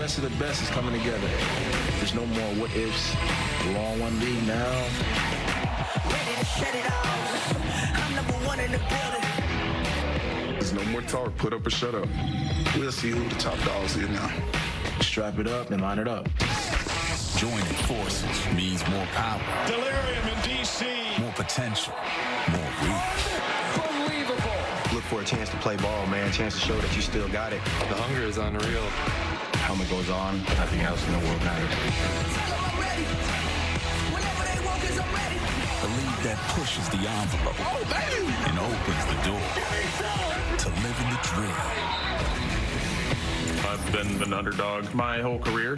best of the best is coming together. There's no more what ifs. We're all one league now. Ready to shut it off. I'm number one in the building. There's no more talk. Put up or shut up. We'll see who the top dogs is now. Strap it up and line it up. Joining forces means more power. Delirium in D.C. More potential. More reach. Unbelievable. Look for a chance to play ball, man. A chance to show that you still got it. The hunger is unreal. Helmet goes on. Nothing else in the world matters. A league that pushes the envelope and opens the door to living the dream. I've been an underdog my whole career.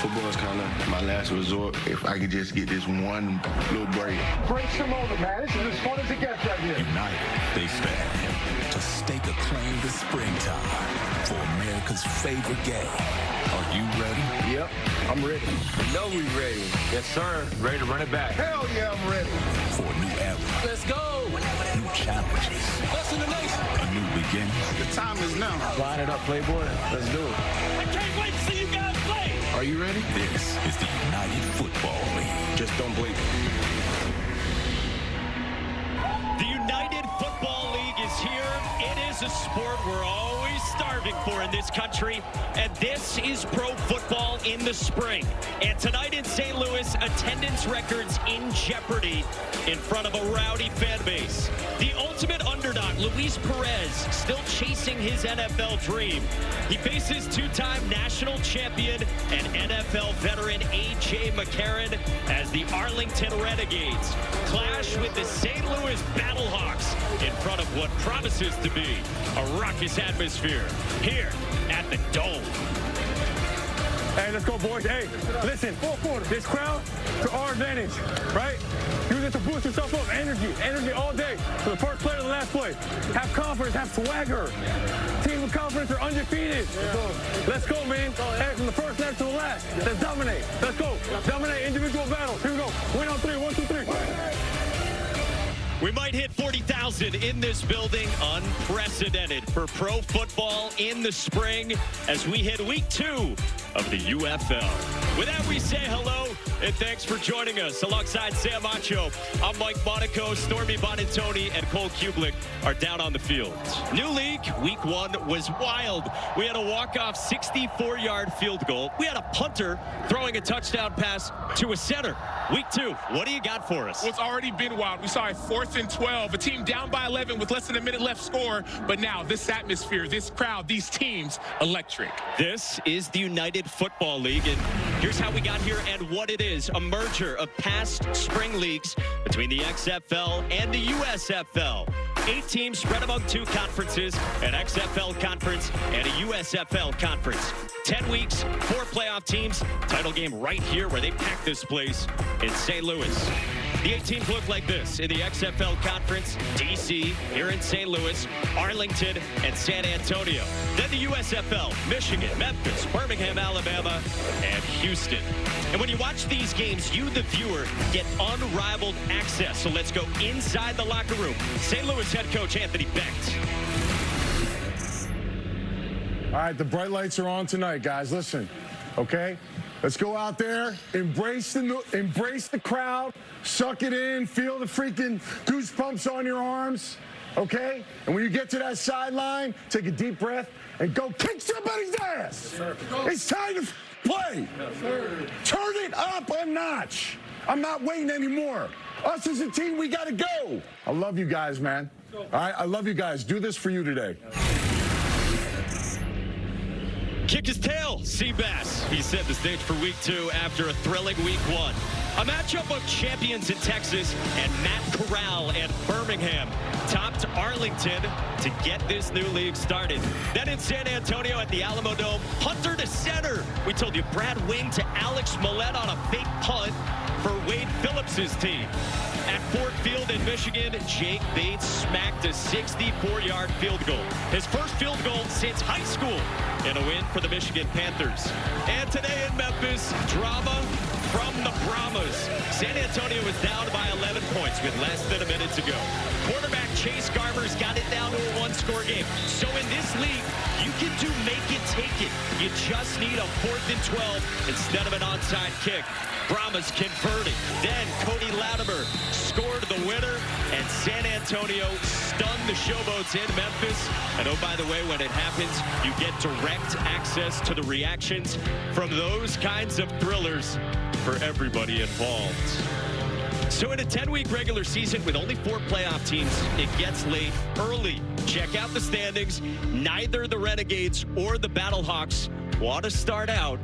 Football is kind of my last resort. If I could just get this one little break. Breaks the moment, man. This is as fun as it gets right here. United, they stand to stake a claim to springtime for America's favorite game. Are you ready? Yep, I'm ready. No, we ready. Yes, sir. Ready to run it back. Hell yeah, I'm ready. For a new era. Let's go. New challenges. Listen to this. A new beginning. The time is now. Line it up, Playboy. Let's do it. I can't wait to see you guys play. Are you ready? This is the United Football League. Just don't blink. The United Football League is here. It is a sport we're always starving for in this country, and this is pro football in the spring. And tonight in St. Louis, attendance records in jeopardy in front of a rowdy fan base. The ultimate underdog, Luis Perez, still chasing his NFL dream. He faces two-time national champion and NFL veteran A.J. McCarron as the Arlington Renegades clash with the St. Louis Battlehawks in front of what promises to be a raucous atmosphere here at the Dome. Hey, let's go, boys. Hey, listen, this crowd to our advantage, right? Use it to boost yourself up. Energy all day. For the first play to the last play. Have confidence, have swagger. Teams with confidence are undefeated. Let's go, man. Hey, from the first snap to the last. Let's dominate. Let's go. Dominate individual battles. Here we go. Win on three. 1, 2, 3. We might hit 40,000 in this building. Unprecedented for pro football in the spring as we hit week 2 of the UFL. With that, we say hello and thanks for joining us. Alongside Sam Macho, I'm Mike Monaco, Stormy Bonantoni, and Cole Kublik are down on the field. New league, week 1 was wild. We had a walk-off 64-yard field goal. We had a punter throwing a touchdown pass to a center. Week 2, what do you got for us? Well, it's already been wild. We saw a 4th and 12, a team down by 11 with less than a minute left score. But now this atmosphere, this crowd, these teams, electric. This is the United Football League, and here's how we got here and what it is. A merger of past spring leagues between the XFL and the USFL. 8 teams spread among 2 conferences, an XFL conference and a USFL conference. 10 weeks, 4 playoff teams. Title game right here where they pack this place in St. Louis. The 8 teams look like this in the XFL Conference: DC, here in St. Louis, Arlington, and San Antonio. Then the USFL: Michigan, Memphis, Birmingham, Alabama, and Houston. And when you watch these games, you, the viewer, get unrivaled access. So let's go inside the locker room. St. Louis head coach Anthony Becht. All right, the bright lights are on tonight, guys. Listen, okay? Let's go out there, embrace the crowd, suck it in, feel the freaking goosebumps on your arms, okay? And when you get to that sideline, take a deep breath and go kick somebody's ass. It's time to play. Turn it up a notch. I'm not waiting anymore. Us as a team, we got to go. I love you guys, man. All right, I love you guys. Do this for you today. Kick his tail, Seabass. He set the stage for week 2 after a thrilling week 1. A matchup of champions in Texas and Matt Corral and Birmingham topped Arlington to get this new league started. Then in San Antonio at the Alamo Dome, punter to center. We told you Brad Wing to Alex Millette on a fake punt for Wade Phillips' team. At Ford Field in Michigan, Jake Bates smacked a 64-yard field goal. His first field goal since high school in a win for the Michigan Panthers. And today in Memphis, drama from the Brahmas. San Antonio was down by 11 points with less than a minute to go. Quarterback Chase Garbers got it down to a 1-score game. So in this league, you can do make it, take it. You just need a 4th and 12 instead of an onside kick. Brahmas converting. Then Cody Latimer scored the winner, and San Antonio stunned the Showboats in Memphis. And oh, by the way, when it happens, you get direct access to the reactions from those kinds of thrillers for everybody involved. So in a 10-week regular season with only 4 playoff teams, it gets late early. Check out the standings. Neither the Renegades or the Battlehawks want to start out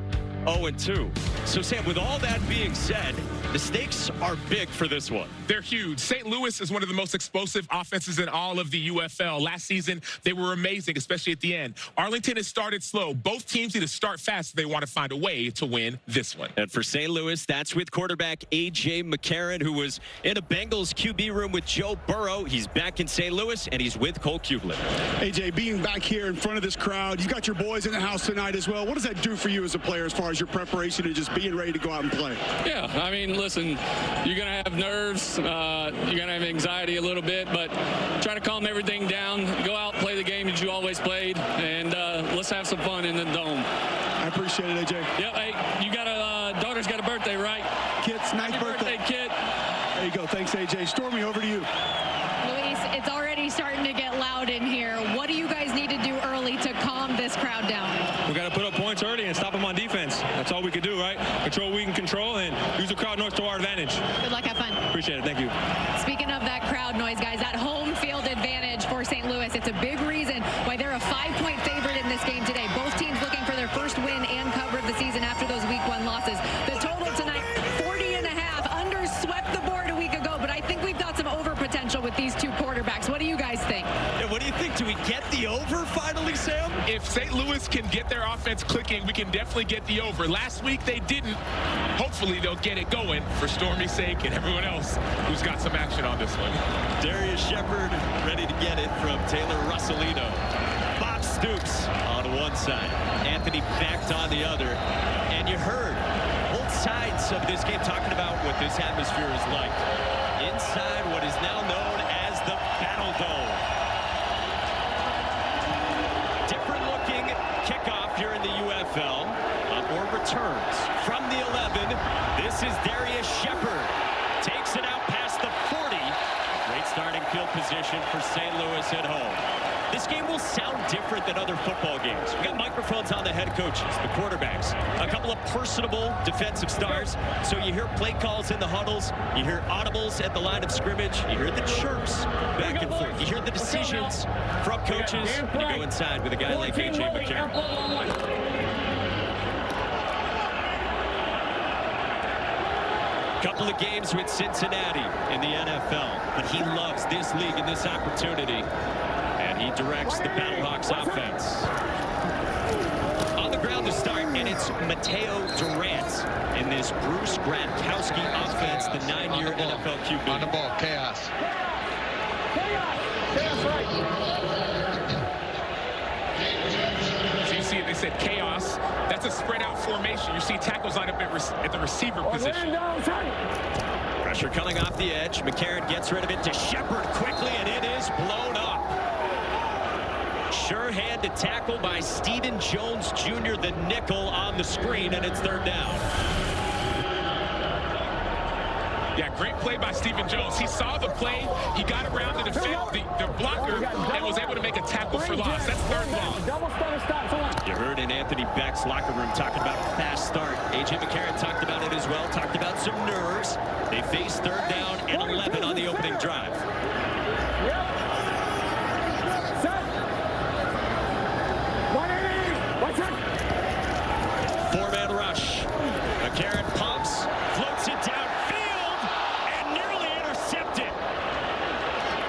0-2. So, Sam, with all that being said, the stakes are big for this one. They're huge. St. Louis is one of the most explosive offenses in all of the UFL. Last season, they were amazing, especially at the end. Arlington has started slow. Both teams need to start fast if they want to find a way to win this one. And for St. Louis, that's with quarterback A.J. McCarron, who was in a Bengals QB room with Joe Burrow. He's back in St. Louis, and he's with Cole Kublik. A.J., being back here in front of this crowd, you got your boys in the house tonight as well. What does that do for you as a player as far as your preparation and just being ready to go out and play? Yeah, I mean, listen, you're going to have nerves. You're going to have anxiety a little bit, but try to calm everything down. Go out, play the game that you always played, and let's have some fun in the dome. I appreciate it, AJ. Yep, hey, you got a daughter's got a birthday, right? Kit's ninth birthday. Kid. There you go. Thanks, AJ. Stormy, over to you. Luis, it's already starting to get loud in here. What do you guys need to do early to calm this crowd down? We got to put up points early and stop them on defense. That's all we can do, right? Control what we can control and use the crowd noise to our advantage. Good luck, have fun. Appreciate it, thank you. Speaking of that crowd noise, guys, that home field advantage for St. Louis, it's a big reason why they're a 5-point favorite in this game today. Both teams looking for their first win and cover of the season after those week 1 losses. The total tonight, 40.5. Under swept the board a week ago, but I think we've got some over potential with these 2 quarterbacks. What do you guys think? Yeah, what do you think? Do we get the over finally, Sam? If St. Louis can get their offense clicking, we can definitely get the over. Last week they didn't. Hopefully they'll get it going for Stormy's sake and everyone else who's got some action on this one. Darius Shepard ready to get it from Taylor Russolino. Bob Stoops on one side, Anthony Becht on the other. And you heard both sides of this game talking about what this atmosphere is like inside what is now known as the Battle Dome. Different looking kickoff here in the UFL. Or returns from the 11. This is Darius Shepard. Takes it out past the 40. Great starting field position for St. Louis at home. This game will sound different than other football games. We got microphones on the head coaches, the quarterbacks, a couple of personable defensive stars. So you hear play calls in the huddles, you hear audibles at the line of scrimmage, you hear the chirps back and forth, you hear the decisions from coaches, and you go inside with a guy like A.J. McCarron. Couple of games with Cincinnati in the NFL, but he loves this league and this opportunity, and he directs the Battlehawks offense. On the ground to start, and it's Mateo Durant in this Bruce Gradkowski offense, the 9-year NFL QB. On the ball, chaos. Chaos right. So you see, they said chaos. That's a spread out formation. You see tackles line up at the receiver position. Pressure coming off the edge. McCarron gets rid of it to Shepard quickly, and it is blown up. Sure hand to tackle by Stephen Jones Jr., the nickel on the screen, and it's 3rd down. Yeah, great play by Stephen Jones. He saw the play, he got around the blocker, and was able to make a tackle for loss. That's 3rd long. You heard in Anthony Becht's locker room talking about a fast start. A.J. McCarron talked about it as well, talked about some nerves. They face 3rd down and 11 on the opening drive. Four-man rush. McCarron pumps, floats it downfield, and nearly intercepted.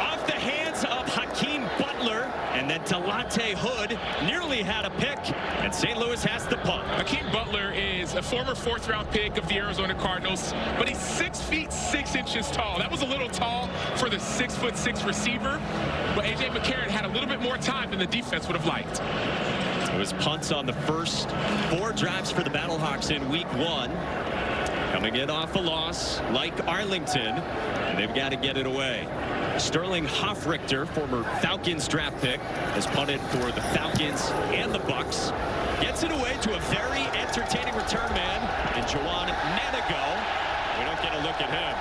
Off the hands of Hakeem Butler, and then Delonte Hood nearly had a pick, and St. Louis has the punt. Hakeem Butler is a former 4th-round pick of the Arizona Cardinals, but he's 6 feet 6 inches tall. That was a little tall for the 6'6" receiver, but A.J. McCarron had a little bit more time than the defense would have liked. It was punts on the first 4 drives for the Battlehawks in week 1. coming in off a loss like Arlington, and they've got to get it away. Sterling Hoffrichter, former Falcons draft pick, has punted for the Falcons and the Bucks. Gets it away to a very entertaining return man in Juwan Manigo. We don't get a look at him.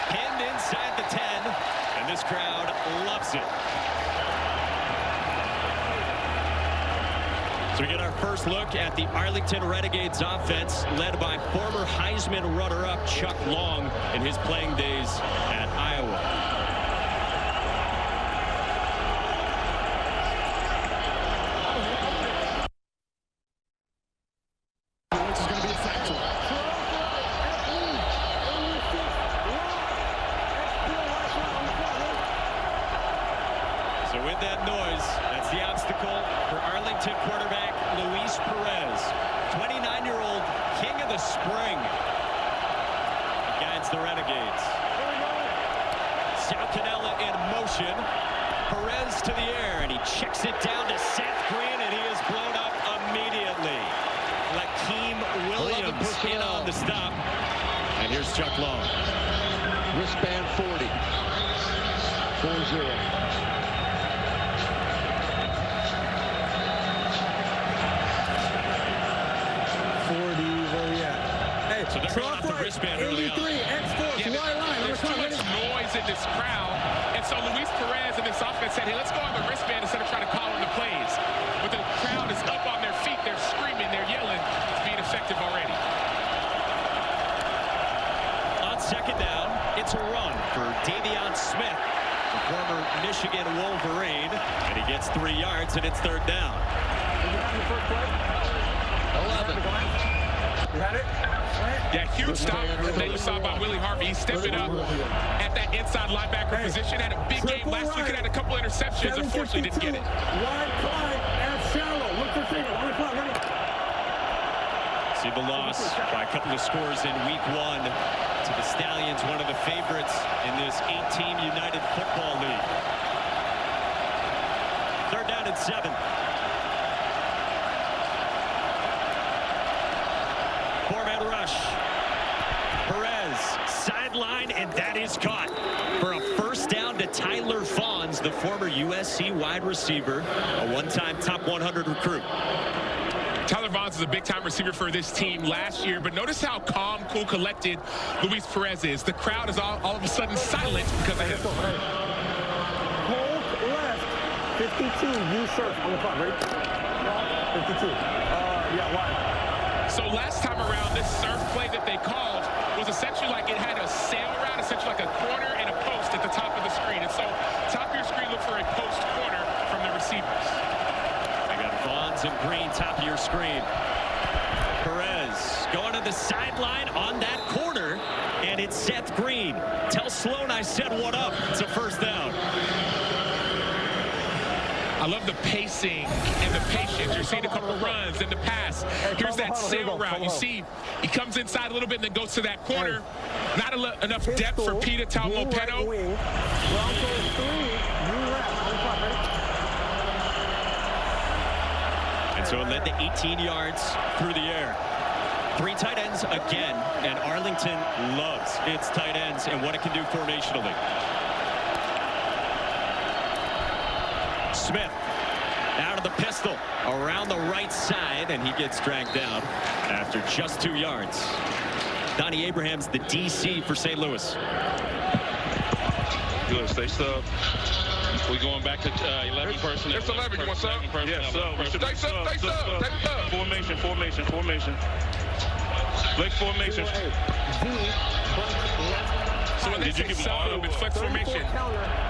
Pinned inside the 10, and this crowd loves it. So we get our first look at the Arlington Renegades offense, led by former Heisman runner-up Chuck Long in his playing days at Iowa. So with that noise, that's the obstacle for Arlington quarterback Luis Perez, 29-year-old king of the spring. He guides the Renegades. Salcanella in motion. Perez to the air, and he checks it down to Seth Green, and he is blown up immediately. Lakeem Williams in on the stop. And here's Chuck Long. Wristband 40. 4-0. So they're going off the wristband early on. There's too much noise in this crowd. And so Luis Perez and this offense said, hey, let's go on the wristband instead of trying to call on the plays. But the crowd is up on their feet. They're screaming. They're yelling. It's being effective already. On second down, it's a run for Davion Smith, the former Michigan Wolverine. And he gets 3 yards, and it's third down. 11. You had it? Yeah, huge stop that you saw by Willie Harvey. He's stepping up at that inside linebacker position. Had a big game last week and had a couple interceptions. Unfortunately, didn't get it. Wide Clyde and shallow. Look for single. On the clock. Ready? See the loss by a couple of scores in week 1 to the Stallions, one of the favorites in this 8-team United Football League. Third down and 7. Four-man rush. Perez, sideline, and that is caught for a first down to Tyler Fawns, the former USC wide receiver, a one-time top 100 recruit. Tyler Vaughns is a big-time receiver for this team last year, but notice how calm, cool, collected Luis Perez is. The crowd is all of a sudden silent because of him. Hold left. 52. You surf on the clock. Ready? 52. Yeah, wide. So last time around, this surf play that they called was essentially like it had a sail route, essentially like a corner and a post at the top of the screen. And so top of your screen, look for a post corner from the receivers. I got Vaughns and Green, top of your screen. Perez going to the sideline on that corner, and it's Seth Green. Tell Sloan I said what up. It's a first down. I love the pacing and the patience. You're seeing a couple of runs in the pass. Here's that sail route. You see he comes inside a little bit and then goes to that corner. Not enough depth for Peter Talmopeno. And so it led to 18 yards through the air. 3 tight ends again, and Arlington loves its tight ends and what it can do formationally. Smith out of the pistol around the right side, and he gets dragged down after just 2 yards. Donnie Abraham's the DC for St. Louis. Good, stay sub. We're going back to 11 personnel. It's 11, you want sub? Yes, sub. Stay sub, stay sub. Formation. Flex formation. So when they say sub and flex formation,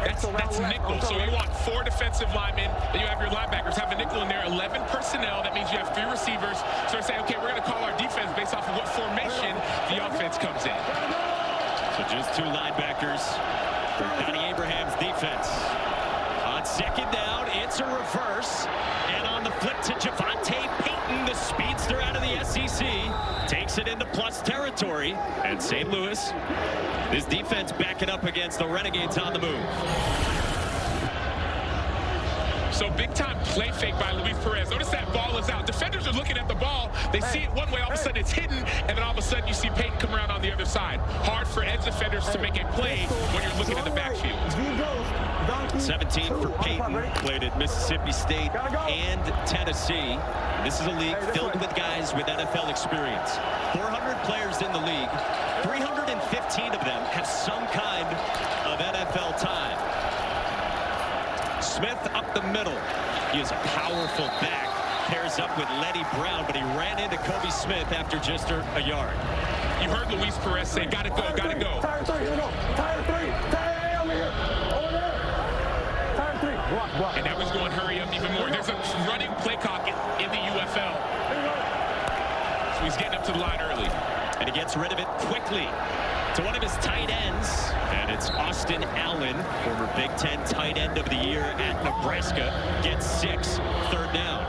that's nickel. So you want 4 defensive linemen, then you have your linebackers. Have a nickel in there, 11 personnel. That means you have 3 receivers. So they say, okay, we're going to call our defense based off of what formation the offense comes in. So just 2 linebackers for Donnie Abraham's defense. On second down, it's a reverse. And on the flip to Javante Payton, the speedster out of the SEC, takes it into plus territory. And St. Louis, this defense backing up against the Renegades on the move. So big time play fake by Luis Perez. Notice that ball is out. Defenders are looking at the ball. They see it one way, all of a sudden it's hidden, and then all of a sudden you see Peyton come around on the other side. Hard for edge defenders to make a play when you're looking in the backfield. 17 for Peyton, played at Mississippi State and Tennessee. This is a league filled with guys with NFL experience. 400 players in the league. 315 of them have some kind of NFL time. Smith up the middle. He is a powerful back. Pairs up with Lenny Brown, but he ran into Kobe Smith after just a yard. You heard Luis Perez say, gotta go, gotta go. Tire 3, here we go. Tire 3. Tire over here. Over there. Tire 3. Block. And now he's going hurry up even more. There's a running play clock in the UFL. So he's getting up to the line early. And he gets rid of it quickly to one of his tight ends. And it's Austin Allen, former Big Ten tight end of the year at Nebraska. Gets 6, third down.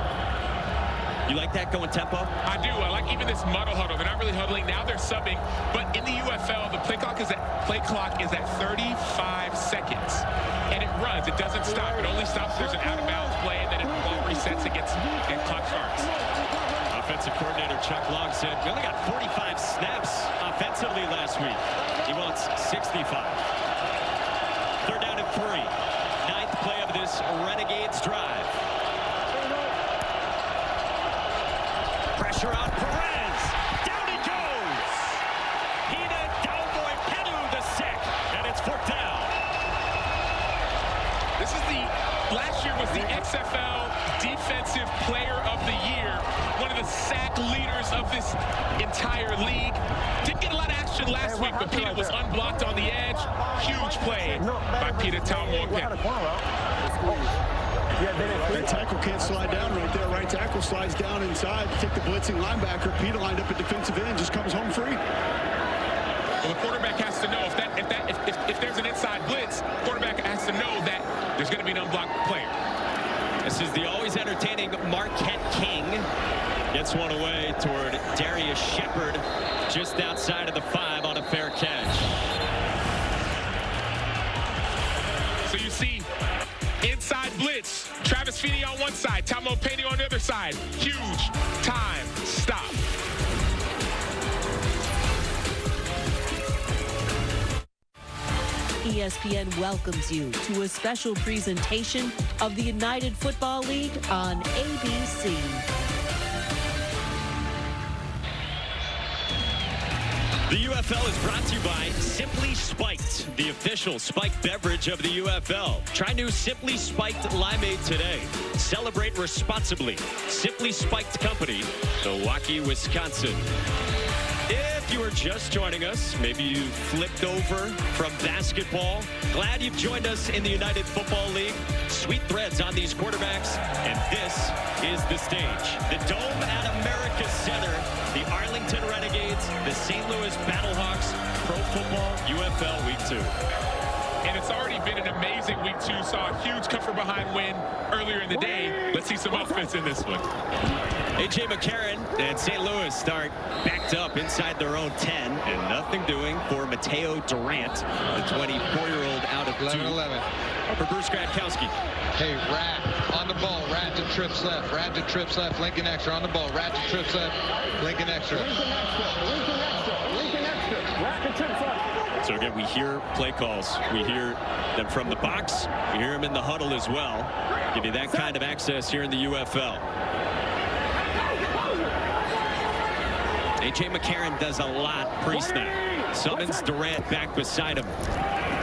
You like that going tempo? I do. I like even this muddle huddle. They're not really huddling. Now they're subbing. But in the UFL, the play clock is at 35 seconds. And it runs. It doesn't stop. It only stops if there's an out-of-bounds play, and then the ball resets and clock starts. Offensive coordinator Chuck Long said, we only got 45 snaps offensively last week. He wants 65. Third down and 3. 9th play of this Renegades drive. Pressure on Perez. Down he goes. Hina Cowboy Penu the sack, and it's 4th down. This is last year was the XFL Defensive Player of the Year. One of the sack leaders of this entire league. Didn't get a lot of action last week, but Peter was unblocked on the edge. Huge play by Peter Talmor-Penu. That tackle can't slide down right there. Right tackle slides down inside to take the blitzing linebacker. Peter lined up at defensive end, just comes home free. Well, the quarterback has to know if there's an inside blitz, quarterback has to know that there's going to be an unblocked player. This is the always entertaining Marquette King. Gets one away toward Darius Shepard, just outside of the 5 on a fair catch. So you see inside blitz, Travis Feeney on one side, Talmor-Penu on the other side. Huge time stop. ESPN welcomes you to a special presentation of the United Football League on ABC. The UFL is brought to you by Simply Spiked, the official spiked beverage of the UFL. Try new Simply Spiked Limeade today. Celebrate responsibly. Simply Spiked Company, Milwaukee, Wisconsin. If you are just joining us, maybe you flipped over from basketball. Glad you've joined us in the United Football League. Sweet threads on these quarterbacks, and this is the stage. The Dome at America Center, the Arlington Renegades, the St. Louis Battlehawks, Pro Football UFL Week 2. And it's already been an amazing Week 2. Saw a huge come-from-behind win earlier in the day. Let's see some offense in this one. A.J. McCarron and St. Louis start backed up inside their own 10, and nothing doing for Mateo Durant, the 24-year-old out of 11-11. For Bruce Gradkowski. Hey, Rat on the ball. Rat to trips left. Rat to trips left. Lincoln Extra on the ball. Rat to trips left. Lincoln Extra. Lincoln extra. Rat to trips left. So again, we hear play calls. We hear them from the box. We hear them in the huddle as well. Give you that kind of access here in the UFL. A.J. McCarron does a lot pre-snap. Summons Durant back beside him.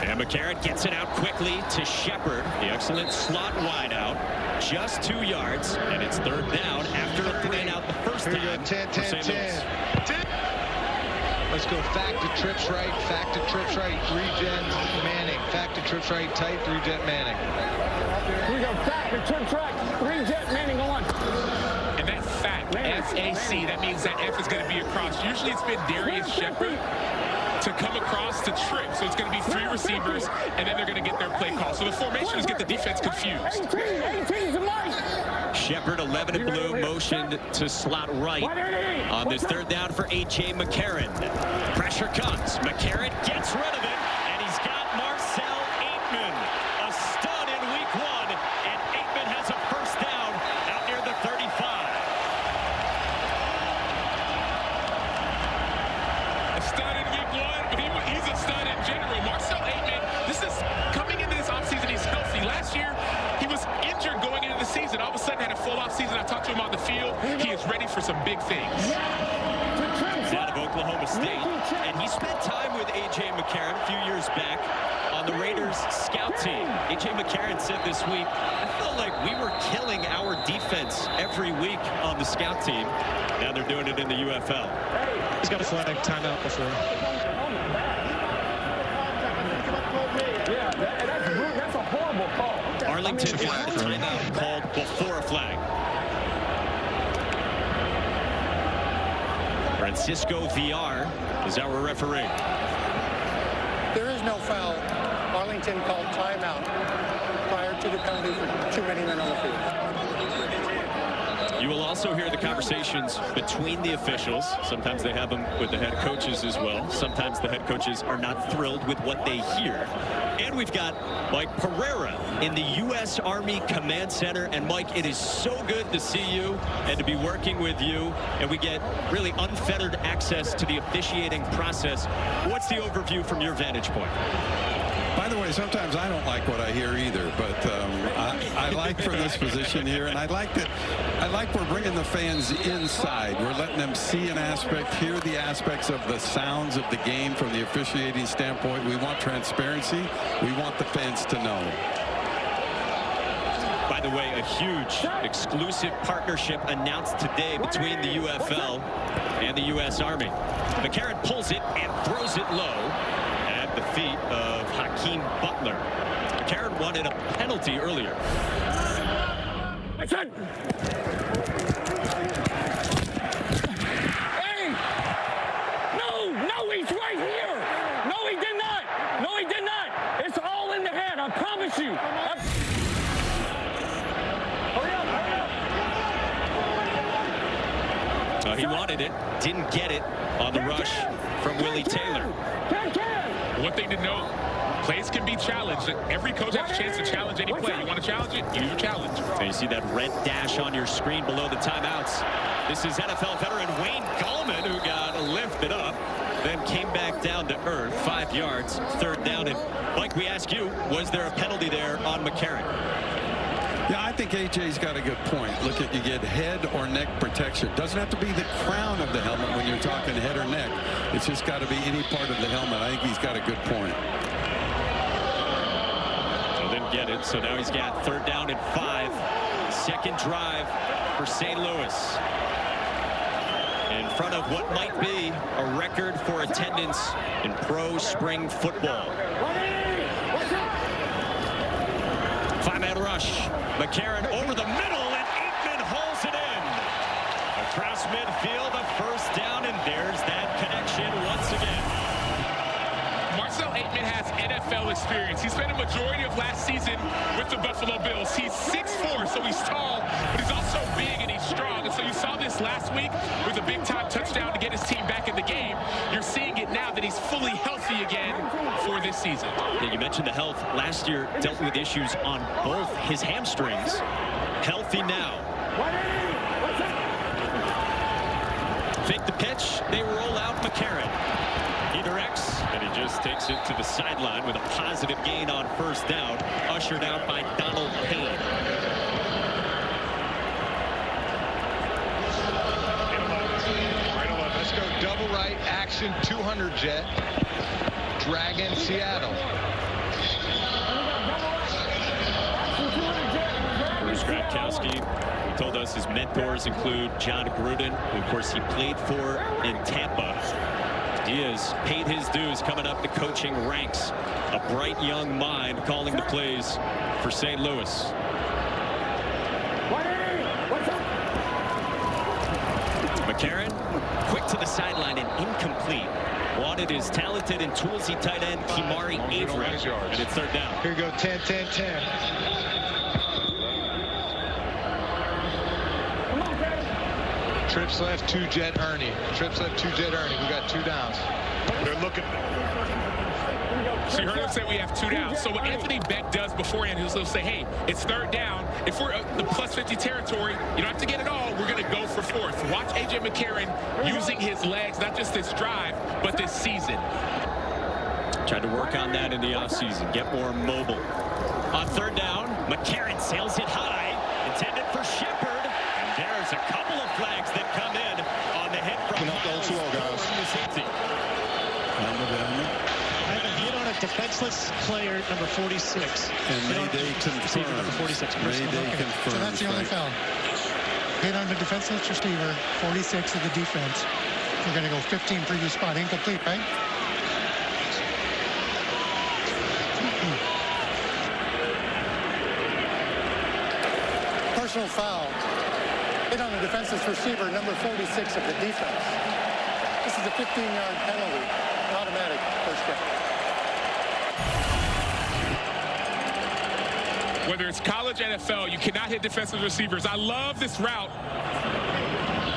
And McCarron gets it out quickly to Shepard. The excellent slot wide out. Just 2 yards. And it's 3rd down after a 3-and-out the first time. 10. Let's go fact to trips right. Fact to trips right. 3-Jet Manning. Fact to trips right. Tight 3-Jet Manning. We go fact to trips right. 3-Jet Manning on. And that's fact. F-A-C. That means that F is going to be across. Usually it's been Darius Shepard to come across to trip. So it's going to be 3 receivers, and then they're going to get their play call. So the formation is get the defense confused. Shepard, 11 and blue, motioned to slot right on this 3rd down for A.J. McCarron. Pressure comes. McCarron gets rid of it, and he's got Marcel Aitman, a stud in week 1, and Aitman has a he's a stud in general. Marcel Aitman, this is coming into this offseason. He's healthy. Last year, he was injured going into the season. All of a sudden, had a full offseason. I talked to him on the field. He is ready for some big things. He's out of Oklahoma State, and he spent time with A.J. McCarron a few years back on the Raiders scout team. A.J. McCarron said this week, I felt like we were killing our defense every week on the scout team. Now they're doing it in the UFL. He's got a flag timeout before. Yeah, that's a horrible call. Arlington got the timeout called before a flag. Francisco VR is our referee. There is no foul. Arlington called timeout prior to the penalty for too many men on the field. You will also hear the conversations between the officials. Sometimes they have them with the head coaches as well. Sometimes the head coaches are not thrilled with what they hear. And we've got Mike Pereira in the U.S. Army Command Center. And Mike, it is so good to see you and to be working with you. And we get really unfettered access to the officiating process. What's the overview from your vantage point? By the way, sometimes I don't like what I hear either, but I like from this position here, and I like we're bringing the fans inside. We're letting them see an aspect, hear the aspects of the sounds of the game from the officiating standpoint. We want transparency. We want the fans to know. By the way, a huge exclusive partnership announced today between the UFL and the U.S. Army. McCarron pulls it and throws it low at the feet of Hakeem Butler. McCarron wanted a penalty earlier. Hey! No, he's right here! No, he did not! No, he did not! It's all in the head, I promise you! He wanted it, didn't get it on the rush from Willie Taylor. One thing to note, plays can be challenged. Every coach has a chance to challenge any play. You want to challenge it? Use your challenge. And you see that red dash on your screen below the timeouts. This is NFL veteran Wayne Gallman, who got lifted up, then came back down to earth, 5 yards, third down. And Mike, we ask you, was there a penalty there on McCarron? Yeah, I think AJ's got a good point. Look at, you get head or neck protection. Doesn't have to be the crown of the helmet when you're talking head or neck. It's just got to be any part of the helmet. I think he's got a good point. So didn't get it. So now he's got third down and 5. Second drive for St. Louis. In front of what might be a record for attendance in pro spring football. 5-man rush. McCarron over the middle, and Aitman hauls it in. Across midfield, a first down, and there's that connection once again. Marcel Aitman has NFL experience. He spent a majority of last season with the Buffalo Bills. He's 6'4", so he's tall, but he's also big and he's strong. And so you saw this last week with a big-time touchdown to get his team back in the game. You're seeing it now that he's fully healthy again for this season. Yeah, you mentioned the health. Last year dealt with issues on both his hamstrings. Healthy now. Fake the pitch. They roll out McCarron. He directs, and he just takes it to the sideline with a positive gain on first down, ushered out by Donald Payne. Let's go double right action 200 jet. Dragon Seattle. Bruce Gradkowski told us his mentors include John Gruden, who of course he played for in Tampa. He has paid his dues coming up the coaching ranks. A bright young mind calling the plays for St. Louis. McCarron, quick to the sideline and incomplete. Wanted his talented and toolsy tight end, Kimari Avery, and it's third down. Here we go, 10-10-10. Trips left, 2-jet Ernie. Trips left, 2-jet Ernie. We got 2 downs. They're looking. So you heard him say we have 2 downs. So what Anthony Beck does beforehand, he'll say, hey, it's third down. If we're the plus 50 territory, you don't have to get it all. We're going to go for fourth. Watch A.J. McCarron using his legs, not just this drive, but this season. Tried to work on that in the offseason, get more mobile. On third down, McCarron sails it high, intended for Shepard. And there's a couple of flags that come in on the hit from the safety. I have a hit on a defenseless player, number 46. And Mayday confirmed. Number 46. Mayday confirmed. So that's the only foul. Hit on the defenseless receiver, 46 of the defense. We're going to go 15 previous spot. Incomplete, right? Personal foul. Hit on the defenseless receiver, number 46 of the defense. This is a 15-yard penalty. Automatic first down. Whether it's college, NFL, you cannot hit defensive receivers. I love this route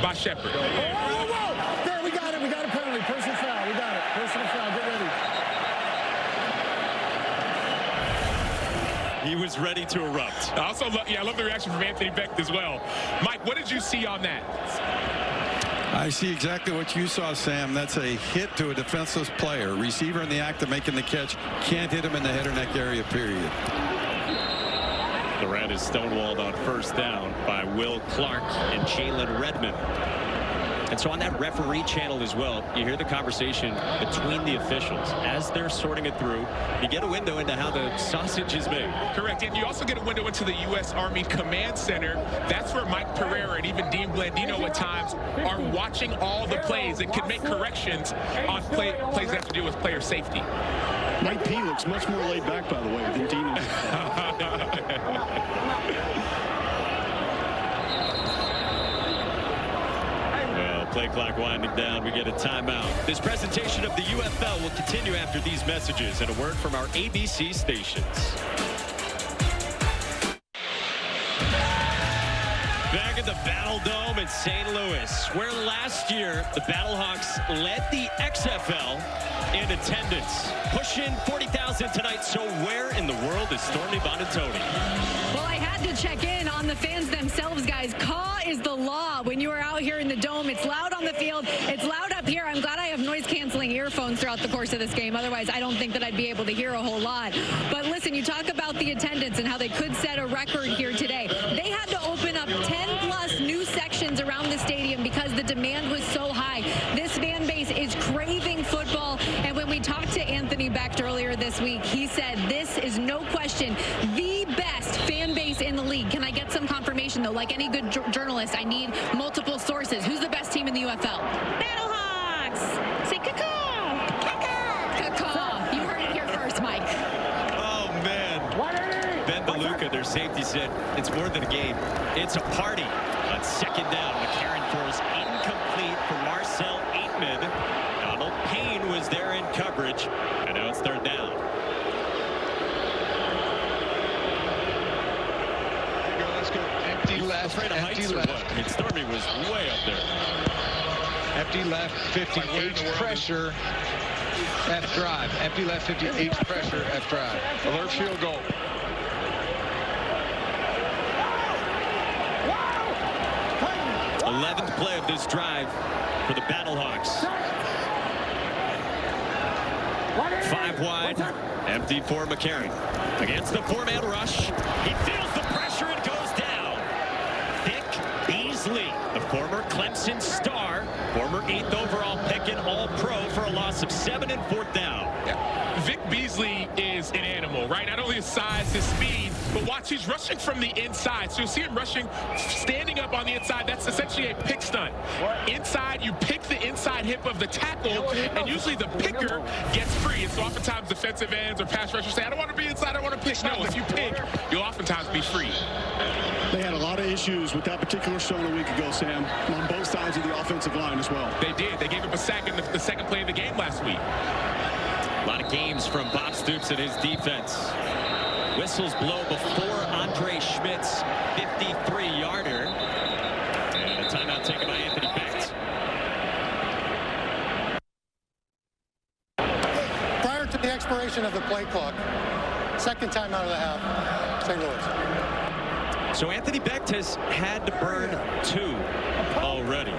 by Shepard. Whoa, whoa, whoa! There, we got it. We got a penalty. Personal foul. We got it. Personal foul. Get ready. He was ready to erupt. I also love, I love the reaction from Anthony Becht as well. Mike, what did you see on that? I see exactly what you saw, Sam. That's a hit to a defenseless player. Receiver in the act of making the catch. Can't hit him in the head or neck area, period. The Red is stonewalled on first down by Will Clark and Jalen Redmond. And so on that referee channel as well, you hear the conversation between the officials as they're sorting it through. You get a window into how the sausage is made. Correct, and you also get a window into the U.S. Army Command Center. That's where Mike Pereira and even Dean Blandino at times are watching all the plays and can make corrections on plays that have to do with player safety. Mike P looks much more laid back, by the way, than Dean. Play clock winding down. We get a timeout. This presentation of the UFL will continue after these messages and a word from our ABC stations. Back at the Battle Dome in St. Louis, where last year the Battlehawks led the XFL in attendance. Pushing 40,000 tonight. So where in the world is Stormy Bonatoni? Well, I had to check in on the fans themselves, guys. Caw is the law when you are out here in the Dome. It's loud on the field. It's loud up here. I'm glad I have noise-canceling earphones throughout the course of this game. Otherwise, I don't think that I'd be able to hear a whole lot. But listen, you talk about the attendance and how they could set a record here today. They had to open up 10-plus new sections around the stadium because the demand was so high. This fan base is craving football. And when we talked to Anthony Becht earlier this week, he said this is no question the best fan base in the league. Can I get some confirmation, though? Like any good journalist, I need multiple sources. Who's the best team in the UFL? Battlehawks! Say caw! Caw! You heard it here first, Mike. Oh, man. Ben DeLuca, their safety, said it's more than a game. It's a party. On second down, McCarron throws incomplete for Marcel Aitman. Donald Payne was there in coverage, and now it's third down. Let's go empty left. Afraid of heights or what? I mean, Stormy was way up there. Empty left, 58 pressure, F drive. Empty left, 58 pressure, F drive. Alert field goal. The 11th play of this drive for the Battlehawks. 5 wide, empty for McCarron. Against the 4-man rush, he feels the pressure and goes down. Vic Beasley, the former Clemson star, former 8th overall pick and All-Pro for a loss of 7 and 4th down. Vic Beasley is an animal, right? Not only his size, his speed, but watch, he's rushing from the inside. So you'll see him rushing, standing up on the inside. That's essentially a pick stunt. Inside, you pick the inside hip of the tackle, and usually the picker gets free. And so oftentimes defensive ends or pass rushers say, I don't want to be inside, I want to pick. No, if you pick, you'll oftentimes be free. They had a lot of issues with that particular stone a week ago, Sam, on both sides of the offensive line as well. They did. They gave up a sack in the second play of the game last week. A lot of games from Bob Stoops and his defense. Whistles blow before Andre Schmidt's 53-yarder. And a timeout taken by Anthony Becht. Prior to the expiration of the play clock, second time out of the half, St. Louis. So Anthony Becht has had to burn 2 already.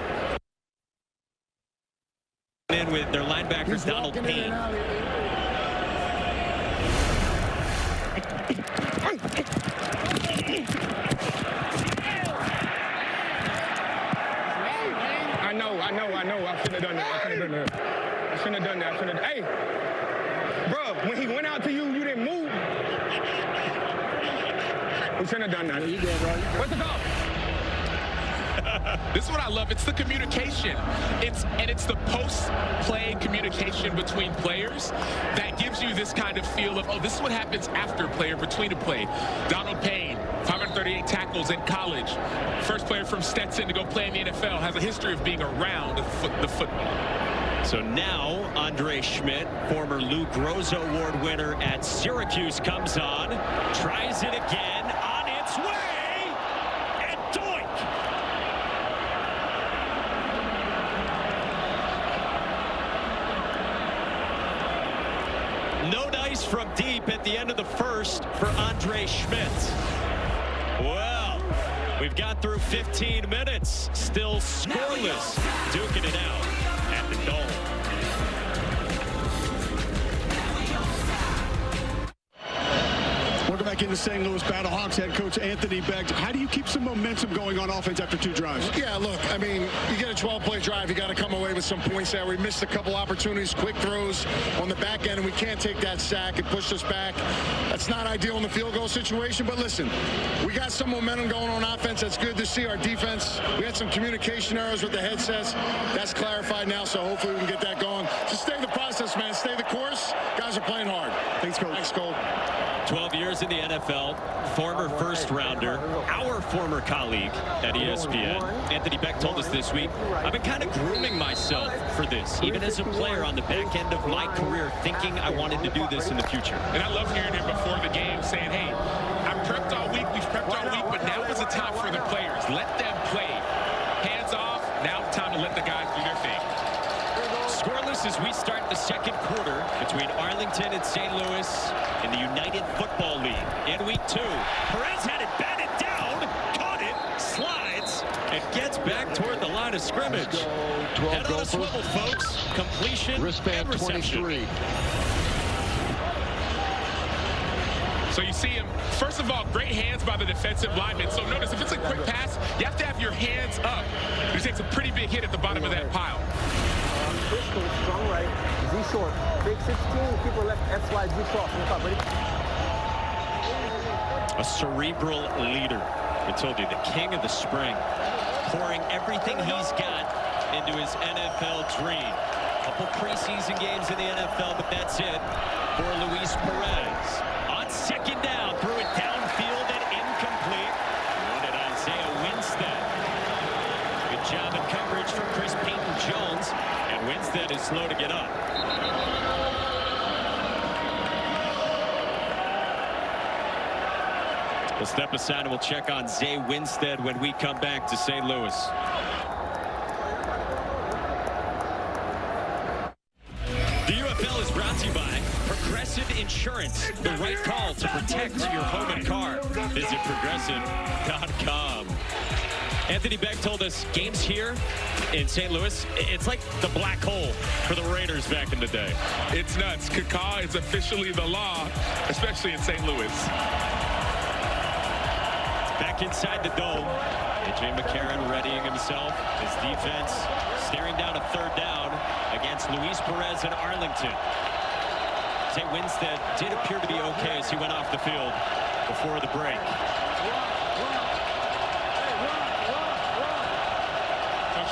In with their linebackers, Donald Payne. I know. I shouldn't have done that. Hey, bro, when he went out to you, you didn't move. We shouldn't have done that. You did, bro. What's the call? This is what I love. It's the communication. It's the post-play communication between players that gives you this kind of feel of, oh, this is what happens after a player, between a play. Donald Payne, 538 tackles in college. First player from Stetson to go play in the NFL, has a history of being around the football. So now, Andre Schmidt, former Lou Groza Award winner at Syracuse, comes on, tries it again, on its way, and doink! No dice from deep at the end of the first for Andre Schmidt. Well, we've got through 15 minutes, still scoreless, duking it out at the Dome. Welcome back into St. Louis. Battlehawks head coach Anthony Becht. How do you keep some momentum going on offense after 2 drives? Yeah, look, I mean, you get a 12-play drive, you got to come away with some points there. We missed a couple opportunities, quick throws on the back end, and we can't take that sack. It pushed us back. That's not ideal in the field goal situation, but listen, we got some momentum going on offense. That's good to see. Our defense, we had some communication errors with the headsets. That's clarified now, so hopefully we can get that going. Just stay the process, man. Stay the course. Guys are playing hard. Thanks, Coach. Thanks, Cole. 12 years in the NFL, former first-rounder, our former colleague at ESPN. Anthony Becht told us this week, I've been kind of grooming myself for this, even as a player on the back end of my career, thinking I wanted to do this in the future. And I love hearing him before the game saying, hey, I've prepped all week, we've prepped all week, but now is the time for the players. Let them play. Hands off, now time to let the guys do their thing. Scoreless as we start the second quarter between Arlington and St. Louis in the United Football League. In week 2, Perez had it batted down, caught it, slides, and gets back toward the line of scrimmage. Head on a swivel, folks. Completion Wristband and reception. 23. So you see him, first of all, great hands by the defensive lineman. So notice, if it's a quick pass, you have to have your hands up. He takes a pretty big hit at the bottom of that pile. Crystal, strong right, Z short, big 16, people left, F slide, Z cross. Ready? A cerebral leader. I told you, the king of the spring, pouring everything he's got into his NFL dream. A couple preseason games in the NFL, but that's it for Luis Perez. On second down, threw it downfield and incomplete. Wanted Isaiah Winstead. Good job in coverage from Chris Payton-Jones. Winstead is slow to get up. We'll step aside and we'll check on Zay Winstead when we come back to St. Louis. The UFL is brought to you by Progressive Insurance. The right call to protect your home and car. Visit progressive.com. Anthony Becht told us games here in St. Louis, it's like the black hole for the Raiders back in the day. It's nuts. Caca is officially the law, especially in St. Louis. Back inside the Dome, AJ McCarron readying himself. His defense staring down a third down against Luis Perez in Arlington. Zay Winstead did appear to be okay as he went off the field before the break.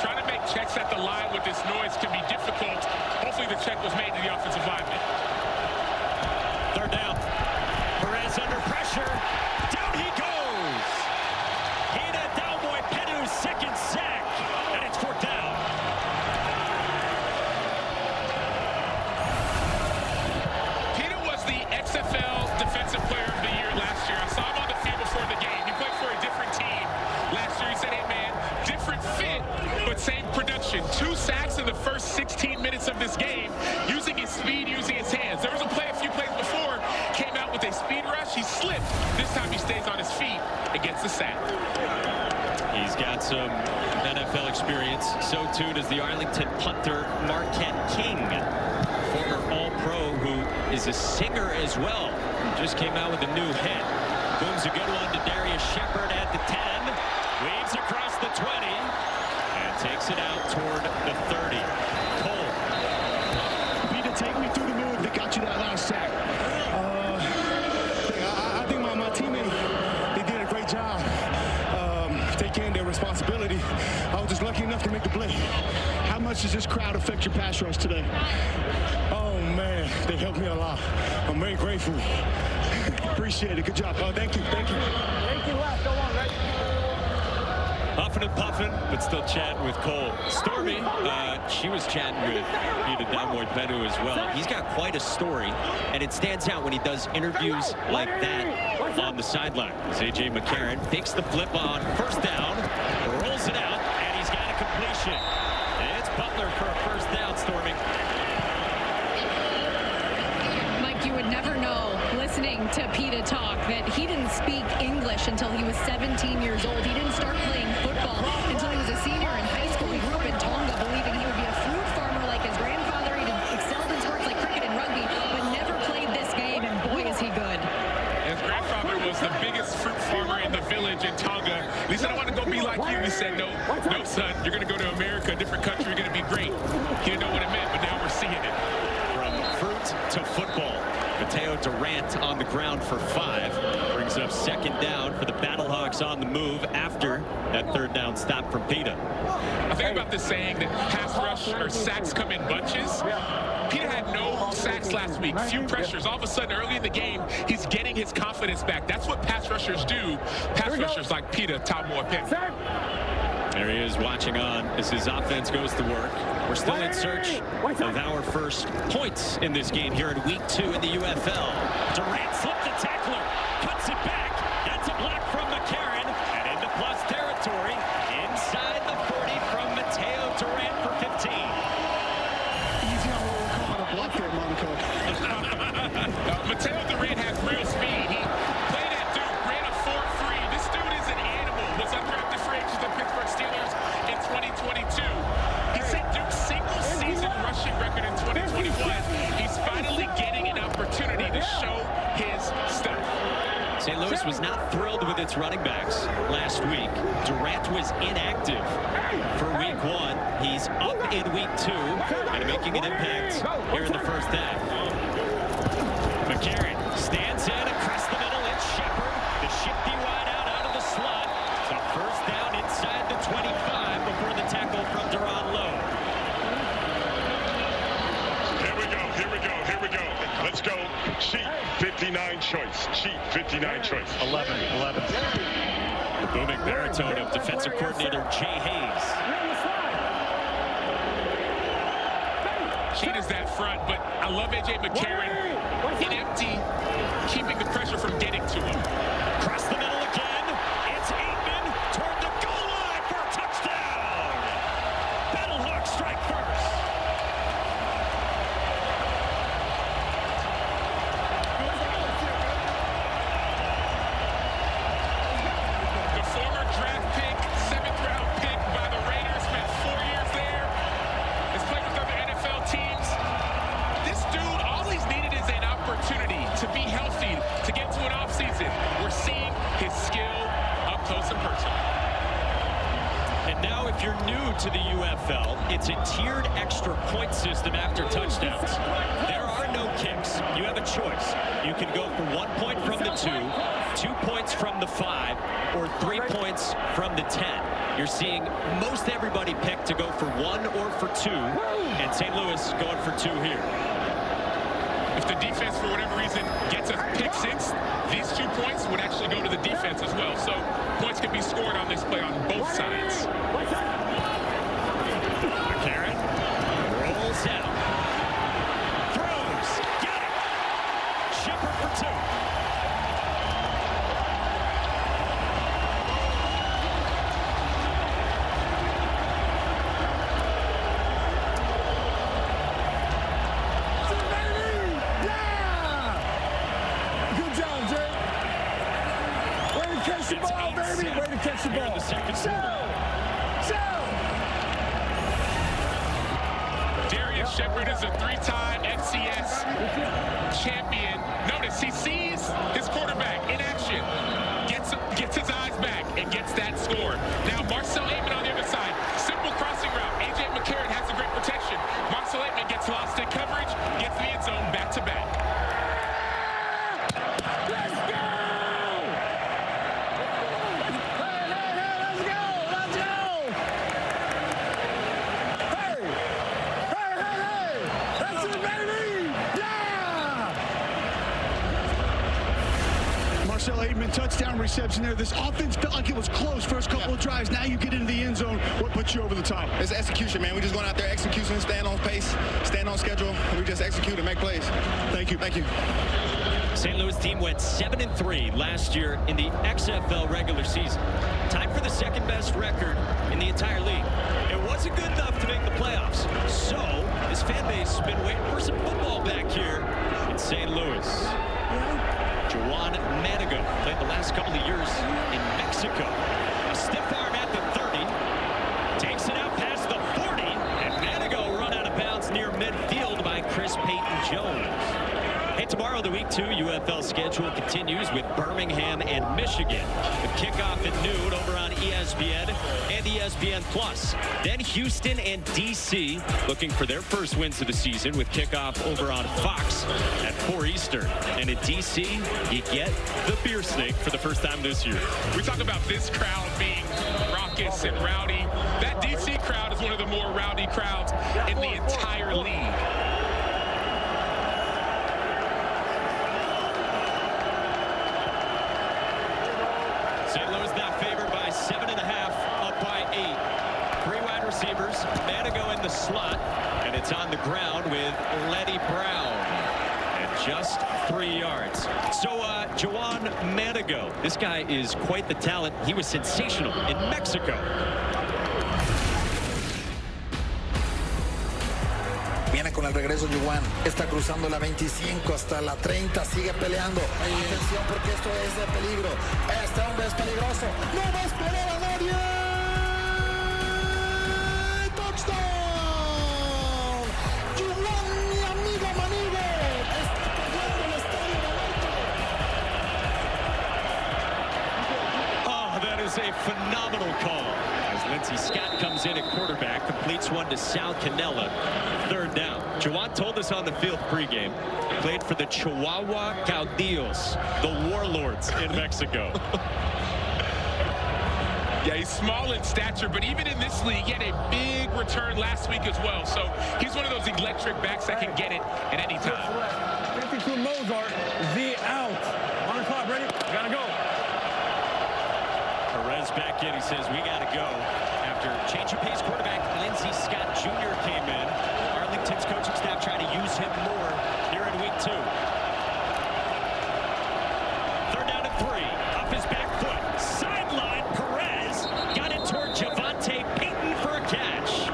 Trying to make checks at the line with this noise can be difficult. Hopefully the check was made to the offensive lineman. Third down. Perez under pressure. Down he goes. Hina Dauboy Pedu's second sack. And it's 4th down. Hina was the XFL Defensive Player of the Year last year. I saw him on the field before the game. He played for a different team. Last year he said, hey man, different fit, but same production. 2 sacks in the first 16 minutes of this game, using his speed, using his hands. There was a play a few plays before, came out with a speed rush. He slipped. This time he stays on his feet and gets the sack. He's got some NFL experience. So too does the Arlington punter Marquette King, former All-Pro who is a singer as well. Just came out with a new hit. Booms a good one to Darius Shepard at the 10. Weaves across the 20. And takes it out toward the 30. Cole. Peter, take me through the move that got you that last sack. I think my teammate, they did a great job taking their responsibility. I was just lucky enough to make the play. How much does this crowd affect your pass rush today? Oh, man, they helped me a lot. I'm very grateful. Appreciate it. Good job. Thank you. Thank you. Thank you, left. Go on, right? Huffing and puffing, but still chatting with Cole. Stormy, she was chatting with Peter Damoy-Benu as well. He's got quite a story, and it stands out when he does interviews like that on the sideline. As A.J. McCarron takes the flip on first down, rolls it out, and he's got a completion. And it's Butler for a first down, Stormy. Mike, you would never know, listening to Peta talk, that he didn't speak English until he was 17 years old. He didn't start playing football until he was a senior in high school. He grew up in Tonga, believing he would be a fruit farmer like his grandfather. He excelled in sports like cricket and rugby, but never played this game, and boy, is he good. His grandfather was the biggest fruit farmer in the village in Tonga. He said, I want to go be like you. He said, no, son, you're going to go to America, a different country, you're going to be great. He didn't know what it meant, but now we're seeing it. From fruit to football. Mateo Durant on the ground for 5. Brings up second down for the Battlehawks on the move after that third down stop from Peta. I think about this saying that pass rush or sacks come in bunches. Peter had no sacks last week, few pressures. All of a sudden, early in the game, he's getting his confidence back. That's what pass rushers do. Pass rushers like Peter Damoy-Benu. There he is watching on as his offense goes to work. We're still in search of our first points in this game here in week 2 in the UFL. Durant slipped the tackler, cuts it back, gets a block from McCarron, and into plus territory inside the 40 from Mateo Durant for 15. Easy on what we're calling a block there, Monaco. Mateo Durant has real speed. He played at Duke, ran a 4.3. This dude is an animal. Was undrafted free agent of the Pittsburgh Steelers in 2022. He set Duke's single-season rushing record in 2021. He's finally getting an opportunity to show his stuff. St. Louis was not thrilled with its running backs last week. Durant was inactive for week 1. He's up in week 2 and making an impact here in the first half. McCarron stands in across the middle. It's Shepard. The shifty wide out of the slot. So first down inside the 25 before the tackle from Duran Lowe. Here we go. Let's go. Cheat 59 choice. Cheat 59 choice. 11. The booming baritone of defensive coordinator Jay Hayes. Cheat is that front, but I love A.J. McCarron in empty, keeping the pressure from getting to him. Across the middle again. It's Aitman toward the goal line for a touchdown. Battlehawks strike first. The former draft pick, 7th-round pick by the Raiders, spent 4 years there. Has played with other NFL teams. This dude, all he's needed is an opportunity to be healthy, to get to an offseason. We're seeing his skill up close and personal. And now if you're new to the UFL, it's a tiered extra point system after touchdowns. There are no kicks. You have a choice. You can go for 1 point from the 2, 2 points from the 5, or 3 points from the 10. You're seeing most everybody pick to go for 1 or for 2, and St. Louis going for 2 here. If the defense, for whatever reason, gets a pick 6, these 2 points would actually go to the defense as well. So points can be scored on this play on both sides. McCarron rolls out. Throws. Got it. Shepard for 2. Good job, Jay. Way to catch the ball, baby. Way to catch the ball. The second quarter. Darius Shepard is a 3-time FCS champion. Notice he sees his quarterback in action. Marcel Aitman touchdown reception there. This offense felt like it was close first couple of drives. Now you get into the end zone. What puts you over the top? It's execution, man. We just going out there, execution, stand on pace, stand on schedule, and we just execute and make plays. Thank you. Thank you. St. Louis team went 7-3 last year in the XFL regular season. Tied for the second best record in the entire league. It wasn't good enough to make the playoffs. So this fan base has been waiting for some football back here in St. Louis. Juwan Manigo played the last couple of years in Mexico. A stiff arm at the 30. Takes it out past the 40. And Manigo run out of bounds near midfield by Chris Payton-Jones. Hey, tomorrow the Week 2 UFL schedule continues with Birmingham and Michigan. The kickoff at noon over on ESPN and ESPN+. Then Houston and D.C. looking for their first wins of the season with kickoff over on Fox at 4 Eastern. And in D.C., you get the beer snake for the first time this year. We talk about this crowd being raucous and rowdy. That D.C. crowd is one of the more rowdy crowds in the entire league. St. Louis now favored by 7.5, up by 8. 3 wide receivers, Manigo in the slot, and it's on the ground with Lenny Brown. And just 3 yards. So, Juwan Manigo, this guy is quite the talent. He was sensational in Mexico. Viene con el regreso Juwan, está cruzando la 25 hasta la 30, sigue peleando. Atención porque esto es de peligro. Este hombre es peligroso. No va a esperar a nadie. Touchdown. Juwan, mi amigo Manigo, está pegando el estadio de muerte. Oh, that is a phenomenal call. As Lindsey Scott comes in at quarterback, completes one to Sal Canella. 3rd down. Juwan told us on the field pregame, played for the Chihuahua Caudillos, the warlords in Mexico. Yeah, he's small in stature, but even in this league, he had a big return last week as well. So he's one of those electric backs that can get it at any time. 52 Mozart, Z out. On the clock, ready? Gotta go. Perez back in. He says, we gotta go. After change of pace quarterback, Lindsey Scott Jr. came in. Arlington's coaching staff trying to use him more here in week 2. 3rd down and 3. Off his back foot. Sideline, Perez got it toward Javante Payton for a catch.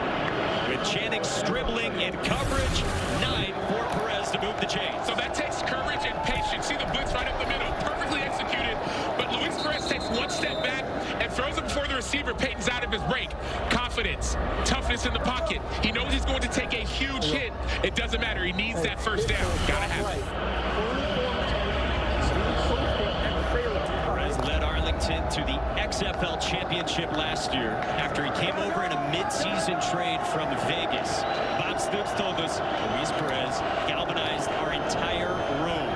With Channing Stribling in coverage, 9 for Perez to move the chains. So that takes courage and patience. See the blitz right up the middle. Perfectly executed. But Luis Perez takes one step back and throws it before the receiver. Payton's out of his break. Confidence, toughness in the pocket. He knows he's going to take a huge hit. It doesn't matter. He needs that first down. Gotta have it. Perez led Arlington to the XFL championship last year after he came over in a mid-season trade from Vegas. Bob Stoops told us Luis Perez galvanized our entire room.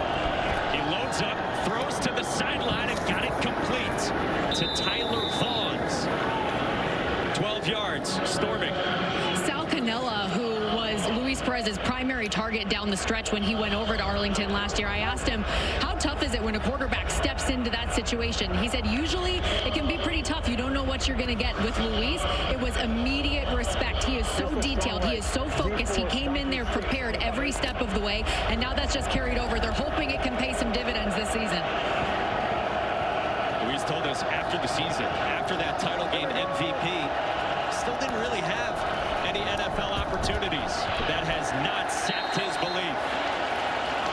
He loads up, throws to the sideline, and got it complete to Tyler Vaughns. 12 yards, storming. Sal Canella, who was Luis Perez's primary target down the stretch when he went over to Arlington last year, I asked him, how tough is it when a quarterback steps into that situation? He said, usually it can be pretty tough. You don't know what you're going to get. With Luis, it was immediate respect. He is so detailed. He is so focused. He came in there prepared every step of the way, and now that's just carried over. They're hoping it can pay some dividends this season. Luis told us after the season, after that title game MVP, still didn't really have any NFL opportunities. But that has not sapped his belief.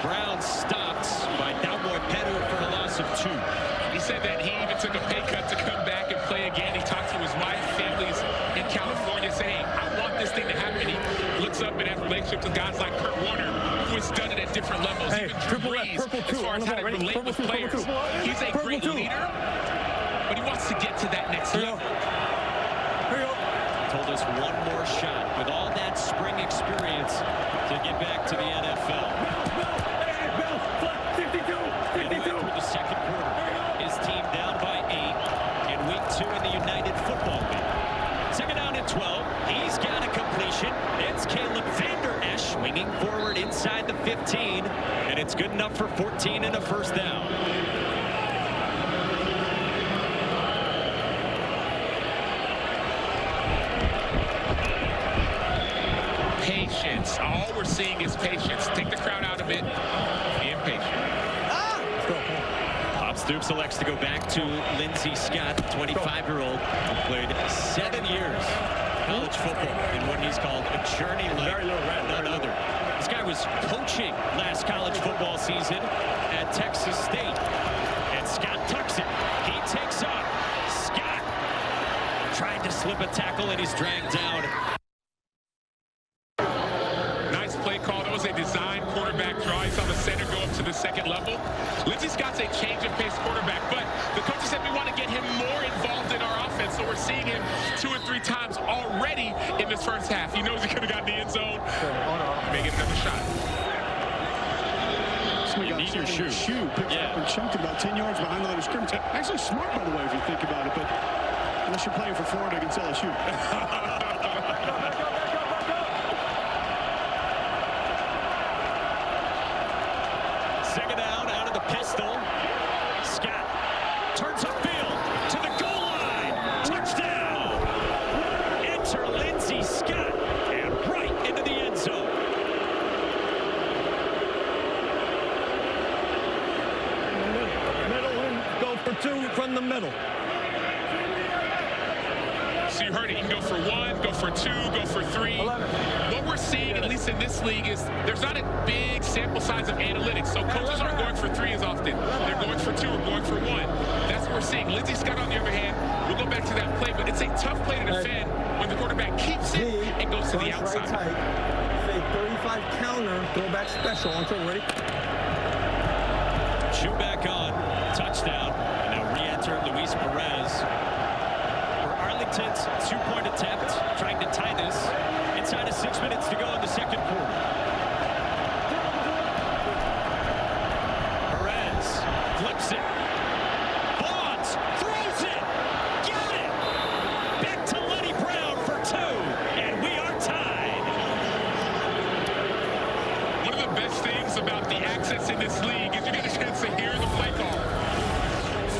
Brown stopped by Dalmoy Peru for a loss of 2. He said that he even took a pay cut to come back and play again. He talked to his wife, families in California, saying, hey, I want this thing to happen. He looks up and has relationships with guys like Kurt Warner, who has done it at different levels. Hey, even Drew Brees, as far as how to relate with players. He's a great leader, but he wants to get to that next level. Told us one more shot with all that spring experience to get back to the NFL. Midway through the second quarter, his team down by 8 in week 2 in the United Football League. 2nd down and 12. He's got a completion. It's Caleb Vander Esch swinging forward inside the 15, and it's good enough for 14 and a first down. we're seeing is patience. Take the crowd out of it. Being patient. Bob Stoops elects to go back to Lindsey Scott, 25-year-old, who played 7 years college football in what he's called a journey like none other. This guy was coaching last college football season at Texas State. And Scott tucks it. He takes off. Scott tried to slip a tackle, and he's dragged down. Nice play call. That was a design quarterback draw. He saw the center go up to the second level. Lindsey Scott's a change of pace quarterback, but the coaches said we want to get him more involved in our offense, so we're seeing him 2 or 3 times already in this first half. He knows he could have gotten the end zone. Make it another shot. You need your shoe. Picked up and chunked about 10 yards behind the line of scrimmage. Actually smart, by the way, if you think about it, but unless you're playing for Florida against LSU. Second down, out of the pistol. Scott turns upfield to the goal line. Touchdown. Enter Lindsey Scott, and right into the end zone. Middle and go for 2 from the middle. So you heard it. You can go for 1, go for 2, go for 3. What we're seeing, at least in this league, is there's not a big sample size of analytics. So coaches aren't going for 3 as often. They're going for 2 or going for 1. That's what we're seeing. Lindsey Scott, on the other hand, we'll go back to that play, but it's a tough play to defend when the quarterback keeps it and goes to the outside. Fake 35 counter, throwback special. On turn, ready? Shoe back on. Touchdown. And now re-enter Luis Perez. Arlington's 2-point attempt, trying to tie this inside of 6 minutes to go in the second quarter. Perez flips it. Bonds throws it. Got it. Back to Lenny Brown for 2, and we are tied. One of the best things about the access in this league is you get a chance to hear the play call.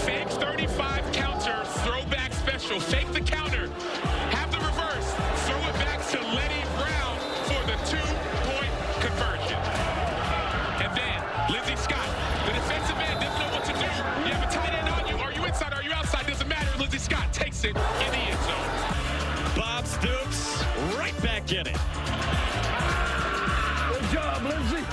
Fake 35 counter, throwback special. Fake the counter, have the reverse, throw it back to Lenny Brown for the 2-point conversion. And then Lindsey Scott, the defensive end, doesn't know what to do. You have a tight end on you. Are you inside? Are you outside? Doesn't matter. Lindsey Scott takes it in the end zone. Bob Stoops right back in it. Good job, Lindsey.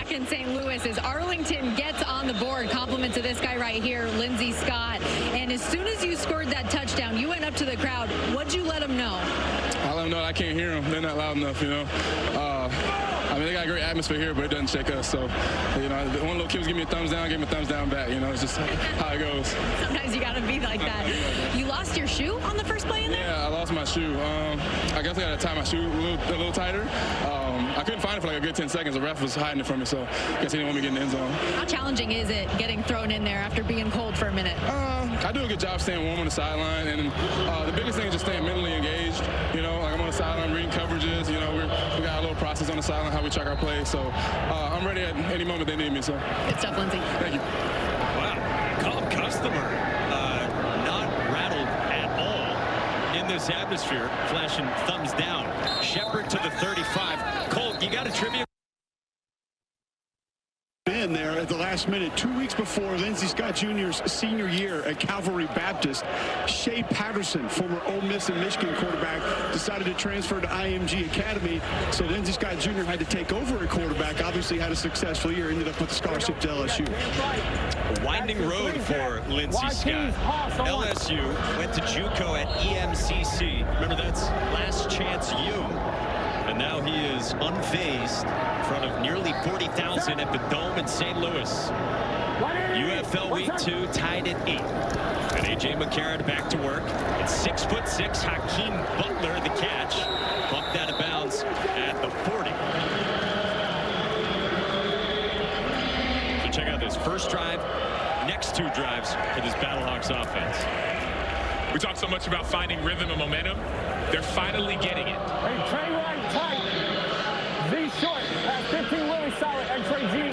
In St. Louis as Arlington gets on the board. Compliment to this guy right here, Lindsey Scott. And as soon as you scored that touchdown, you went up to the crowd. What'd you let them know? I let them know I can't hear them. They're not loud enough, you know. I mean, they got a great atmosphere here, but it doesn't shake us. So, you know, one little kid was giving me a thumbs down, gave me a thumbs down back. You know, it's just how it goes. Sometimes you got to be like that. You lost your shoe on the first play in there? Yeah, I lost my shoe. I guess I got to tie my shoe a little tighter. I couldn't find it for like a good 10 seconds. The ref was hiding it from me, so I guess he didn't want me getting in the end zone. How challenging is it getting thrown in there after being cold for a minute? I do a good job staying warm on the sideline, and the biggest thing is just staying mentally engaged. You know, like I'm on the sideline reading coverages. You know, we got a little process on the sideline how we check our plays. So I'm ready at any moment they need me. So good stuff, Lindsey. Thank you. Wow, calm customer, not rattled at all in this atmosphere. Flashing thumbs down. Shepard to the 35. Colt, you got a trivia? In there at the last minute, 2 weeks before Lindsey Scott Jr.'s senior year at Calvary Baptist, Shea Patterson, former Ole Miss and Michigan quarterback, decided to transfer to IMG Academy. So Lindsey Scott Jr. had to take over at quarterback. Obviously had a successful year, ended up with the scholarship to LSU. A winding road for Lindsey Scott. LSU went to JUCO at EMCC. Remember, that's Last Chance U. And now he is unfazed in front of nearly 40,000 at the Dome in St. Louis. UFL Week 2 tied at 8. And A.J. McCarron back to work. At 6'6", Hakeem Butler the catch. Bumped out of bounds at the 40. So check out this first drive, next 2 drives for this Battlehawks offense. We talk so much about finding rhythm and momentum. They're finally getting it. Hey, train right tight. Z short. Pass 15 really solid. X-ray G.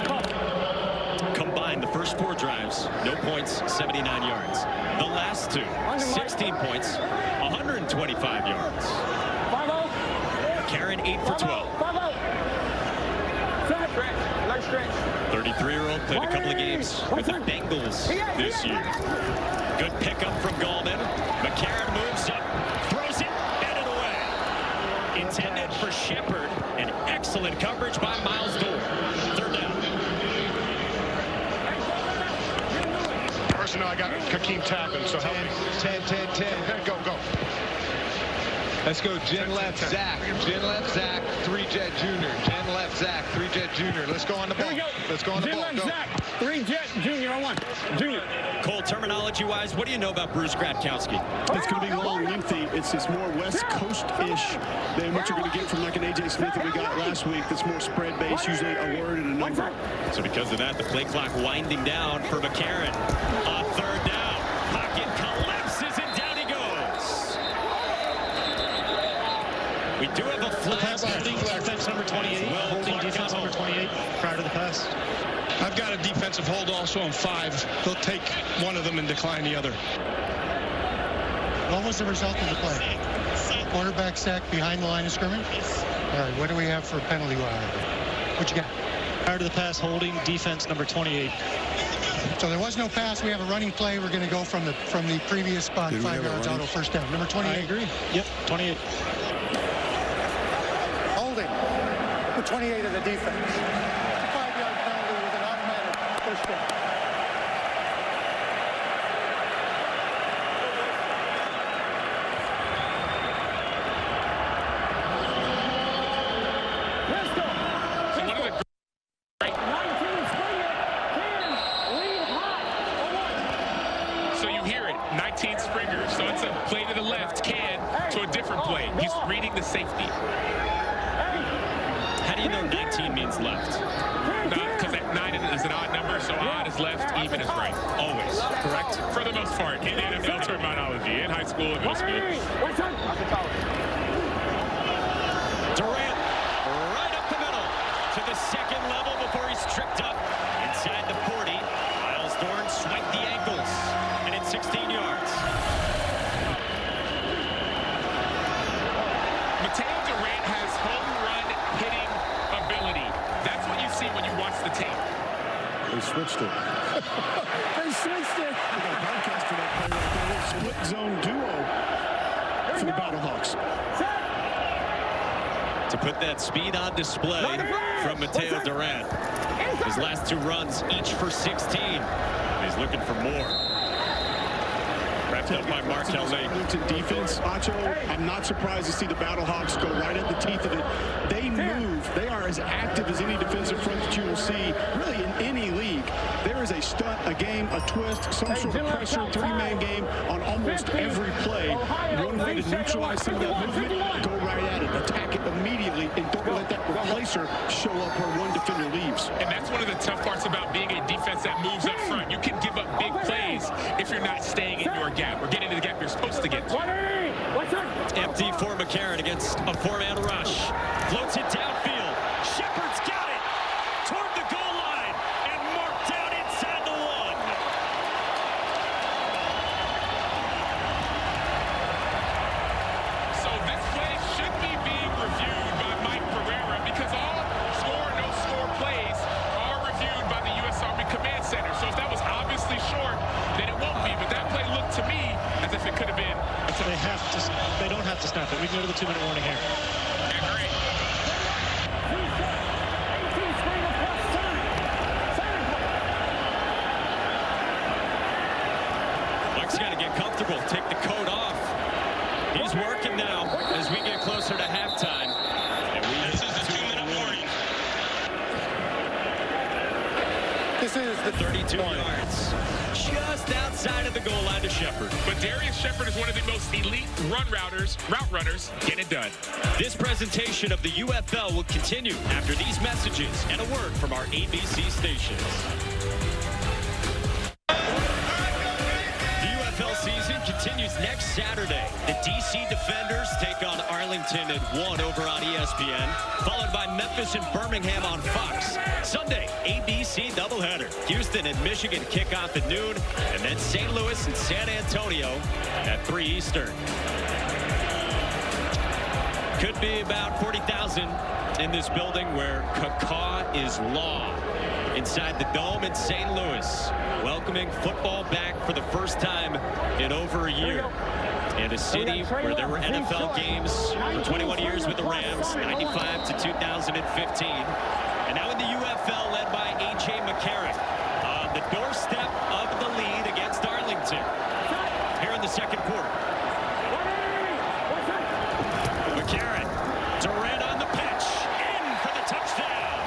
Combined First 4 drives, no points, 79 yards. The last 2, 16 points, 125 yards. Karen 8 for 12. 33-year-old played a couple of games with the Bengals this year. Good pickup from Gallman. McCarron moves up, throws it, batted away. Intended for Shepard, and excellent coverage by Miles Dorr. 3rd down. Personnel, I got Hakeem tackling, so help me. 10. Go. Let's go. Jen left, Zach. Jen left, Zach. 3-jet junior. Jen left, Zach. 3-jet junior. Let's go on the ball. Let's go on the ball. Jen left, Zach. 3-jet junior on 1. Junior. Cole, terminology-wise, what do you know about Bruce Gradkowski? It's going to be long, lengthy. It's more West Coast-ish than what you're going to get from like an A.J. Smith that we got last week. That's more spread-based, usually a word and a number. So because of that, the play clock winding down for McCarron. On 3rd down, pocket collapses and down he goes. We do have a flag. Holding defense number 28. Holding defense number 28 prior to the pass. I've got a defensive hold also on 5. They'll take one of them and decline the other. What was the result of the play? Quarterback sack behind the line of scrimmage? All right, what do we have for penalty wire? What you got? Prior to the pass, holding defense number 28. So there was no pass. We have a running play. We're going to go from the previous spot, 5 yards out of first down. Number 28. I agree. Yep, 28. Holding. The 28 of the defense. It's a 5-yard penalty with an automatic first down. So you hear it, 19 Springer. So it's a play to the left, Can, to a different play. He's reading the safety. How do you know 19 means left? Because 9 is an odd number, so odd is left, even is right. Always. Correct? For the most part, in NFL terminology, in high school and middle school. Durant right up the middle to the 2nd level before he's tripped up inside the 40. Miles Dorn swiped the ankles, and it's 16 yards. Mateo Durant has home run hitting ability. That's what you see when you watch the tape. They switched it. They switched it. We got a broadcast for that play right there. Split zone duo for the Battlehawks. To put that speed on display from Mateo Durant. His last 2 runs, each for 16. He's looking for more. Wrapped up by Markel Lake. Arlington defense. Acho, I'm not surprised to see the Battlehawks go right at the teeth of it. They move. They are as active as any defensive front that you will see, really, in any league. There is a stunt, a game, a twist, some sort of pressure, 3-man game on almost every play. One way to neutralize some of that movement, go right at it, attack it immediately, and don't let that replacer show up where one defender leaves. And that's one of the tough parts about being a defense that moves up front. You can give up big plays if you're not staying in your gap or getting to the gap you're supposed to get to. Empty for McCarron against a 4-man rush. Floats it downfield. Shepard's got it toward the goal line and marked down inside the 1. So this play should be being reviewed by Mike Pereira because all score, no score plays are reviewed by the U.S. Army Command Center. So if that was obviously short, then it won't be. But that play looked to me as if it could have been. They don't have to snap it. We can go to the 2-minute warning here. Great. Mike's got to get comfortable, take the coat off. He's working now as we get closer to halftime. This is the 2-minute warning. This is the 32 yards. Just outside of the goal line to Shepard. But Darius Shepard is one of the most elite route runners. Get it done. This presentation of the UFL will continue after these messages and a word from our ABC stations. The UFL season continues next Saturday. The DC Defenders take on Arlington Arlington at 1 over on ESPN, followed by Memphis and Birmingham on Fox. Sunday, ABC doubleheader. Houston and Michigan kick off at noon, and then St. Louis and San Antonio at 3 Eastern. Could be about 40,000 in this building where caca is law. Inside the Dome in St. Louis, welcoming football back for the first time in over a year. In a city where there were NFL games for 21 years with the Rams, 95 to 2015. And now in the UFL, led by A.J. McCarron, on the doorstep of the lead against Arlington. Here in the second quarter. McCarron, Durant on the pitch, in for the touchdown.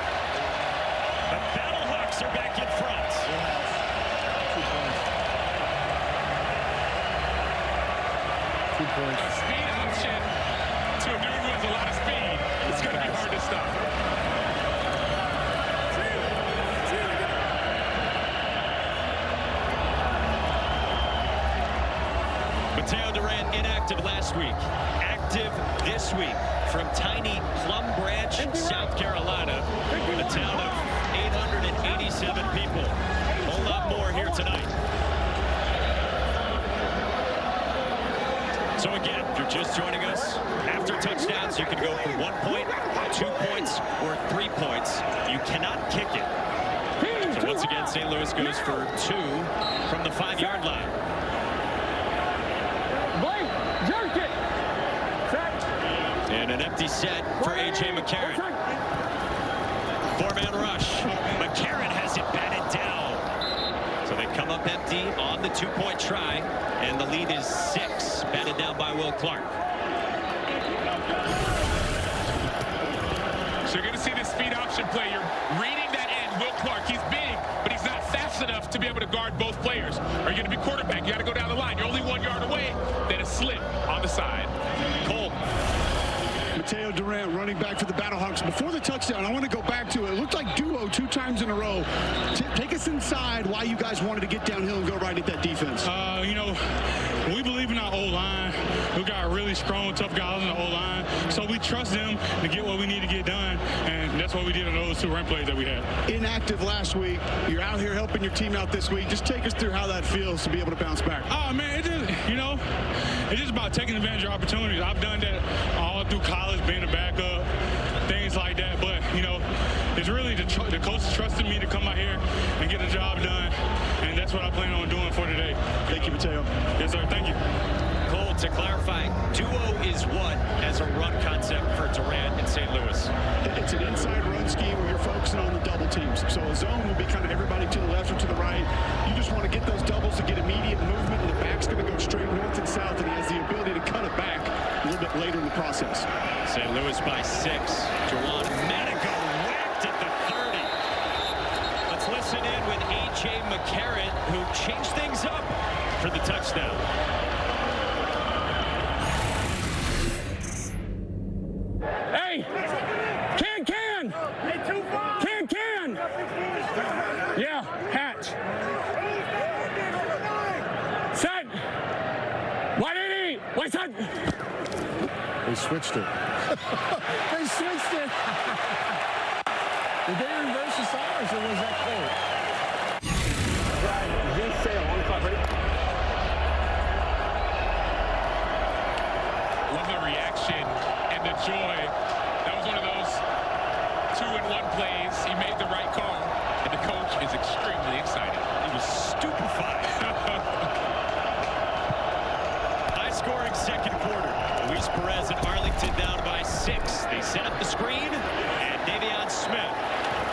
The Battlehawks are back in front. 2 points. A speed option to a dude who has a lot of speed. It's going to be hard to stop. Mateo Durant inactive last week. Active this week from tiny Plum Branch, South Carolina, a town of 887 people. A whole lot more here tonight. So again, if you're just joining us, after touchdowns, you can go for 1 point, 2 points, or 3 points. You cannot kick it. So once again, St. Louis goes for 2 from the 5-yard line. And an empty set for A.J. McCarron. 4-man rush. McCarron has it batted down. So they come up empty on the 2-point try, and the lead is 6, batted down by Will Clark. So you're going to see this speed option play. You're reading that end. Will Clark, he's big, but he's not fast enough to be able to guard both players. Are you going to be quarterback? You got to go down the line. You're only 1 yard away. Then a slip on the side. Cole. Mateo Durant running back for the Battlehawks. Before the touchdown, I want to go back to it. It looked like duo 2 times in a row. Take us inside why you guys wanted to get downhill and go right at that defense. You know, we believe in our O-line. We got really strong, tough guys in the O-line. So we trust them to get what we need to get done. And that's what we did on those 2 run plays that we had. Inactive last week. You're out here helping your team out this week. Just take us through how that feels to be able to bounce back. Oh, man, it's just about taking advantage of opportunities. I've done that all through college, being a backup, things like that. But, it's really the coach trusted me to come out here and get the job done. And that's what I plan on doing for today. Thank you, Mateo. Yes, sir. Thank you. Cole, to clarify, duo is what as a run concept for Durant in St. Louis? It's an inside run scheme where you're focusing on the double teams. So a zone will be kind of everybody to the left or to the right. You just want to get those doubles to get immediate movement, and the back's going to go straight north and south, and he has the ability to cut it back a little bit later in the process. St. Louis by 6. Juwan Manigo whacked at the 30. Let's listen in with A.J. McCarron, who changed things up for the touchdown. Hey! Can! Can! Yeah, hatch. Set! What did he? What's that? They switched it. They switched it. Did they reverse the size, or was that Cole? Drive, Z-Sail on the clock, ready? Love the reaction and the joy. That was one of those 2-in-1 plays. He made the right call, and the coach is extremely excited. He was stupefied. High-scoring second quarter. Luis Perez and Arlington down by 6. They set up the screen, and Davion Smith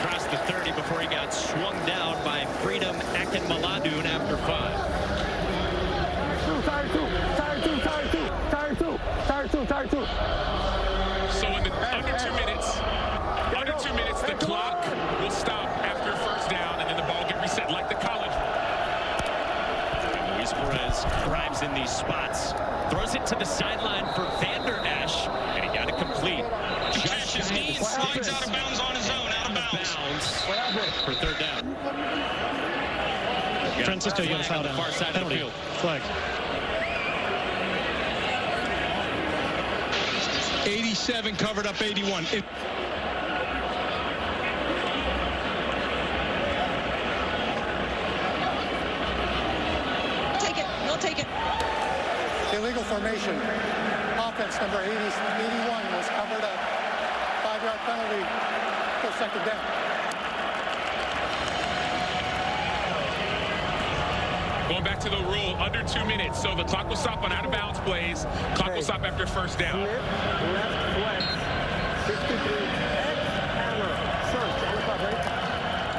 crossed the 30 before he got swung down by Freedom Akinmaladun after 5. Tire two. So in the under 2 minutes, the clock will stop after a first down, and then the ball get reset like the college. And Luis Perez drives in these spots, throws it to the sideline for Vander Esch, and he got it complete. Catches knees, slides out of bounds on his own, out of bounds. For 3rd down. Francisco, you got a foul down. Far side of the field. Flag. 87 covered up 81. Take it. Illegal formation. Offense number 81 was covered up. 5-yard penalty for second down. Going back to the rule, under 2 minutes. So the clock will stop on out-of-bounds plays. Clock will stop after first down. Left flex. 63. X-hammer. Search. On the clock, right?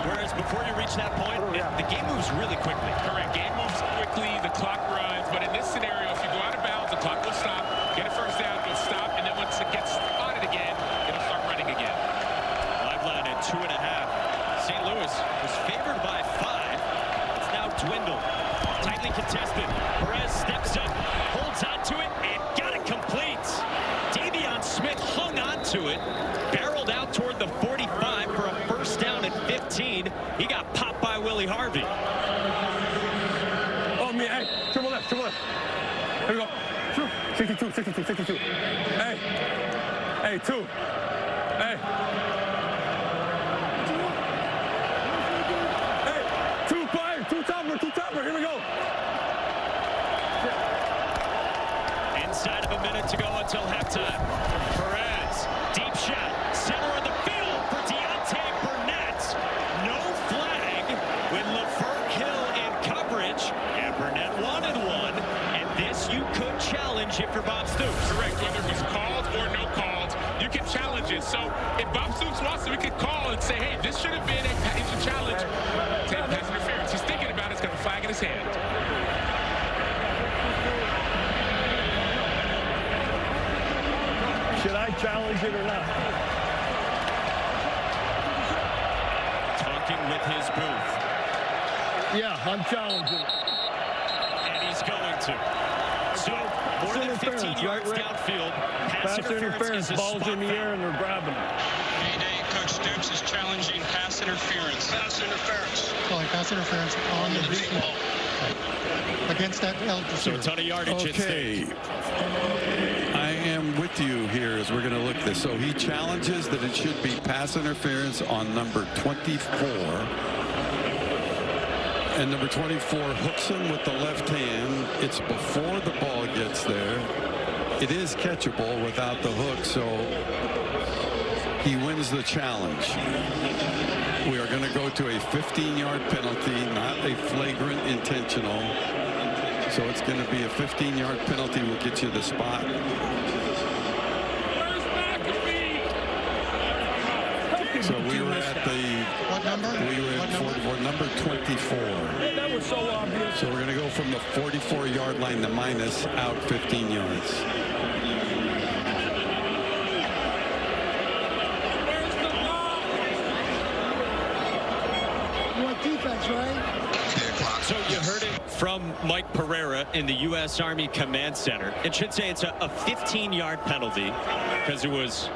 Whereas before you reach that point, the game moves really quickly. Correct. Game moves quickly. The clock runs. But in this scenario, if you go out of bounds, the clock will stop. Get a first down, it'll stop. And then once it gets spotted again, it'll start running again. Lifeline at 2.5. St. Louis was favored by 5. It's now dwindled. Tightly contested. Perez steps up, holds on to it, and got it complete. Davion Smith hung on to it, barreled out toward the 45 for a first down at 15. He got popped by Willie Harvey. Oh, man, hey, triple left. Here we go. 62. Hey, 2. Hey. Hey, 2 topper. Here we go. Inside of a minute to go until halftime. Perez, deep shot, center of the field for Deontay Burnett. No flag with LaFleur Hill in coverage, and Burnett wanted one, and this you could challenge if you're Bob Stoops. Correct, whether it was called or no called, you can challenge it. So if Bob Stoops wants to, we could call and say, hey, this should have been a challenge to pass interference. He's thinking about it, he's got the flag in his hand. Should I challenge it or not? Talking with his booth. Yeah, I'm challenging. And he's going to. So, more than 15 yards downfield. Pass interference is a balls spot in the air foul. and they're grabbing it. Mayday, Coach Stoops is challenging pass interference. Pass interference. Calling pass interference on the ball. Against that eligible. So a ton of yardage at stake. I am with you here as we're going to look at this. So he challenges that it should be pass interference on number 24. And number 24 hooks him with the left hand. It's before the ball gets there. It is catchable without the hook, so he wins the challenge. We are going to go to a 15-yard penalty, not a flagrant intentional. So it's going to be a 15-yard penalty. Will get you the spot. So we were at the. What number? We were at number 24. That was so obvious. So we're going to go from the 44-yard line to minus out 15 yards. You want defense, right? So you heard it from Mike Pereira in the U.S. Army Command Center. It should say it's a 15-yard penalty because it was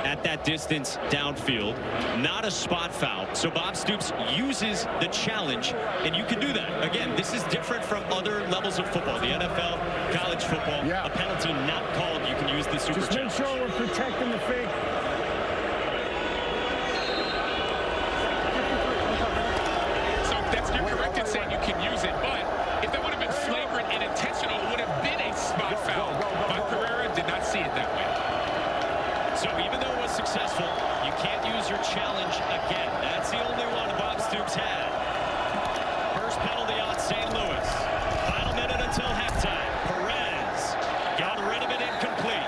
at that distance downfield, not a spot foul. So Bob Stoops uses the challenge, and you can do that. Again, this is different from other levels of football, the NFL, college football. A penalty not called, you can use the super challenge. Just make sure we're protecting the fake. So you're correct in saying you can use it, but if that would have been flagrant and intentional, it would have been a spot foul. Mike Pereira did not see it that way. So even though it was successful, you can't use your challenge again. That's the only one Bob Stoops had. First penalty on St. Louis. Final minute until halftime. Perez got rid of it incomplete.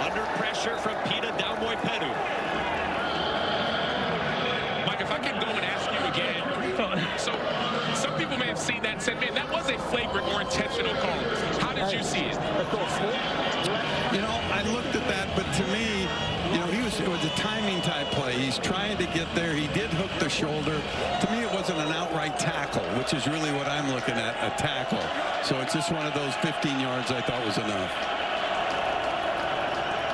Under pressure from Pita Daumoipedu. Mike, if I could go and ask you again. So some people may have seen that and said, man, that was a flagrant or intentional call. How did you see it? You know, I looked at that, but to me, you know, it was a timing type play. He's trying to get there. He did hook the shoulder. To me, it wasn't an outright tackle, which is really what I'm looking at, a tackle. So it's just one of those 15 yards I thought was enough.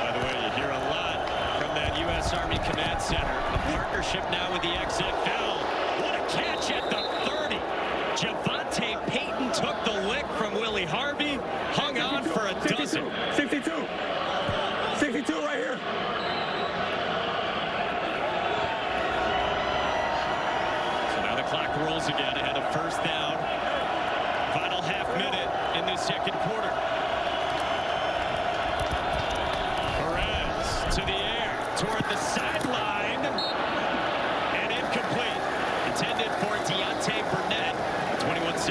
By the way, you hear a lot from that U.S. Army Command Center. A partnership now with the XFL. What a catch at the 30. Javante Payton took the lick from Willie Harvey. Hung on for a dozen. 62 right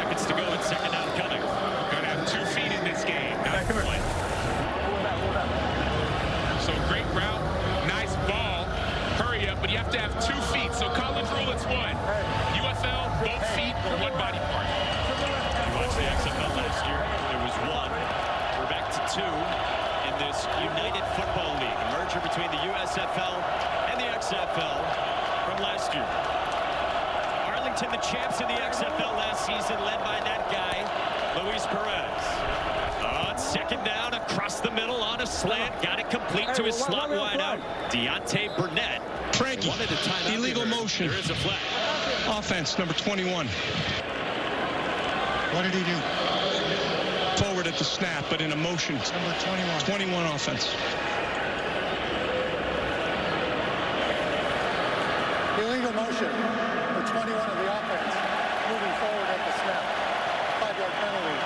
seconds to go and second down coming. Gonna have 2 feet in this game, not one. So great route, nice ball. Hurry up, but you have to have 2 feet. So college rule, it's 1. UFL, both feet or 1 body part. You watched the XFL last year. It was 1. We're back to 2 in this United Football League. A merger between the USFL and the XFL from last year. Arlington, the champs in the XFL last season, led by that guy, Luis Perez. It's second down across the middle on a slant. Got it complete to his slot wideout, Deontay Burnett. Frankie, illegal motion. There is a flag. Offense, number 21. What did he do? Forward at the snap, but in a motion. Number 21. 21 offense. Illegal motion for 21 of the offense. Moving forward at the snap. 5-yard penalty.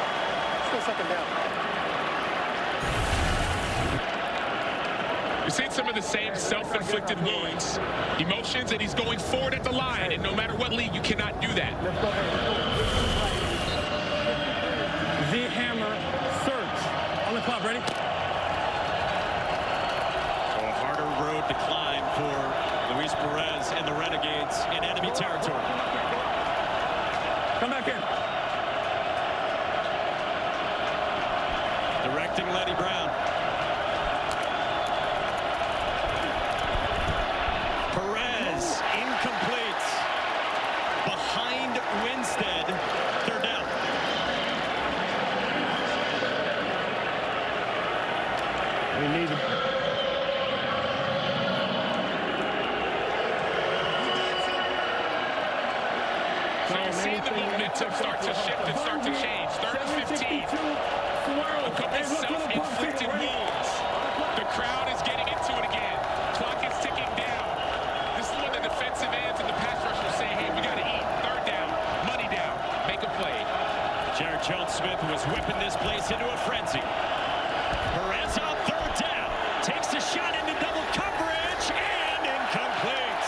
Still second down. You're seeing some of the same self-inflicted wounds, emotions, and he's going forward at the line. And no matter what league, you cannot do that. Z hammer, search. On the clock, ready? So a harder road to climb for Luis Perez and the Renegades in enemy territory. Come back in. Directing Lenny Brown. Perez, incomplete. Behind Winstead, 3rd down. We need it. So you're seeing the momentum start to shift and start to change. 3rd and 15. A couple of self-inflicted wounds. The crowd is getting into it again. Clock is ticking down. This is when the defensive ends and the pass rushers say, hey, we got to eat. 3rd down, money down, make a play. Jared Jones-Smith was whipping this place into a frenzy. Perez on 3rd down. Takes a shot into double coverage and incomplete.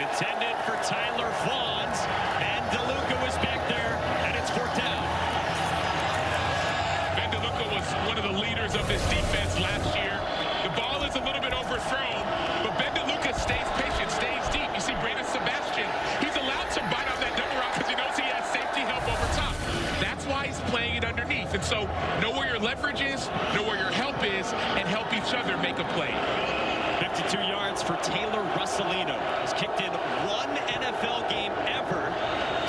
Intended for Tyler Vaughns, and DeLuca was back there, and it's 4th down. Ben DeLuca was one of the leaders of this defense last year. The ball is a little bit overthrown, but Ben DeLuca stays patient, stays deep. You see Brandon Sebastian, he's allowed to bite off that double route because he knows he has safety help over top. That's why he's playing it underneath. And so know where your leverage is, know where your help is, and help each other make a play. 52 yards for Taylor Russolino. He's kicked in 1 NFL game ever.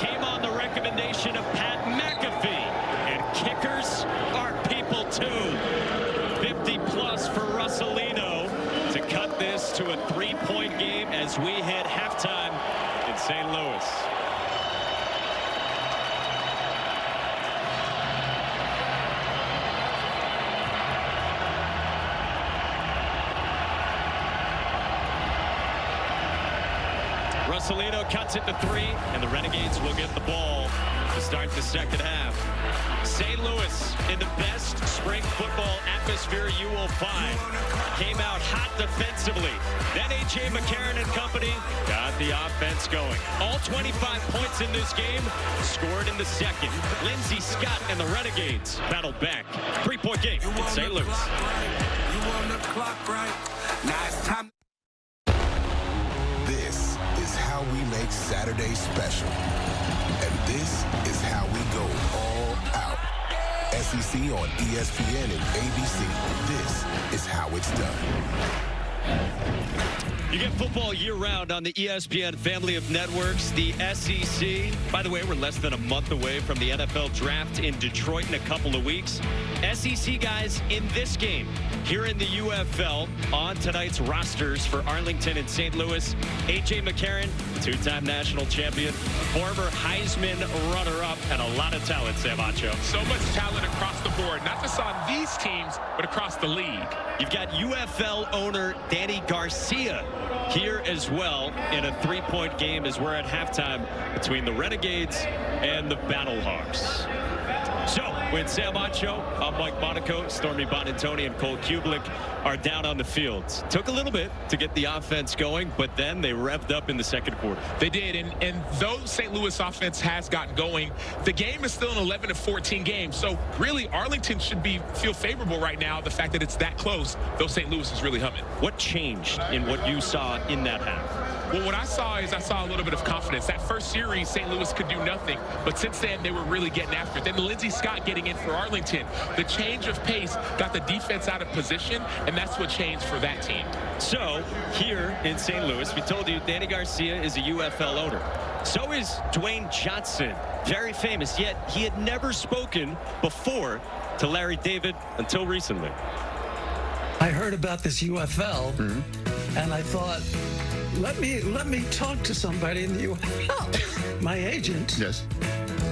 Came on the recommendation of Pat McAfee. And kickers are people too. 50+ for Russolino to cut this to a 3-point game as we hit halftime in St. Louis. Russolino cuts it to 3, and the Renegades will get the ball to start the second half. St. Louis in the best spring football atmosphere you will find. Came out hot defensively. Then A.J. McCarron and company got the offense going. All 25 points in this game scored in the second. Lindsey Scott and the Renegades battled back. 3-point game in St. Louis. This is how we make Saturday special. And this is how we go all out. SEC on ESPN and ABC. This is how it's done. You get football year-round on the ESPN family of networks, the SEC. By the way, we're less than a month away from the NFL draft in Detroit in a couple of weeks. SEC guys in this game here in the UFL on tonight's rosters for Arlington and St. Louis. A.J. McCarron, 2-time national champion, former Heisman runner-up, and a lot of talent, Sam Acho. So much talent across the board, not just on these teams, but across the league. You've got UFL owner Danny Garcia here as well in a 3-point game as we're at halftime between the Renegades and the Battlehawks. So, when Sam Acho, I'm Mike Monaco, Stormy Bonantoni, and Cole Kublik are down on the field. Took a little bit to get the offense going, but then they revved up in the second quarter. They did, and though St. Louis offense has gotten going, the game is still an 11-14 game. So, really, Arlington should feel favorable right now, the fact that it's that close, though St. Louis is really humming. What changed in what you saw in that half? Well, what I saw is a little bit of confidence. That first series, St. Louis could do nothing, but since then, they were really getting after it. Then Lindsey Scott getting in for Arlington. The change of pace got the defense out of position, and that's what changed for that team. So, here in St. Louis, we told you Danny Garcia is a UFL owner. So is Dwayne Johnson, very famous, yet he had never spoken before to Larry David until recently. I heard about this UFL, and I thought, let me talk to somebody in the UFL. My agent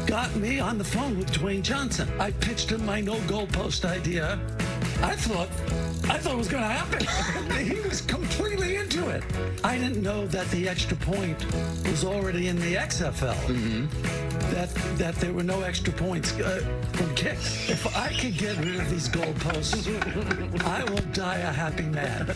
got me on the phone with Dwayne Johnson. I pitched him my no goalpost idea. I thought it was going to happen. He was completely into it. I didn't know that the extra point was already in the XFL. That there were no extra points from kicks. If I could get rid of these goalposts, I will die a happy man.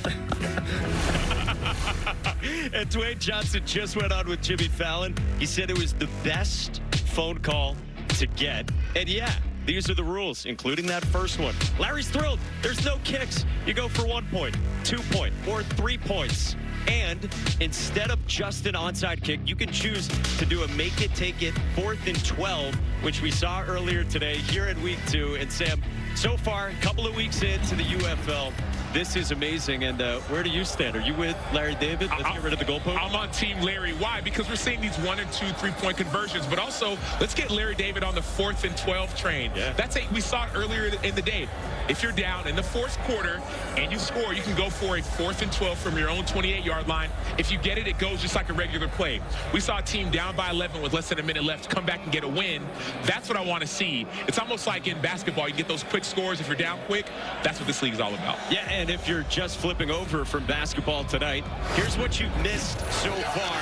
And Dwayne Johnson just went on with Jimmy Fallon. He said it was the best phone call to get. And yeah, these are the rules, including that first one. Larry's thrilled. There's no kicks. You go for 1 point, 2 point, or 3 points. And instead of just an onside kick, you can choose to do a make it, take it, 4th and 12, which we saw earlier today here in week 2. And Sam, so far, a couple of weeks into the UFL, this is amazing. And where do you stand? Are you with Larry David? Let's get rid of the goalpost. I'm on Team Larry. Why? Because we're seeing these 1 and 2 3-point conversions, but also let's get Larry David on the 4th and 12 train. Yeah. We saw it earlier in the day. If you're down in the 4th quarter and you score, you can go for a 4th and 12 from your own 28-yard line. If you get it, it goes just like a regular play. We saw a team down by 11 with less than a minute left come back and get a win. That's what I want to see. It's almost like in basketball, you get those quick scores if you're down quick. That's what this league is all about. Yeah, and if you're just flipping over from basketball tonight, here's what you've missed so far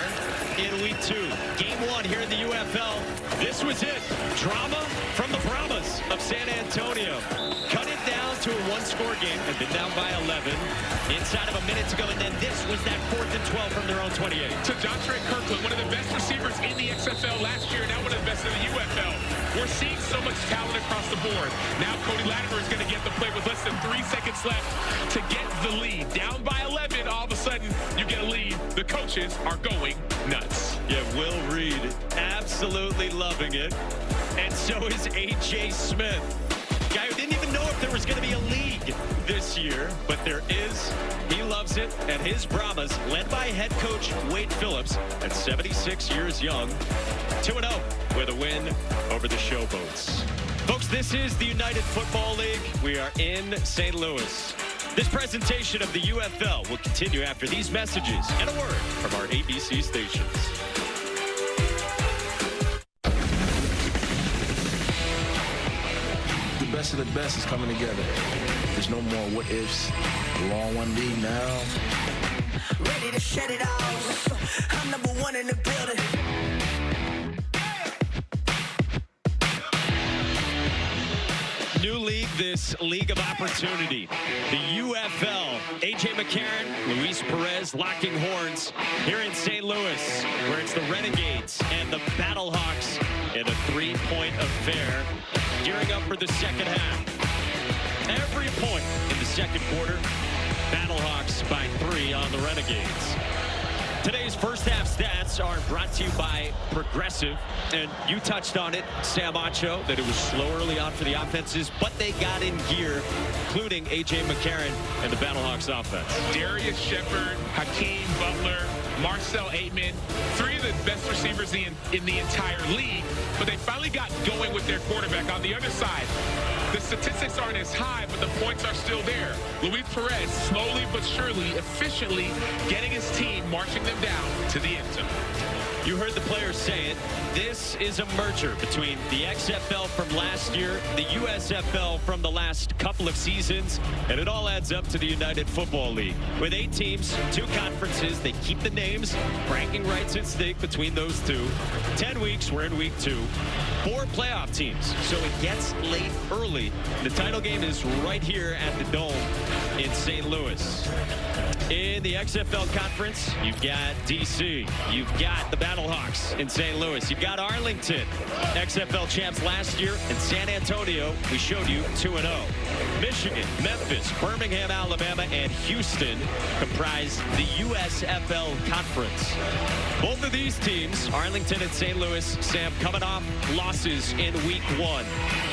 in week 2. Game 1 here in the UFL. This was it. Drama from the Brahmas of San Antonio. Cut it down to a 1-score game and been down by 11 inside of a minute to go. And then this was that 4th and 12 from their own 28. To Jontre Kirkland, one of the best receivers in the XFL last year, now one of the best in the UFL. We're seeing so much talent across the board. Now Cody Latimer is going to get the play with less than 3 seconds left to get the lead. Down by 11, all of a sudden you get a lead. The coaches are going nuts. Yeah, Will Reed absolutely loving it. And so is A.J. Smith. Guy who didn't even know if there was going to be a league this year, but there is. He loves it, and his Brahmas, led by head coach Wade Phillips, at 76 years young, 2-0 with a win over the Showboats. Folks, this is the United Football League. We are in St. Louis. This presentation of the UFL will continue after these messages and a word from our ABC stations. The best of the best is coming together. There's no more what ifs. The long one lead now. Ready to shut it off. I'm number 1 in the building. New league, this league of opportunity. The UFL, A.J. McCarron, Luis Perez locking horns here in St. Louis, where it's the Renegades and the Battlehawks in a 3-point affair, gearing up for the second half. Every point in the second quarter, Battlehawks by 3 on the Renegades. Today's first half stats are brought to you by Progressive, and you touched on it, Sam Acho, that it was slow early on for the offenses, but they got in gear, including A.J. McCarron and the Battlehawks offense. Darius Shepard, Hakeem Butler, Marcel Aitman, 3 of the best receivers in the entire league, but they finally got going with their quarterback. On the other side, the statistics aren't as high, but the points are still there. Luis Perez, slowly but surely, efficiently getting his team, marching them down to the end zone. You heard the players say it. This is a merger between the XFL from last year, the USFL from the last couple of seasons, and it all adds up to the United Football League. With 8 teams, 2 conferences, they keep the names, ranking rights at stake between those two. 10 weeks, we're in week 2. 4 playoff teams, so it gets late early. The title game is right here at the Dome in St. Louis. In the XFL conference, you've got DC, you've got the Battlehawks in St. Louis, you've got Arlington, XFL champs last year, and San Antonio, we showed you 2-0. Michigan, Memphis, Birmingham, Alabama, and Houston comprise the USFL conference. Both of these teams, Arlington and St. Louis, Sam, coming off losses in week 1.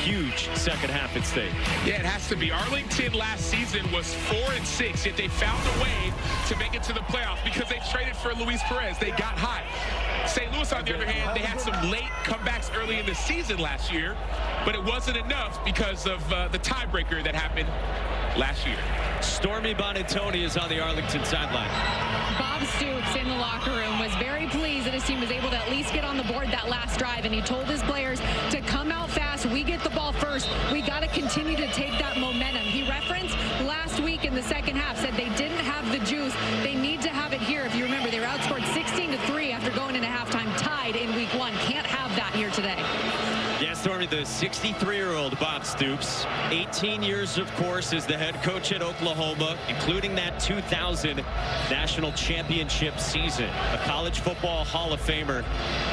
Huge second half at stake. Yeah, it has to be. Arlington last season was 4-6, yet they found a way to make it to the playoffs because they traded for Luis Perez. They got hot. St. Louis, on the other hand, they had some late comebacks early in the season last year, but it wasn't enough because of the tiebreaker that happened last year. Stormy Bonantoni is on the Arlington sideline. Bob Stoops in the locker room was very pleased that his team was able to at least get on the board that last drive, and he told his players to come out fast. We get the ball first. We got to continue to take that momentum. He referenced last week in the second half, said they didn't have the juice. They need to have it here. If you remember, they were outscored 16-3 after going into halftime, tied in week 1. Can't have that here today. Yeah, Stormy, the 63-year-old Bob Stoops, 18 years, of course, as the head coach at Oklahoma, including that 2000 national championship season. A college football Hall of Famer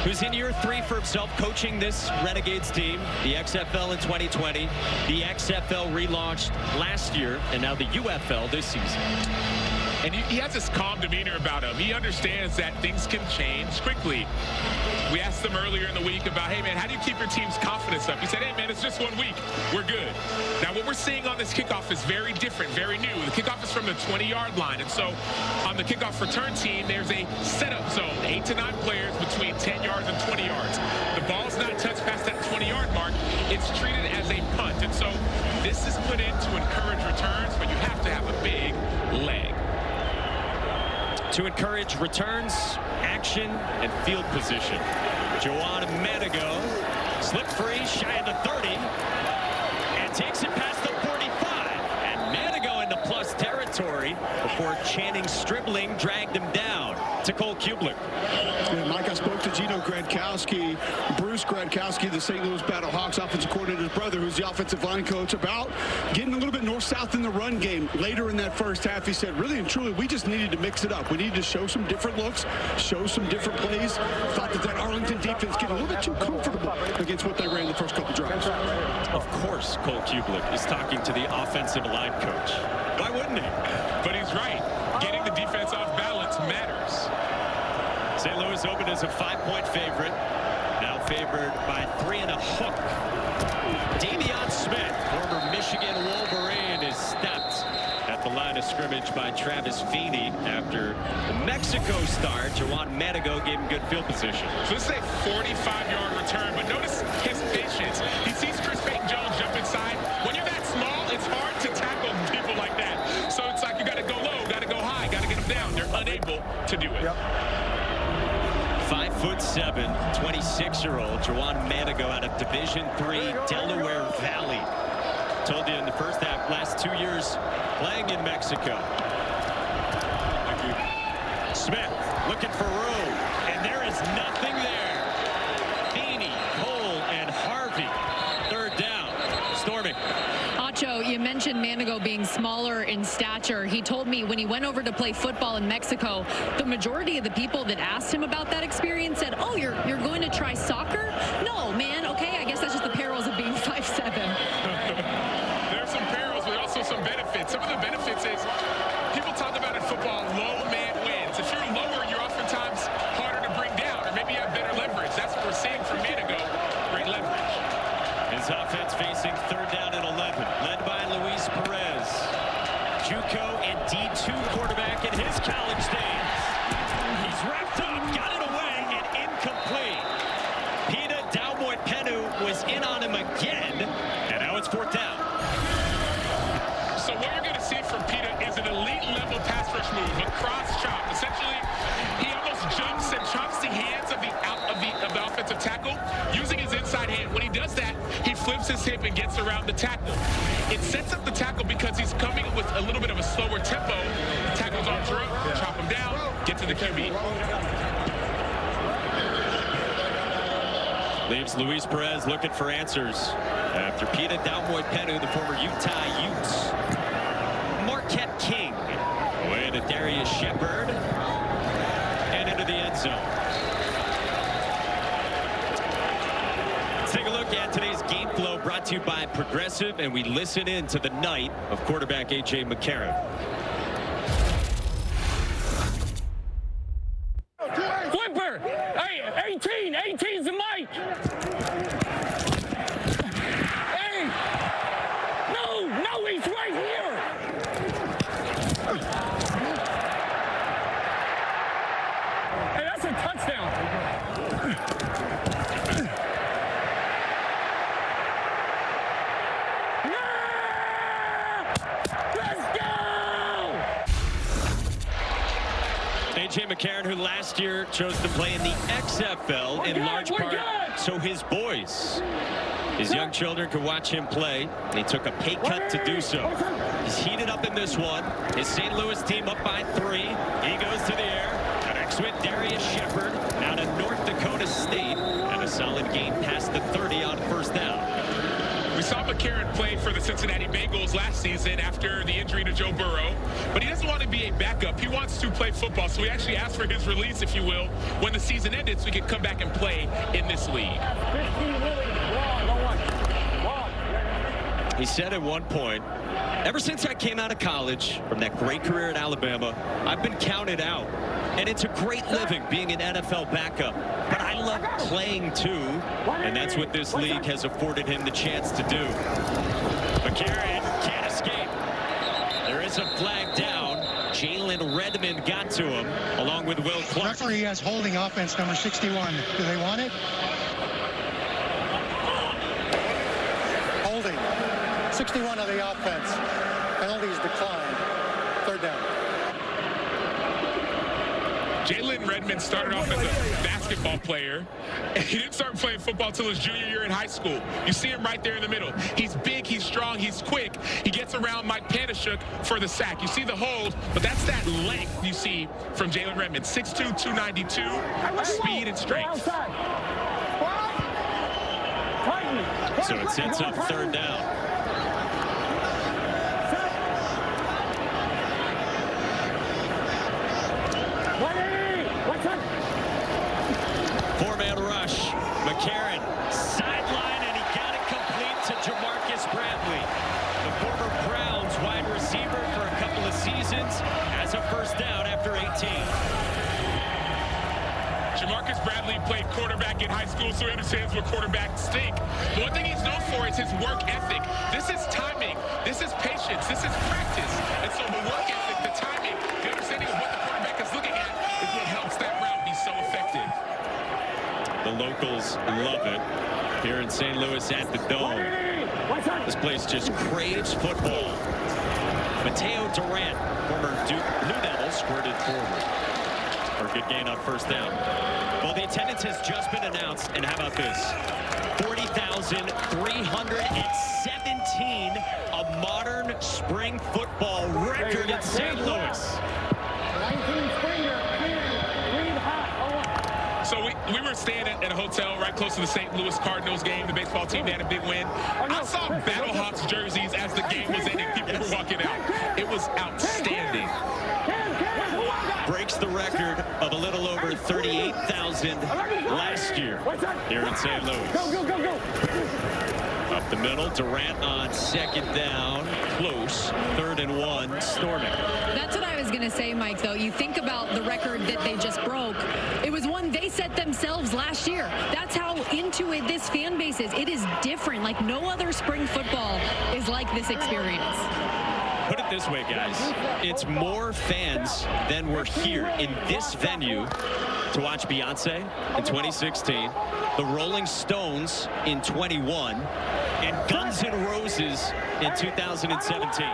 who's in year 3 for himself, coaching this Renegades team, the XFL in 2020, the XFL relaunched last year, and now the UFL this season. And he has this calm demeanor about him. He understands that things can change quickly. We asked him earlier in the week about, hey, man, how do you keep your team's confidence up? He said, hey, man, it's just 1 week. We're good. Now, what we're seeing on this kickoff is very different, very new. The kickoff is from the 20-yard line. And so on the kickoff return team, there's a setup zone, 8 to 9 players between 10 yards and 20 yards. The ball's not touched past that 20-yard mark. It's treated as a punt. And so this is put in to encourage returns, but you have to have a big leg. To encourage returns, action, and field position. Joan Manigo, slip free, shy of the 30, and takes it past the 45. And Manigo into plus territory before Channing Stribling dragged him down to Cole Kublik. And Mike, I spoke to Gino Gradkowski, Bruce Gradkowski, the St. Louis Battlehawks offensive coordinator's brother, who's the offensive line coach, about getting a little bit north-south in the run game later in that first half. He said, really and truly, we just needed to mix it up. We needed to show some different looks, show some different plays. Thought that Arlington defense getting a little bit too comfortable against what they ran the first couple drives. Of course, Cole Kublik is talking to the offensive line coach. Why wouldn't he? But he's right. Getting the defense off balance matters. St. Louis opened as a 5-point favorite. Now favored by 3 and a hook. Davion Smith, former Michigan Wolverine, is stopped at the line of scrimmage by Travis Feeney after the Mexico star, Joan Manigo, gave him good field position. So this is a 45-yard return, but notice his patience. He sees Chris Payton-Jones jump inside. When you're that small, it's hard to tackle people like that. So it's like you got to go low, got to go high, got to get them down. They're unable to do it. 5'7", 26-year-old Joan Manigo out of Division III, Delaware Valley. Told you in the first half, last 2 years playing in Mexico. Smith looking for room, and there is nothing there. Feeney, Cole, and Harvey. Third down. Stormy. Acho, you mentioned Manigo being smaller in stature. He told me when he went over to play football in Mexico, the majority of the people that asked him about that experience said, oh, you're going to try soccer? No, man, okay, I guess that's just the perils of being 5'7". There are some perils, but also some benefits. Some of the benefits is people talk about in football, low man wins. If you're lower, you're oftentimes harder to bring down, or maybe you have better leverage. That's what we're seeing from Manigo. Great leverage. His offense facing 3rd down and 11, led by Luis Perez. JUCO and D2 quarterback in his college days. He's wrapped up, got it away, and incomplete. Peta Daumoy-Penu was in on him again, and now it's 4th down. So what you're going to see from Peta is an elite-level pass rush move, a cross chop. Essentially, he almost jumps and chops the hands of the flips his hip and gets around the tackle. It sets up the tackle because he's coming with a little bit of a slower tempo. Tackles on throw, chop him down, get to the QB. Leaves Luis Perez looking for answers after Pita Daumoy-Penu, the former Utah Utes. Marquette King away to Darius Shepard and into the end zone. Let's take a look at today's game flow, brought to you by Progressive, and we listen in to the night of quarterback A.J. McCarron. Flipper! Hey, 18's the mic! Hey! No, he's right here! Hey, that's a touchdown! A.J. McCarron, who last year chose to play in the XFL in large part so his boys, his young children, could watch him play. He took a pay cut to do so. He's heated up in this one. His St. Louis team up by 3. He goes to the air. Connects with Darius Shepard out of North Dakota State. And a solid game past the 30 on first down. We saw McCarron play for the Cincinnati Bengals last season after the injury to Joe Burrow, but he doesn't want to be a backup. He wants to play football, so we actually asked for his release, if you will, when the season ended, so he could come back and play in this league. He said at one point, ever since I came out of college from that great career at Alabama, I've been counted out. And it's a great living being an NFL backup. But I love playing too. And that's what this league has afforded him the chance to do. McCarron can't escape. There is a flag down. Jalen Redmond got to him along with Will Clark. Referee has holding offense number 61. Do they want it? Holding. 61 of the offense. Penalties declined. Third down. Jalen Redmond started off as a basketball player, and he didn't start playing football until his junior year in high school. You see him right there in the middle. He's big, he's strong, he's quick. He gets around Mike Panashuk for the sack. You see the hold, but that's that length you see from Jalen Redmond. 6'2", 292, speed and strength. So it sets up third down. Four-man rush. McCarron sideline, and he got it complete to Jamarcus Bradley. The former Browns wide receiver for a couple of seasons has a first down after 18. Jamarcus Bradley played quarterback in high school, so he understands what quarterbacks think. The one thing he's known for is his work ethic. This is timing. This is patience. This is practice. And so the work ethic, the timing, the understanding of what the quarterback is looking at is what helps that route be so effective. The locals love it here in St. Louis at the Dome. This place just craves football. Mateo Durant, former Duke Blue Devil, squirted forward. Or a good gain on first down. Well, the attendance has just been announced, and how about this? 40,317, a modern spring football record in St. Louis. 19 Springer, lead hot. So we were staying at a hotel right close to the St. Louis Cardinals game. The baseball team had a big win. I saw Battlehawks jerseys as the game was ending. People were walking out. It was outstanding. Breaks the record of a little over 38,000 last year here in St. Louis. Go. Up the middle, Durant on second down, close, 3rd and 1, storming. That's what I was going to say, Mike, though. You think about the record that they just broke. It was one they set themselves last year. That's how into it this fan base is. It is different. Like no other spring football is like this experience. Put it this way, guys. It's more fans than were here in this venue to watch Beyonce in 2016, the Rolling Stones in 21, and Guns N' Roses in 2017.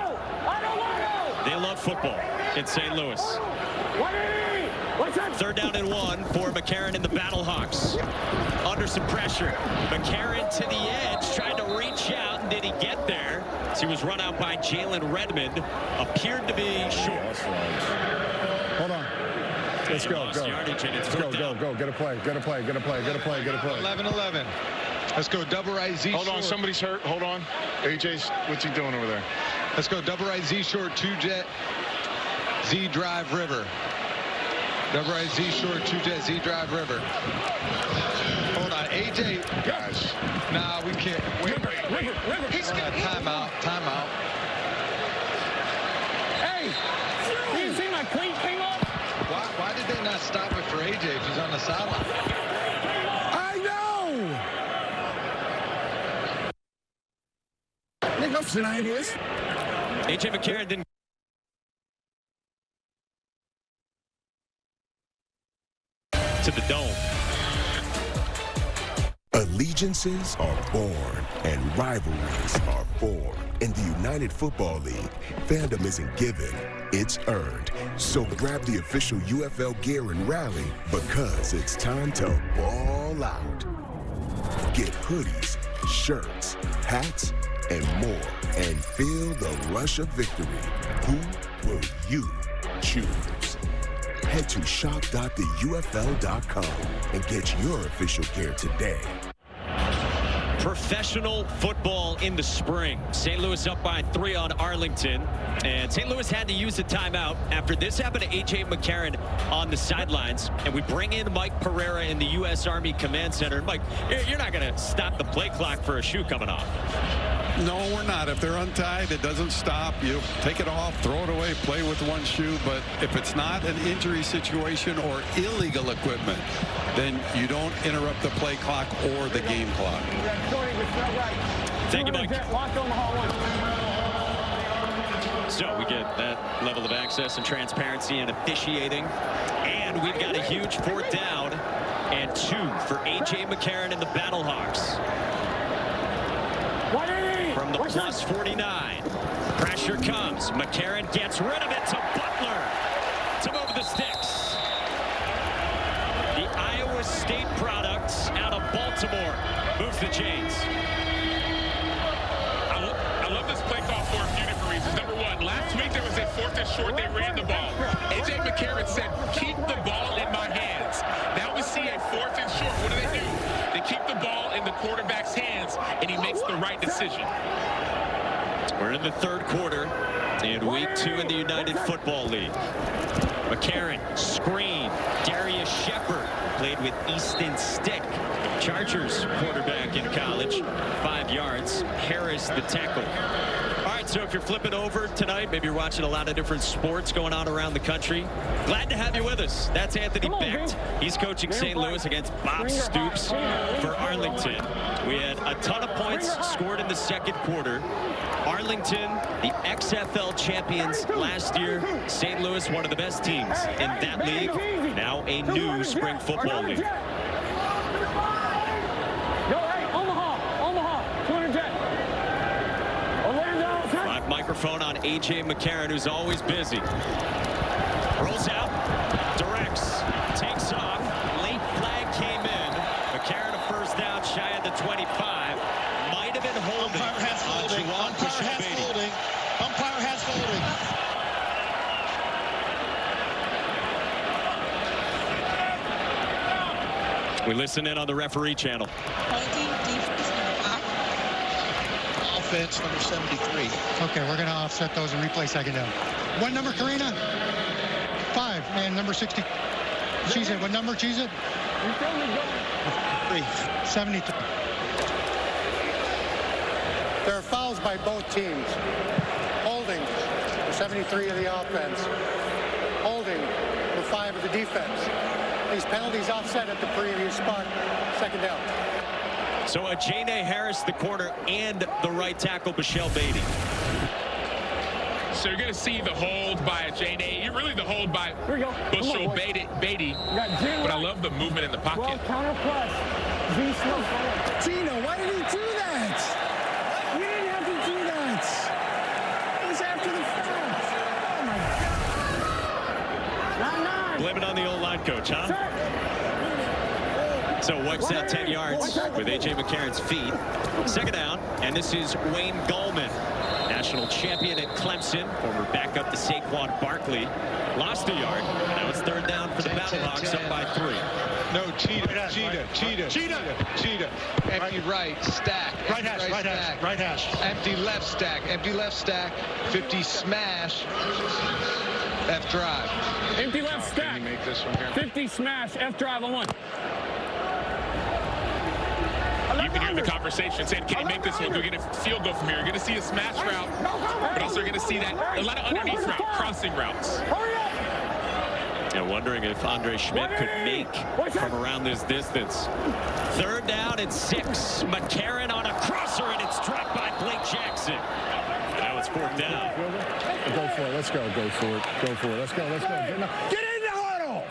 They love football in St. Louis. 3rd down and 1 for McCarron and the Battlehawks. Under some pressure. McCarron to the edge, trying to reach He was run out by Jalen Redmond. Appeared to be short. Hold on. Let's go. Go. Yardage, and it's Go. Get a play. 11-11. Let's go double right Z short. Hold on, somebody's hurt. Hold on. AJ's, what's he doing over there? Let's go double right Z short, 2-jet, Z drive river. Double right Z short, 2-jet, Z drive river. Hold on, AJ. Guys. Nah, we can't. Wait. Timeout. Hey, you see my cleat came up? Why did they not stop it for AJ if he's on the sideline? I know! Nick, I'm some ideas. A.J. McCarron didn't. To the dome. Allegiances are born and rivalries are formed. In the United Football League, fandom isn't given, it's earned. So grab the official UFL gear and rally because it's time to ball out. Get hoodies, shirts, hats, and more, and feel the rush of victory. Who will you choose? Head to shop.theufl.com and get your official gear today. Professional football in the spring. St. Louis up by 3 on Arlington. And St. Louis had to use a timeout after this happened to A.J. McCarron on the sidelines. And we bring in Mike Pereira in the U.S. Army Command Center. And Mike, you're not going to stop the play clock for a shoe coming off. No, we're not. If they're untied, it doesn't stop. You take it off, throw it away, play with one shoe. But if it's not an injury situation or illegal equipment, then you don't interrupt the play clock or the game clock. Thank you, Mike. So we get that level of access and transparency and officiating. And we've got a huge 4th down and 2 for A.J. McCarron and the Battlehawks. From the plus 49. Pressure comes. McCarron gets rid of it to Butler to move the sticks. The Iowa State product out of Baltimore moves the chains. I love this play call for a few different reasons. Number one, last week there was a 4th and short. They ran the ball. A.J. McCarron said, keep the ball in my hands. Now we see a 4th and short. What do? They keep the ball in the quarterback's hands, and he makes the right decision. We're in the 3rd quarter in week 2 in the United Football League. McCarron, screen. Darius Shepard played with Easton Stick. Chargers quarterback in college, 5 yards. Harris the tackle. All right, so if you're flipping over tonight, maybe you're watching a lot of different sports going on around the country, glad to have you with us. That's Anthony Becht. He's coaching St. Louis against Bob Stoops for Arlington. We had a ton of points scored in the 2nd quarter. Arlington, the XFL champions last year. St. Louis, one of the best teams in that league. Now a new spring football league. Live microphone on A.J. McCarron, who's always busy. Rolls out, directs, takes off. Late flag came in. McCarron a 1st down, shy of the 25. Might have been holding. Umpire has holding. Umpire has holding. We listen in on the referee channel. Offense number 73. Okay, we're going to offset those and replay 2nd down. What number, Karina? 5. And number 60. Cheese it. What number, Cheese it? 72. There are fouls by both teams. Holding, 73 of the offense. Holding, the 5 of the defense. These penalties offset at the previous spot. 2nd down. So Ajane Harris, the corner, and the right tackle, Michelle Beatty. So you're going to see the hold by Ajane. Really the hold by Bushel Beatty. But I love the movement in the pocket. Counter press. Gino, why did he do that? You didn't have to do that. It was after the fact. Oh, my God. Blame it on the old line coach, huh? So wipes out 10 yards with A.J. McCarron's feet. 2nd down, and this is Wayne Gallman. national champion at Clemson, former backup to Saquon Barkley, lost a yard. Now it's third down for the Battlehawks, up by 3. No, cheetah. Empty right, stack. Right hash. Empty left stack. 50 smash. F drive. Empty left stack. Can you make this one here? 50 smash, F drive on 1. You can hear the conversation saying, can he make this one? We're going to field goal from here. You're going to see a smash route, but also you're going to see that a lot of underneath route, crossing routes. And wondering if Andre Schmidt could make from around this distance. Third down and 6. McCarron on a crosser, and it's dropped by Blake Jackson. Now it's 4th down. Go for it. Let's go. Go for it. Let's go. Get in the huddle.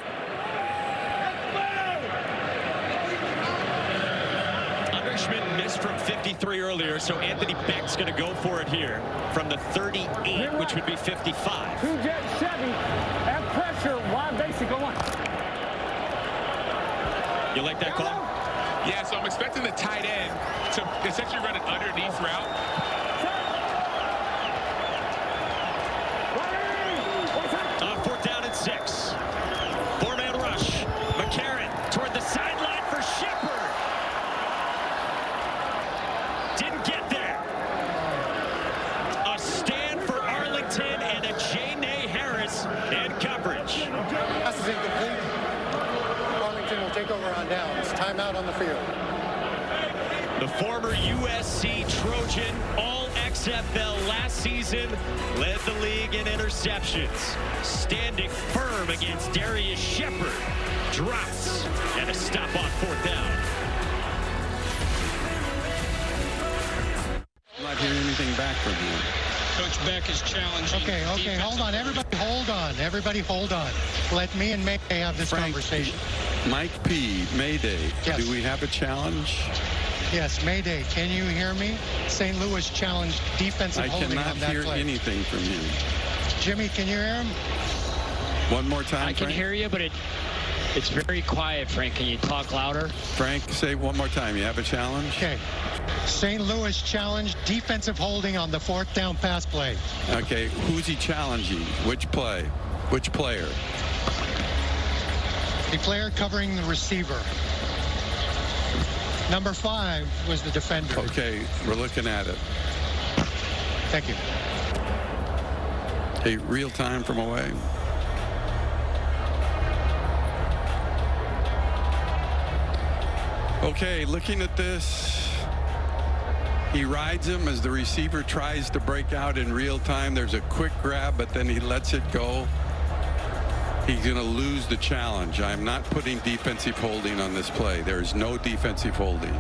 Andre Schmidt missed from 53 earlier, so Anthony Beck's going to go for it here from the 38, which would be 55. 2-jet Chevy, F pressure, wide basic on 1. You like that call? Yeah, so I'm expecting the tight end to essentially run an underneath route. 4th down and 6. 4-man rush. McCarron toward the sideline for Shepard. Didn't get there. A stand for Arlington and a J.N.A. Harris and coverage. Pass is incomplete. Arlington will take over on downs. Timeout on the field. The former USC Trojan, all XFL last season, led the league in interceptions. Standing firm against Darius Shepard. Drops and a stop on 4th down. I'm not hearing anything back from you. Coach Beck is challenging. Okay, hold on. Everybody hold on. Let me and Mayday have this conversation. Mike P., Mayday, yes. Do we have a challenge? Yes, Mayday, can you hear me? St. Louis challenged defensive holding on that play. I cannot hear anything from you. Jimmy, can you hear him? One more time, I can Frank? hear you, but it's very quiet, Frank. Can you talk louder? Frank, say one more time. You have a challenge? Okay. St. Louis challenged defensive holding on the 4th down pass play. Okay, who's he challenging? Which play? Which player? The player covering the receiver. Number 5 was the defender. Okay, we're looking at it. Thank you. Hey, real time from away. Okay, looking at this, he rides him as the receiver tries to break out in real time. There's a quick grab, but then he lets it go. He's going to lose the challenge. I'm not putting defensive holding on this play. There is no defensive holding.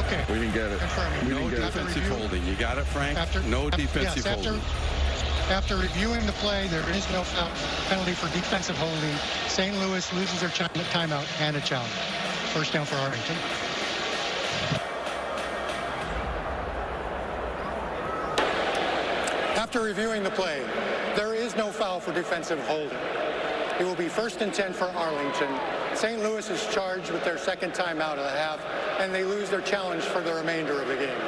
Okay. We didn't get it. No defensive holding. You got it, Frank? No defensive holding. After reviewing the play, there is no penalty for defensive holding. St. Louis loses their timeout and a challenge. First down for Arlington. After reviewing the play, there is no foul for defensive holding. It will be 1st and 10 for Arlington. St. Louis is charged with their 2nd timeout of the half, and they lose their challenge for the remainder of the game.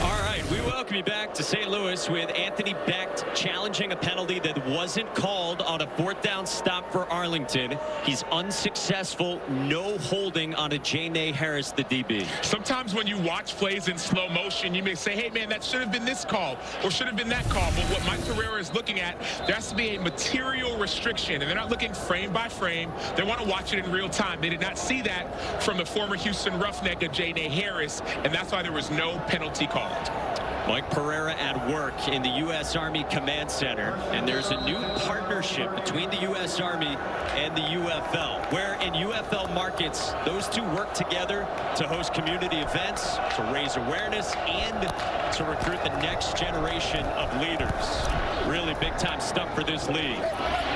All right, we welcome you back to St. Louis with Anthony Beck challenging a penalty that wasn't called on a 4th down stop for Arlington. He's unsuccessful, no holding on a J.N.A. Harris, the DB. Sometimes when you watch plays in slow motion, you may say, hey, man, that should have been this call or should have been that call. But what Mike Pereira is looking at, there has to be a material restriction, and they're not looking frame by frame. They want to watch it in real time. They did not see that from the former Houston Roughneck of J.N.A. Harris, and that's why there was no penalty called. Mike Pereira at work in the U.S. Army Command Center, and there's a new partnership between the U.S. Army and the UFL, where in UFL markets, those two work together to host community events, to raise awareness, and to recruit the next generation of leaders. Really big-time stuff for this league.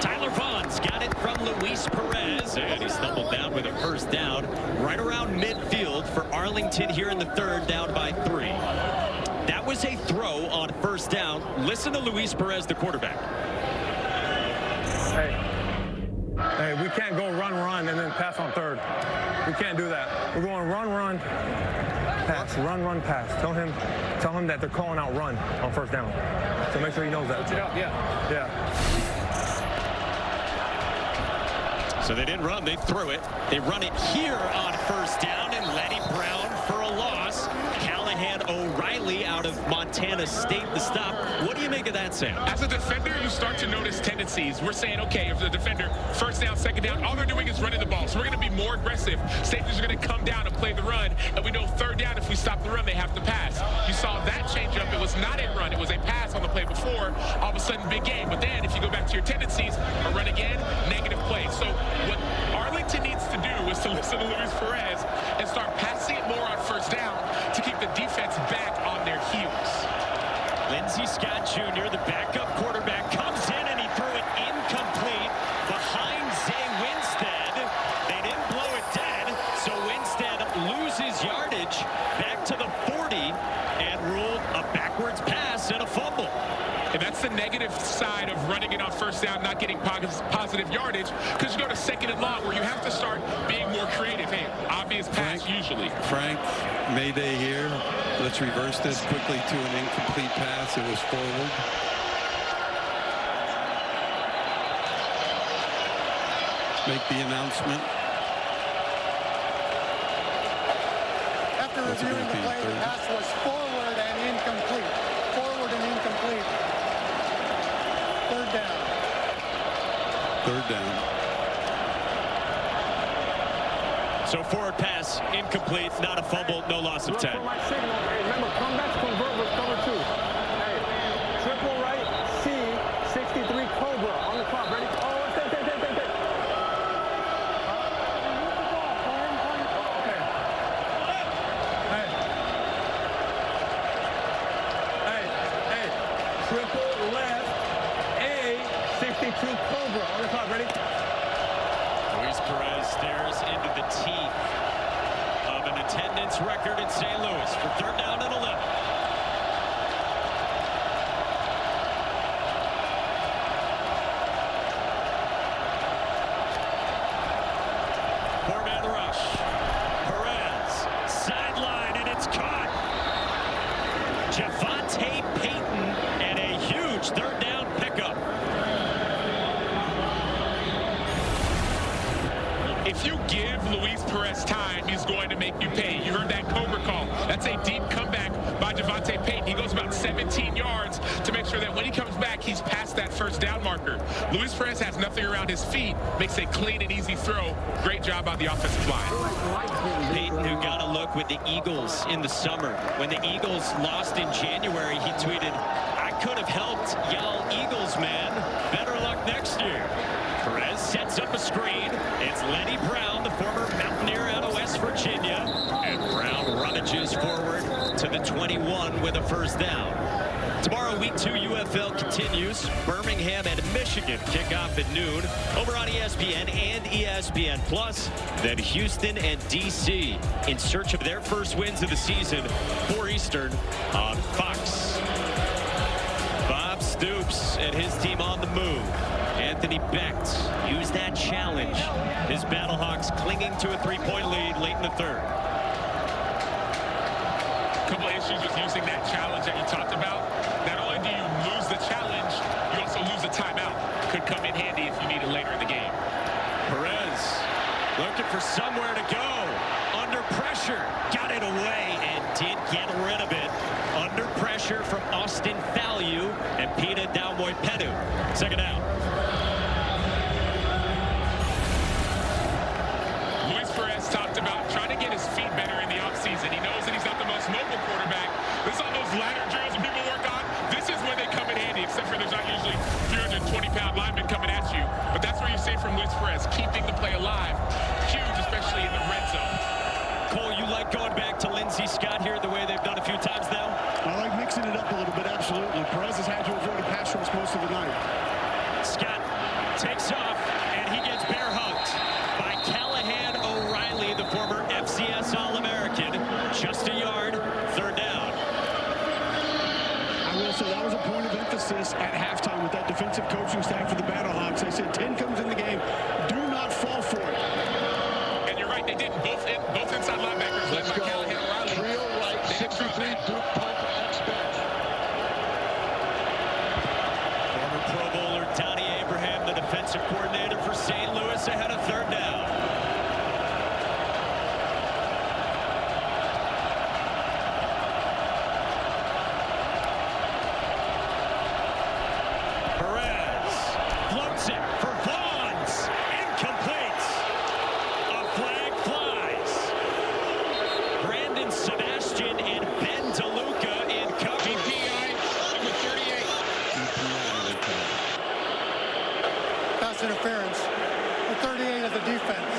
Tyler Vaughn's got it from Luis Perez, and he stumbled down with a first down right around midfield for Arlington here in the 3rd, down by 3. That was a throw on 1st down. Listen to Luis Perez, the quarterback. Hey, can't go run, and then pass on third. We can't do that. We're going run, pass, run, pass. Tell him that they're calling out run on first down. So make sure he knows that. Switch it up, yeah. So they didn't run, they threw it. They run it here on first down, and Lenny Brown for a loss. Callahan O'Reilly out of Montana State the stop. What do you make of that, Sam? As a defender, you start to notice tendencies. We're saying, okay, if the defender, first down, second down, all they're doing is running the ball. So we're going to be more aggressive. Safeties are going to come down and play the run, and we know third down, if we stop the run, they have to pass. You saw that change up. It was not a run. It was a pass on the play before. All of a sudden, big game. But then, if you go back to your tendencies, a run again, negative play. So what Arlington needs to do is to listen to Luis Perez and start passing it more on first down to keep the defense back on their heels. Lindsey Scott Jr., the backup quarterback, comes in and he threw it incomplete behind Zay Winstead. They didn't blow it dead, so Winstead loses yardage back to the 40 and ruled a backwards pass and a fumble. And that's the negative side of running it on first down, not getting positive yardage, because you go to second and long where you have to start being more creative. Hey, obvious pass usually. Frank, mayday here. Let's reverse this quickly to an incomplete pass. It was forward. Make the announcement. After reviewing the play, the pass was forward and incomplete. Forward and incomplete. Third down. Third down. So forward pass, incomplete, not a fumble, no loss of 10. Look for my signal. Hey, remember, come back to convert with cover 2. Hey, triple right, C, 63 Cobra on the clock. Ready? Oh, take. Okay. Hey, triple left, A, 62 Cobra on the clock. Ready? Luis Perez stares into the teeth of an attendance record in St. Louis for third down and 11. Four-man rush. Perez, sideline, and it's caught. Javonte Payton, and a huge third down pickup. If you give Luis Perez time, he's going to make you pay. You heard that Cobra call. That's a deep comeback by Javonte Payton. He goes about 17 yards to make sure that when he comes back, he's past that first down marker. Luis Perez has nothing around his feet, makes a clean and easy throw. Great job by the offensive line. Payton, who got a look with the Eagles in the summer. When the Eagles lost in January, he tweeted, "I could have helped y'all Eagles, man. Better luck next year." Perez sets up a screen. It's Lenny Brown, the former Mountaineer out of West Virginia. And Brown rummages forward to the 21 with a first down. Tomorrow, Week 2 UFL continues. Birmingham and Michigan kick off at noon over on ESPN and ESPN+. Then Houston and DC in search of their first wins of the season, 4 Eastern on Fox. Bob Stoops and his team on the move. Anthony Becht used that challenge. His Battlehawks clinging to a 3-point lead late in the third. A couple of issues with using that challenge that you talked about. Not only do you lose the challenge, you also lose the timeout. Could come in handy if you need it later in the game. Perez looking for somewhere to go. Under pressure. Got it away and did get rid of it. Under pressure from Austin Fallu and Pita Daumoy-Pedu. Second down. Luis Perez talked about trying to get his feet better in the offseason. He knows that he's not the most mobile quarterback. This is all those ladder drills that people work on. This is when they come in handy, except for there's not usually 320-pound linemen coming at you. But that's where you see from Luis Perez, keeping the play alive. Huge, especially in the red zone. Cole, you like going back to Lindsey Scott here the way they've done a few times now? I like mixing it up a little bit, absolutely. Perez has had to avoid a pass rush most of the night. Scott takes off, and he gets bear hugged by Callahan O'Reilly, the former FCS All-American. Just a yard, third down. I will say that was a point of emphasis at halftime with that defensive coaching staff for the Battlehawks. They said 10 comes in the game. Do not fall pass interference with 38 of the defense.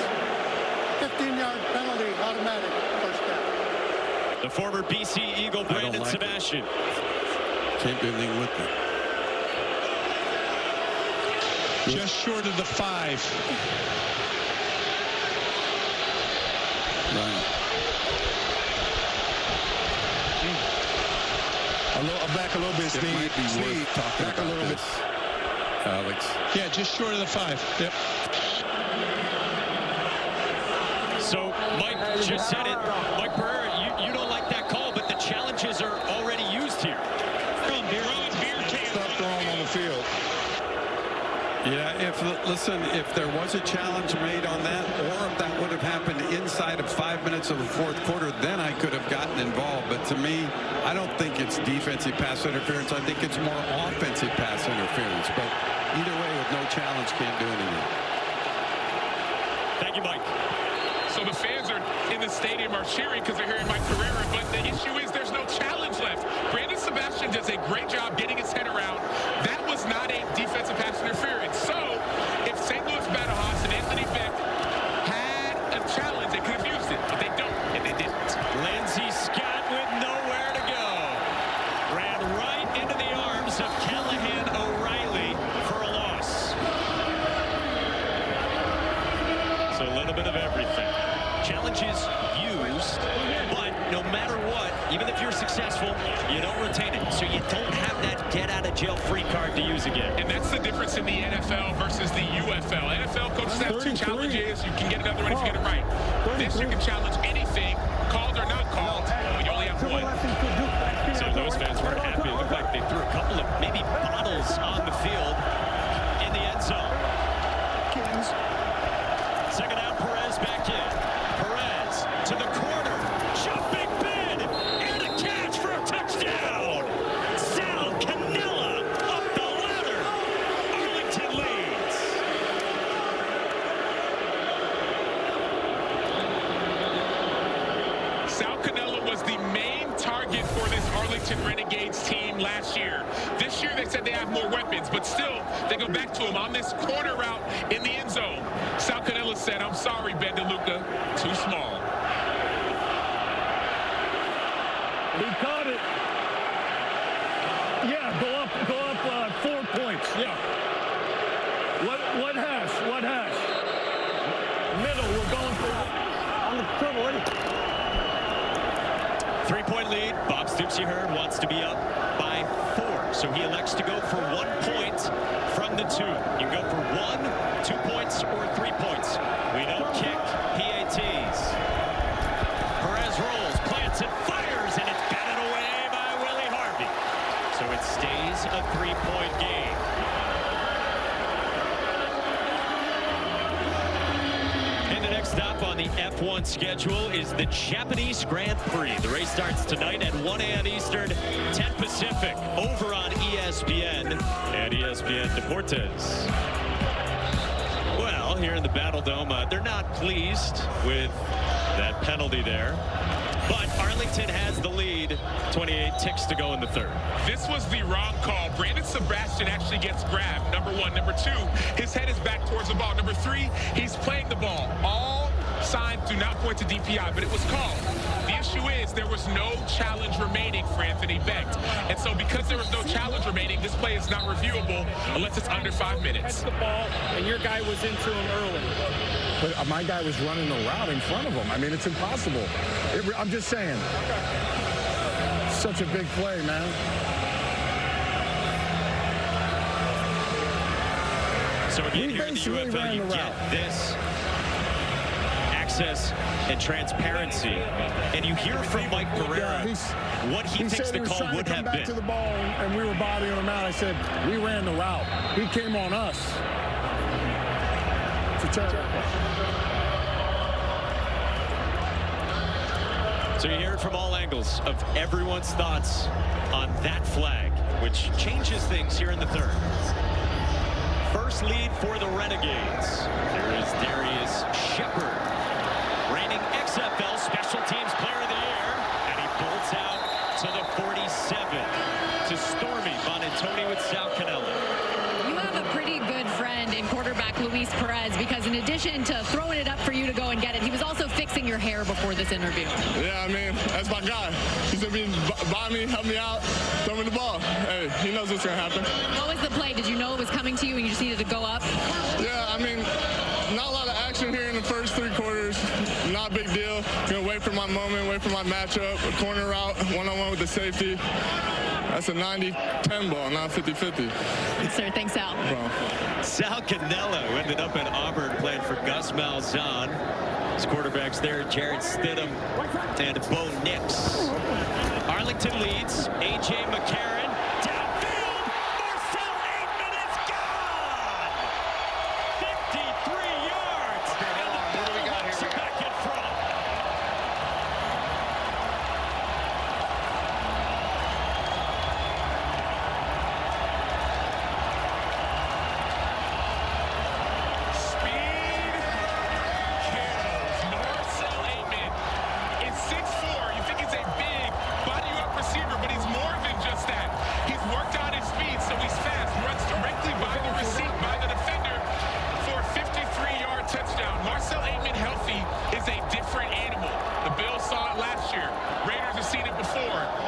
15-yard penalty, automatic, first down. The former BC Eagle, Brandon Sebastian. Can't do anything with it. Just short of the 5. Right. Back a little bit, Steve. It might be worth talking back about a little this, Alex. Yeah, just short of the 5. Yep. So Mike just said it. Mike Pereira, you don't like that call, but the challenges are already used here. Stop throwing on the field. Yeah, if there was a challenge made on that, or if that would have happened inside of 5 minutes of the fourth quarter, then I could have gotten involved. But to me, I don't think it's defensive pass interference. I think it's more offensive pass interference. But either way, with no challenge, can't do anything. Thank you, Mike. So the fans are in the stadium are cheering because they're hearing Mike Pereira, but the issue is there's no challenge left. Brandon Sebastian does a great job getting his head around. That was not a defensive pass interference. So if St. Louis Battlehawks and Anthony Beck had a challenge, they could have used it, but they don't, and they didn't. Lindsey Scott with nowhere to go. Ran right into the arms of Callahan O'Reilly for a loss. So a little bit of everything. Challenges used, but no matter what, even if you're successful, you don't retain it. So you don't have that get-out-of-jail-free card to use again. And that's the difference in the NFL versus the UFL. NFL coaches have 2 challenges. You can get another one if you get it right. This, you can challenge anything, called or not called, but you only have 1. So those fans weren't happy. It looked like they threw a couple of maybe bottles on the field in the end zone. Second down, Perez back in. Perez to the corner. Jumping bid and a catch for a touchdown. Sal Cannella up the ladder. Arlington leads. Sal Cannella was the main target for this Arlington Renegades team last year. This year they said they have more weapons, but still they go back to him on this corner route in the end zone. Sal Cannella said, "I'm sorry, Ben DeLuca, too small." He caught it. Yeah, go up 4 points. Yeah. What hash? What hash? Middle, we're going for on the trouble. Ready? 3-point lead. Bob Stoops, you heard, wants to be up by 4. So he elects to go for 1 point from the 2. You can go for 1, 2 points, or 3 points. We don't kick PATs. Perez rolls, plants and fires, and it's batted away by Willie Harvey. So it stays a 3-point game. And the next stop on the F1 schedule is the Japanese Grand Prix. The race starts tonight at 1 a.m. Eastern, 10 Pacific, over on ESPN and ESPN Deportes. Well, here in the Battle Dome, they're not pleased with that penalty there. But Arlington has the lead. 28 ticks to go in the third. This was the wrong call. Brandon Sebastian actually gets grabbed, number 1. Number 2, his head is back towards the ball. Number 3, he's playing the ball. All signs do not point to DPI, but it was called. The issue is there was no challenge remaining for Anthony Beck. And so because there was no challenge remaining, this play is not reviewable unless it's under 5 minutes. Catch the ball, and your guy was into him early. But my guy was running the route in front of him. I mean, it's impossible. I'm just saying. Such a big play, man. So again, here in the UFL, you get this access and transparency. And you hear from Mike Pereira what he thinks the call would have been. Back to the ball, and we were bodying him out. I said, we ran the route. He came on us. It's a terrible. So you hear it from all angles of everyone's thoughts on that flag, which changes things here in the third. First lead for the Renegades. There is Darius Shepard, reigning XFL Special Teams Player of the Year, and he bolts out to the 47 to Stormy Bonantoni with Sal Cannella. You have a pretty good friend in quarterback Luis Perez, because in addition to throwing it up for you to go and get it, he was also fixing your hair before this interview. Yeah, I mean, that's my guy. He's going to be by me, help me out, throw me the ball. Hey, he knows what's going to happen. What was the play? Did you know it was coming to you and you just needed to go up? Yeah, I mean, not a lot of action here in the first 3 quarters. Not a big deal. Going to wait for my moment, wait for my matchup, a corner route, one-on-one with the safety. That's a 90-10 ball, not 50-50. Sir, thanks, Sal. Sal Cannella, who ended up in Auburn, playing for Gus Malzahn. His quarterbacks there, Jared Stidham and Bo Nix. Arlington leads. A.J. McCarron. Downfield. Marcel Aitman is gone. 53 yards. And the Battlehawks are back in front.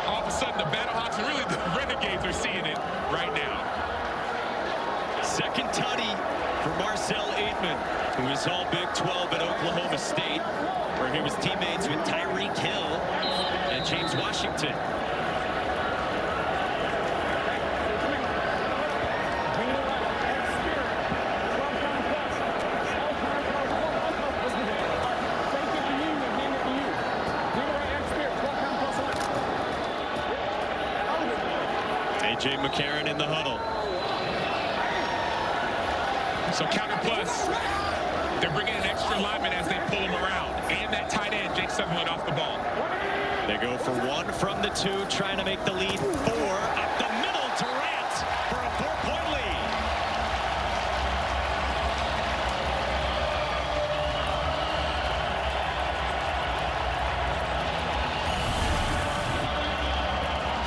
All of a sudden, the Battlehawks and really the Renegades are seeing it right now. Second tutty for Marcel Aitman, who is all Big 12 at Oklahoma State, where he was teammates with Tyreek Hill and James Washington. A.J. McCarron in the huddle. So counter plus. They're bringing an extra lineman as they pull him around. And that tight end, Jake Sutherland, off the ball. They go for 1 from the 2, trying to make the lead 4. Up the middle to Rant for a 4-point lead.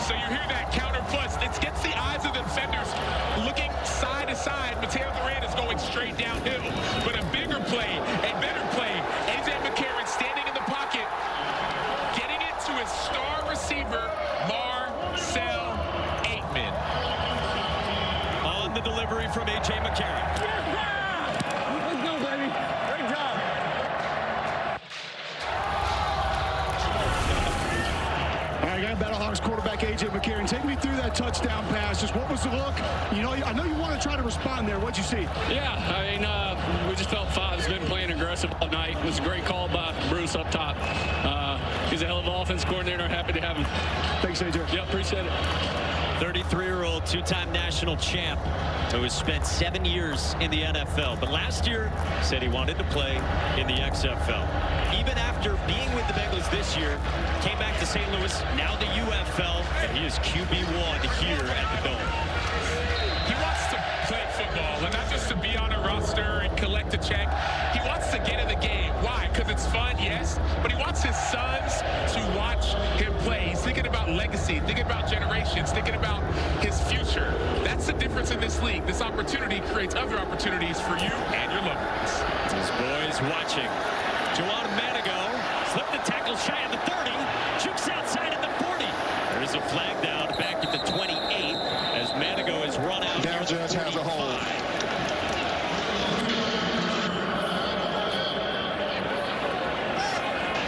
So you hear that counter plus. It gets the eyes of the defenders looking side to side. Mateo Durant is going straight downhill. But a bigger play, a better play. A.J. McCarron standing in the pocket, getting it to his star receiver, Marcel Aitman. On the delivery from A.J. McCarron. Let's go, baby. Great job. All right, I got Battlehawks quarterback A.J. McCarron. Take me through that touchdown pass. Just what was the look? You know, I know you want to try to respond there. What'd you see? Yeah, I mean, we just felt Five's been playing aggressive all night. It was a great call by Bruce up top. He's a hell of an offense coordinator. Happy to have him. Thanks, A.J. Yeah, appreciate it. 33-year-old two-time national champ who has spent 7 years in the NFL. But last year said he wanted to play in the XFL. Even after being with the Bengals this year, came back to St. Louis, now the UFL, and he is QB1 here at the Dome. He wants to play football, and not just to be on a roster and collect a check. He wants to get in the game. Why? Because it's fun, yes, but he wants his sons to watch him play. He's thinking about legacy, thinking about generations, thinking about his future. That's the difference in this league. This opportunity creates other opportunities for you and your loved ones. His boys watching. Juwan Manigo slipped the tackle shy of the 30, jukes outside at the 40. There is a flag down back at the 28 as Manigo is run out. Down judge has a hold.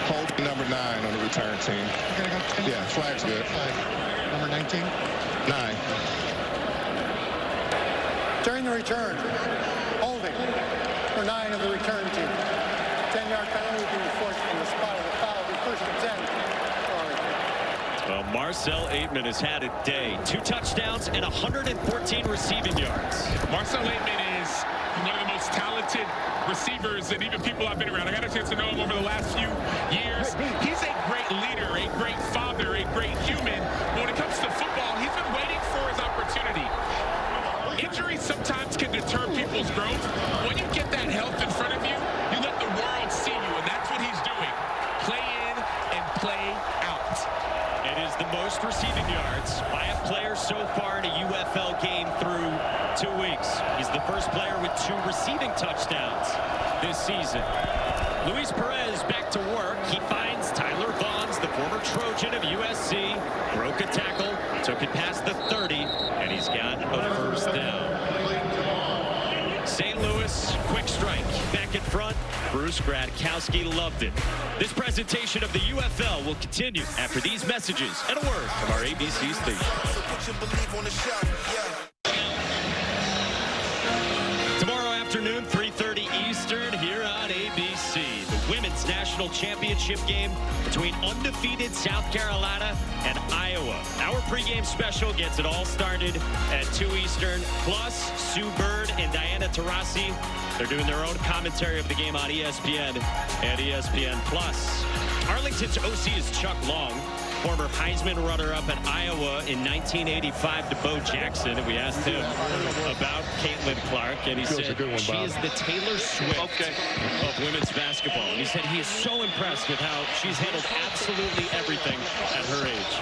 Hold number 9 on the return team. Yeah, flag's good. Flag. Number 19? 9. During the return, holding for 9 of the return team. 10-yard penalty being forced from the spot of the foul. Be first and 10. Well, Marcel Aitman has had a day. 2 touchdowns and 114 receiving yards. Marcel Aitman is one of the most talented receivers and even people I've been around. I got a chance to know him over the last few years. He's a great leader, a great father, a great human. But when it comes to football, he's been waiting for his opportunity. Injuries sometimes can deter people's growth. When you get that health in front of you, you let the world see you, and that's what he's doing. Play in and play out. It is the most receiving yards by a player so far in a UFL game through 2 weeks. He's the first player with 2 receiving touchdowns this season. Luis Perez back to work. He finds Tyler Vaughns, the former Trojan of USC. Broke a tackle, took it past the 30, and he's got a first down. St. Louis, quick strike, back in front. Bruce Gradkowski loved it. This presentation of the UFL will continue after these messages and a word from our ABC station. Tomorrow afternoon, 3:30 Eastern, here on ABC. The Women's National Championship game between undefeated South Carolina and Iowa. Our pregame special gets it all started at 2 Eastern. Plus, Sue Bird and Diana Taurasi, they're doing their own commentary of the game on ESPN and ESPN+. Arlington's OC is Chuck Long, former Heisman runner-up at Iowa in 1985 to Bo Jackson. And we asked him about Caitlin Clark, and he said she is the Taylor Swift of women's basketball. And he said he is so impressed with how she's handled absolutely everything at her age.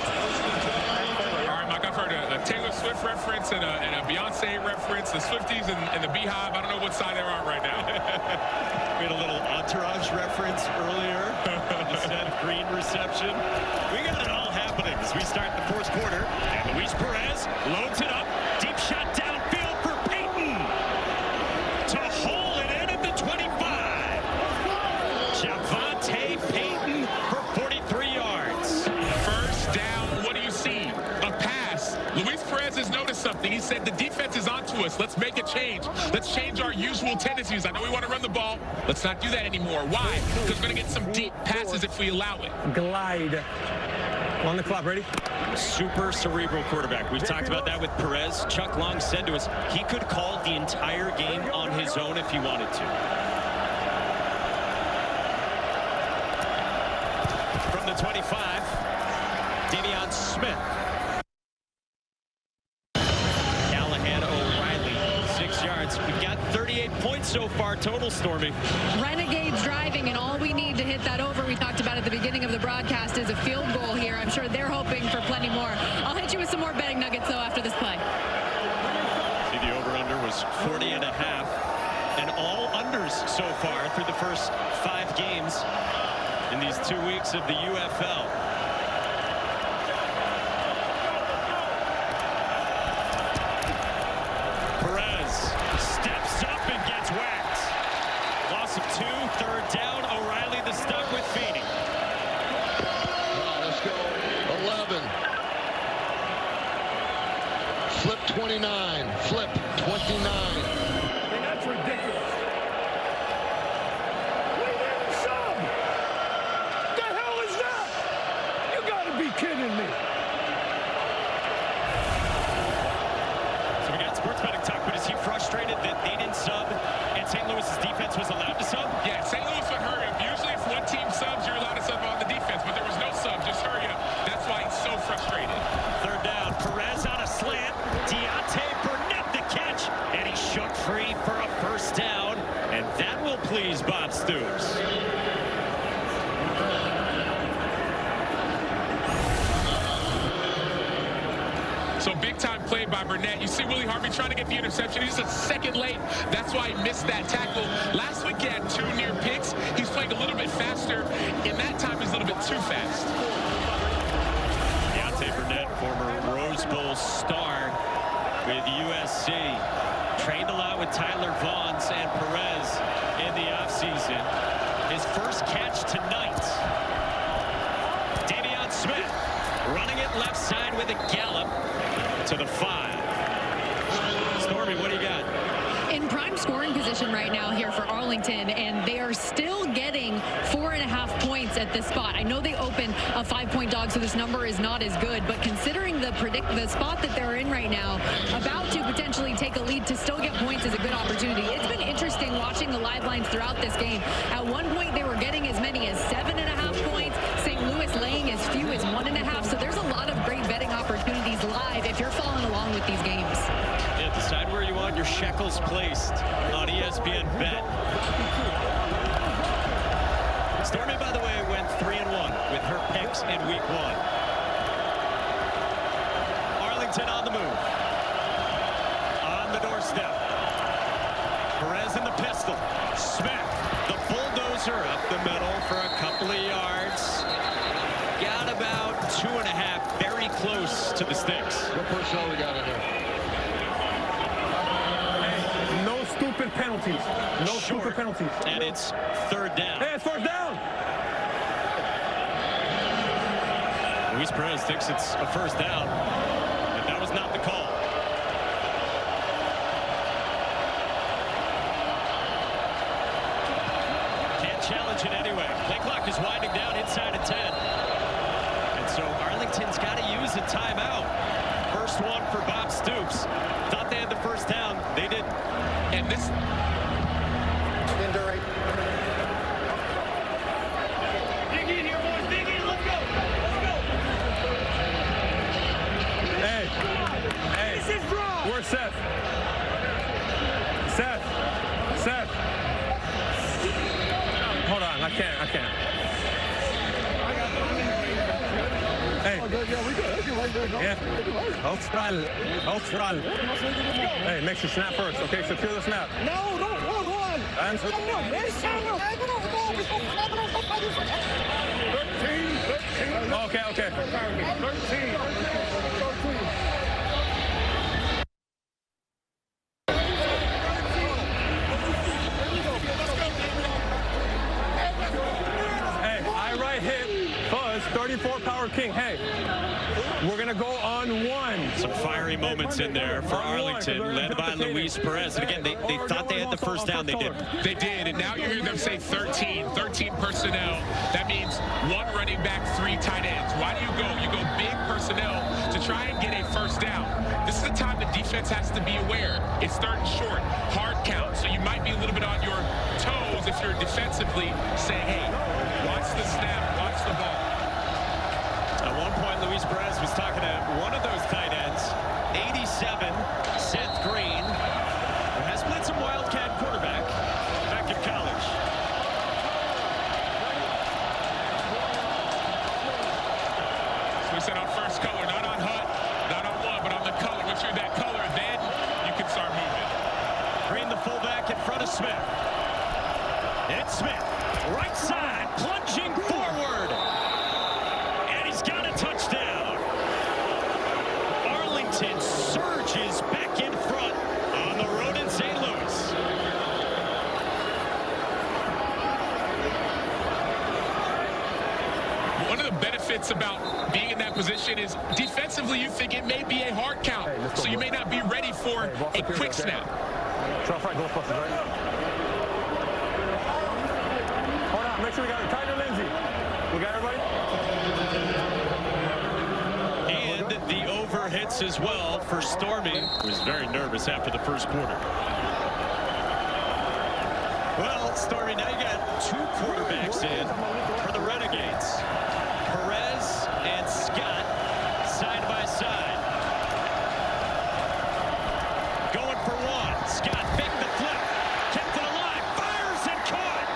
All right, Mike, I've heard a Taylor Swift reference and a Beyonce reference, the Swifties and the Beehive. I don't know what side they're on right now. We had a little Entourage reference earlier. Instead, green reception. We got it all happening as we start the fourth quarter. And Luis Perez loads it up. Deep shot downfield for Peyton to haul it in at the 25. Javante Peyton for 43 yards. First down, what do you see? A pass. Luis Perez has noticed something. He said the defense is onto us. Let's make a change. Let's change our usual tendencies. I know we want to run the ball. Let's not do that anymore. Why? Because we're going to get some deep passes if we allow it. Glide. On the clock, ready? Super cerebral quarterback. We've talked about that with Perez. Chuck Long said to us he could call the entire game on his own if he wanted to. From the 25, Davion Smith. Callahan O'Reilly, 6 yards. We've got 38 points so far total, Stormy. Renegades driving, and all we need to hit that over, we talked about at the beginning of the broadcast, is a field goal here. I'm sure they're hoping for plenty more. I'll hit you with some more betting nuggets, though, after this play. See, the over-under was 40.5, and all unders so far through the first 5 games in these 2 weeks of the UFL. Perez steps up and gets whacked. Loss of 2, third down. O'Reilly the stop with Feeney. Let's go. 11. Flip 29. Flip 29. That's ridiculous. We didn't sub. The hell is that? You gotta be kidding me. So we got sports betting talk, but is he frustrated that they didn't sub and St. Louis's defense was allowed to sub? Yeah, St. Louis would hurry up. Usually if one team subs, you're allowed to sub on the defense, but there was no sub. Just hurry up. That's why he's so frustrated. Third down. Perez on a slant. Deontay Burnett the catch, and he shook free for a first down, and that will please Bob Stoops. So big time play by Burnett. You see Willie Harvey trying to get the interception. He's a second late. That's why he missed that tackle. Last week he had 2 near picks. He's playing a little bit faster. In that time he's a little bit too fast. Deontay Burnett, former Rose Bowl star with USC. Trained a lot with Tyler Vaughns and Perez in the offseason. His first catch tonight. Davion Smith running it left side with a gallop to the 5. Stormy, what do you got? In prime scoring position right now here for Arlington, and they are still getting 4.5 points at this spot. I know they open a 5-point dog, so this number is not as good, but considering the spot that they're in right now, about to potentially take a lead to still get points is a good opportunity. It's been interesting watching the live lines throughout this game. At one point, they were getting as many as 7.5 points. St. Louis laying as few as 1.5, so there's a lot of great betting opportunities live if you're following along with these games. Yeah, decide where you want your shekels placed on ESPN Bet. Stormy, by the way, went 3-1 with her picks in week 1. Arlington on the move. On the doorstep. Perez in the pistol. Smith, the bulldozer up the middle for a couple of yards. Got about 2.5, very close to the sticks. What personnel we got in here? Hey, no stupid penalties. No stupid penalties. And it's third down. Hey, it's first down. Luis Perez thinks it's a first down, and that was not the call. Can't challenge it anyway. Play clock is winding down inside of 10. And so Arlington's got to use a timeout. First one for Bob Stoops. Thought they had the first down. They didn't. And this... Endurate. Dig in here, boys. Dig in. Let's go. Hey, this is wrong. Where's Seth? Seth. Hold on, I can't. Hey. Yeah. Austral. Hey, make sure snap first, okay? Secure the snap. No, don't. Hold on. And so 13. Okay. 13. Hey, I right hit Fuzz, 34 power king. Hey, we're gonna go on one. Some fiery moments in there for Arlington, led by Luis Perez. And again, they thought they had the first down. They did. They did, and now you hear them say 13 personnel. That means 1 running back, 3 tight ends. Why do you go? You go big personnel to try and get a first down. This is the time the defense has to be aware. It's third and short, hard count, so you might be a little bit on your toes if you're defensively saying, hey, watch the snap, watch the ball. At one point, Luis Perez was talking to one of those tight ends, 87, Seth Green, who has played some Wildcat quarterback back in college. So we said on first color, not on HUD, not on one, but on the color. Once you're that color, then you can start moving. Green, the fullback, in front of Smith. It's Smith, right side, plunging forward. And he's got a touchdown. Arlington surges back in front on the road in St. Louis. One of the benefits about being in that position is defensively you think it may be a hard count, so you may not be ready for a quick snap. Trough right, Ghostbusters, right? Hold on, make sure we got it. Tyler Lindsay. We got everybody? And the over hits as well for Stormy, who was very nervous after the first quarter. Well, Stormy, now you got 2 quarterbacks in for the Renegades. Perez and Scott side by side. Going for one. Scott faked the flip. Kept it alive. Fires and caught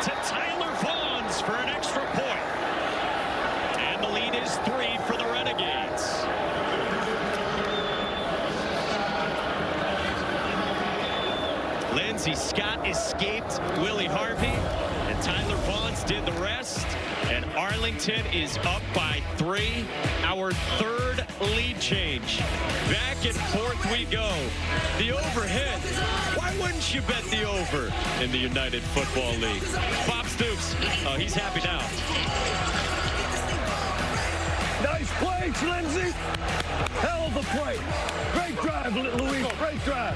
to Tyler Vaughns for an extra point. And the lead is 3 for the Renegades. Lindsey Scott escaped Willie Harvey, and Tyler Vaughns did the rest. And Arlington is up by 3. Our 3rd lead change. Back and forth we go. The over hit. Why wouldn't you bet the over in the United Football League? Bob Stoops, he's happy now. Nice play, Lindsey. Hell of a play. Great drive, Luis. Great drive.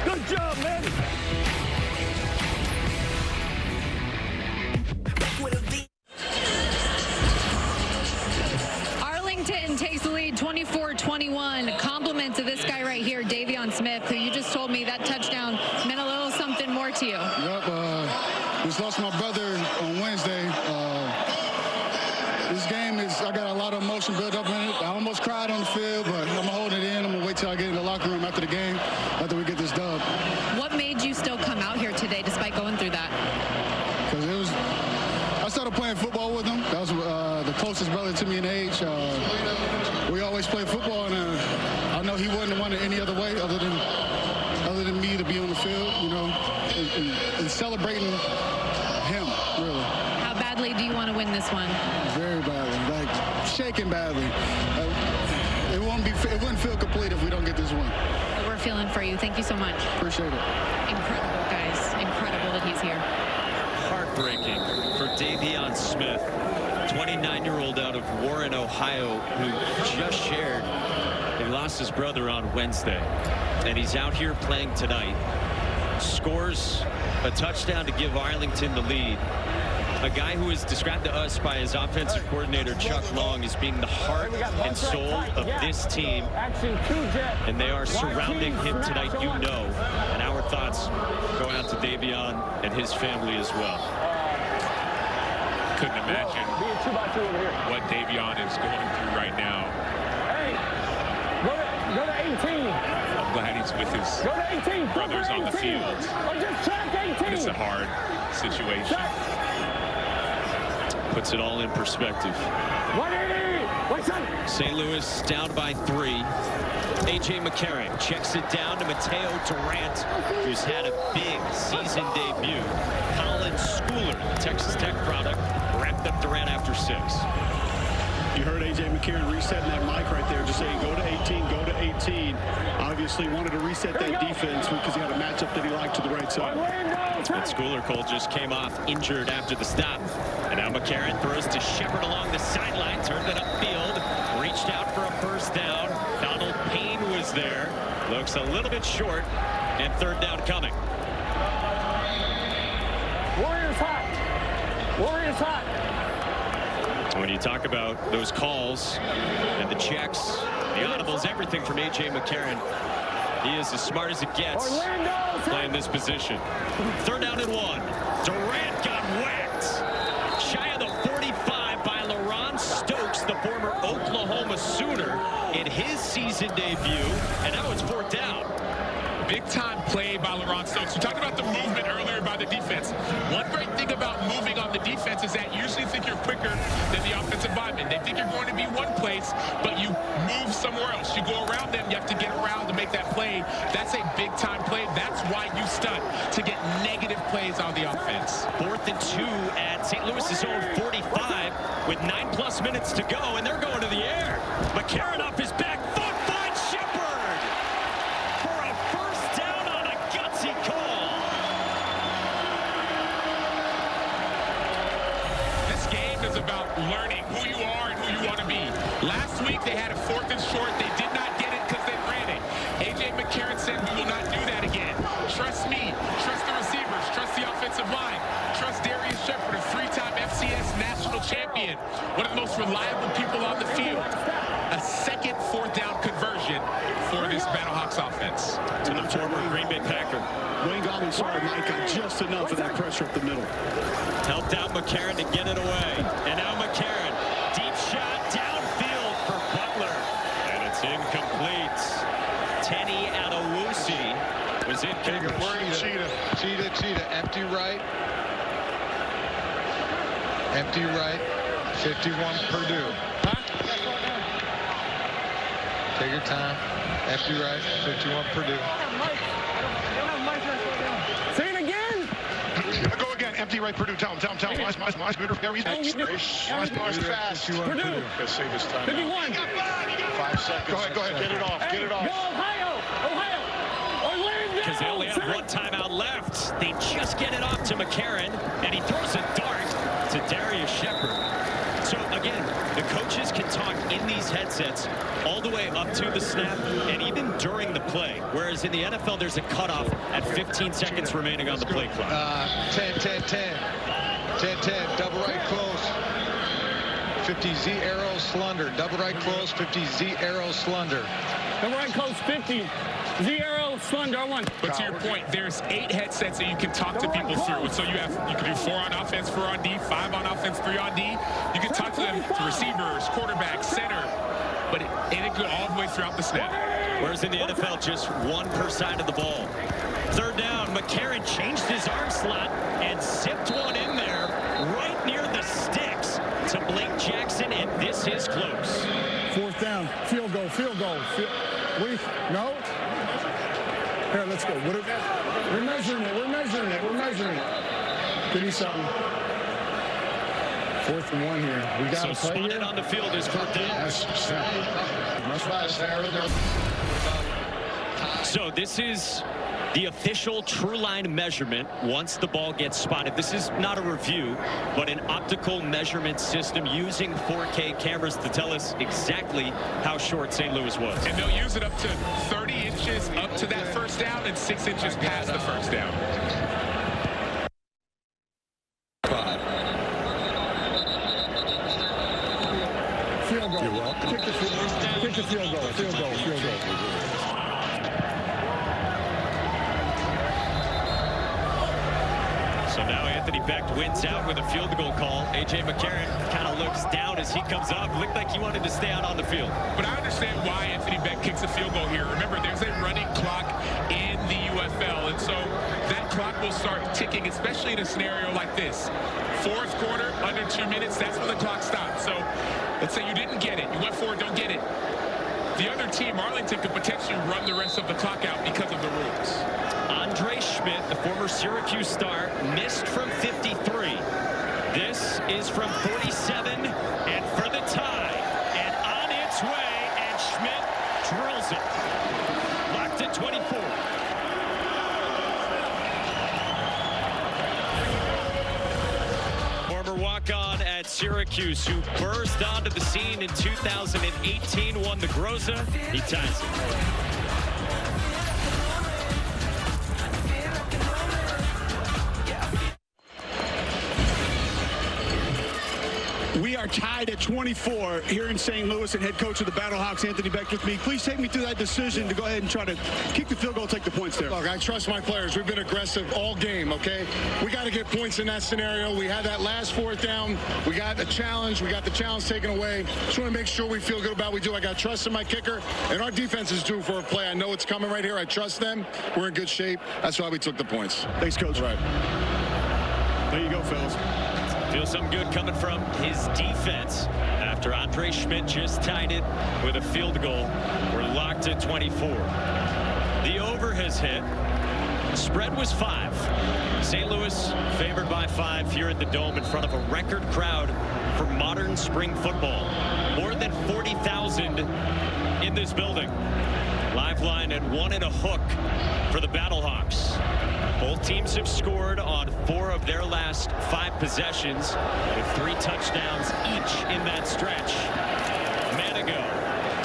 Good job, man. Arlington takes the lead 24-21. Compliments of this guy right here, Davion Smith, who you just told me that touchdown meant a little something more to you. Yep. Just lost my brother on Wednesday. This game I got a lot of emotion built up in it. I almost cried on the field, but I'm going to hold it in. I'm going to wait till I get in the locker room after the game, after we get this dub. What made you still come out here today despite going through that? Because I started playing football with him. That was the closest brother to me in age. We always played football, and I know he wouldn't have wanted any other way other than me to be on the field, you know. and celebrating him, really. How badly do you want to win this one? Very badly, like shaking badly. It wouldn't feel complete if we don't get this win. We're feeling for you. Thank you so much. Appreciate it. Incredible, guys. Incredible that he's here. Heartbreaking for Davion Smith, 29-year-old out of Warren, Ohio, who just shared he lost his brother on Wednesday, and he's out here playing tonight. Scores a touchdown to give Arlington the lead. A guy who is described to us by his offensive coordinator, Chuck Long, as being the heart and soul of this team. And they are surrounding him tonight, you know. And our thoughts go out to Davion and his family as well. Couldn't imagine what Davion is going through right now. Go to 18. I'm glad he's with his Go to 18. brothers on the field. Or just track 18. It's a hard situation. Puts it all in perspective. St. Louis down by 3. A.J. McCarron checks it down to Mateo Durant, who's had a big season debut. Colin Schooler, the Texas Tech product, wrapped up Durant after 6. You heard A.J. McCarron resetting that mic right there, just saying, go to 18, go to 18. Obviously wanted to reset that defense because he had a matchup that he liked to the right side. And Schooler, Cole, just came off injured after the stop. And now McCarron throws to Shepard along the sideline, turned it upfield, reached out for a first down. Donald Payne was there. Looks a little bit short, and 3rd down coming. Warriors hot. Warriors hot. When you talk about those calls and the checks, the audibles, everything from A.J. McCarron, he is as smart as it gets playing this position. 3rd down and 1. Durant got whacked. Shy of the 45 by LaRon Stokes, the former Oklahoma Sooner, in his season debut. And now it's 4th down. Big time play by LaRon Stokes. We talked about the movement earlier by the defense. One great thing about moving on the defense is that you usually think you're quicker than the offensive lineman. They think you're going to be one place, but you move somewhere else. You go around them, you have to get around to make that play. That's a big time play. That's why you stunt, to get negative plays on the offense. 4th and 2 at St. Louis's own 45 with 9+ minutes to go, and they're going to the air. McCarron off his back foot finds Shepard for a first down on a gutsy call. This game is about learning who you are and who you want to be. Last week they had a 4th and short. They did not get it because they ran it. A.J. McCarron said, we will not do that again. Trust me. Trust the receivers. Trust the offensive line. Trust Darius Shepard, a 3-time FCS national champion. One of the most reliable people on the field. A second 4th down conversion for this Battlehawks offense. To the former Green Bay Packer. Wayne Gallman saw Mike got just enough of that pressure up the middle. Helped out McCarron to get it away. And now McCarron, deep shot downfield for Butler. And it's incomplete. Tenny Adewusi was incomplete. Cheetah, empty right. Empty right. 51 Purdue. Take your time. Empty right. 51 Purdue. Say it again. Go again. Empty right, Purdue. Tell him. Nice, good repair. Nice, fast. Purdue. Let's save his time. 51. 5 seconds. Go ahead. Get it off. Go Ohio. Orlando. Because they only have 1 timeout left. They just get it off to McCarron, and he throws a dart to Darius Shepard. So again, the coaches can talk in these headsets all the way up to the snap and even during the play. Whereas in the NFL, there's a cutoff at 15 seconds remaining on the play clock. 10, double right close. 50 Z arrow slender. Double right close, 50 Z arrow slender. Double right close, 50. Z arrow slender, 1. But to your point, there's 8 headsets that you can talk to people through. So you can do 4 on offense, 4 on D, 5 on offense, 3 on D. You can talk to them, to receivers, quarterbacks, center, but it goes all the way throughout the snap. Whereas in the NFL, just 1 per side of the ball. 3rd down, McCarron changed his arm slot and zipped one in there right near the sticks to Blake Jackson, and this is close. 4th down, field goal. No? Here, let's let's go. We're measuring it. We're measuring it. We're measuring it. Give me something. 4th and 1 here. We got to play here. On the field is 4th down. So this is the official true line measurement once the ball gets spotted. This is not a review, but an optical measurement system using 4K cameras to tell us exactly how short St. Louis was. And they'll use it up to 30 inches up to that first down and 6 inches past the first down. Field goal. You're welcome. Kick the field goal. Field goal. Field goal. So now Anthony Beck wins out with a field goal call. A.J. McCarron kind of looks down as he comes up. Looked like he wanted to stay out on the field. But I understand why Anthony Beck kicks a field goal here. Remember, there's a running clock in the UFL, and so that clock will start ticking, especially in a scenario like this. 4th quarter, under 2 minutes, that's when the clock stops. So let's say you didn't get it. You went for it, don't get it. The other team, Arlington, could potentially run the rest of the clock out because of the rules. Andre Schmidt, the former Syracuse star, missed from 53. This is from 47 and for the tie. And on its way, and Schmidt drills it. Locked at 24. Former walk-on at Syracuse who burst onto the scene in 2018, won the Groza. He ties it. We are tied at 24 here in St. Louis, and head coach of the Battlehawks, Anthony Beck, with me. Please take me through that decision to go ahead and try to kick the field goal, take the points there. Look, I trust my players. We've been aggressive all game, okay? We got to get points in that scenario. We had that last 4th down. We got a challenge. We got the challenge taken away. Just want to make sure we feel good about what we do. I got trust in my kicker, and our defense is due for a play. I know it's coming right here. I trust them. We're in good shape. That's why we took the points. Thanks, Coach. All right. There you go, fellas. Feels something good coming from his defense after Andre Schmidt just tied it with a field goal. We're locked at 24. The over has hit. Spread was 5. St. Louis favored by 5 here at the Dome in front of a record crowd for modern spring football. More than 40,000 in this building. Lifeline at 1 and a hook for the Battlehawks. Both teams have scored on 4 of their last 5 possessions with 3 touchdowns each in that stretch. Manigo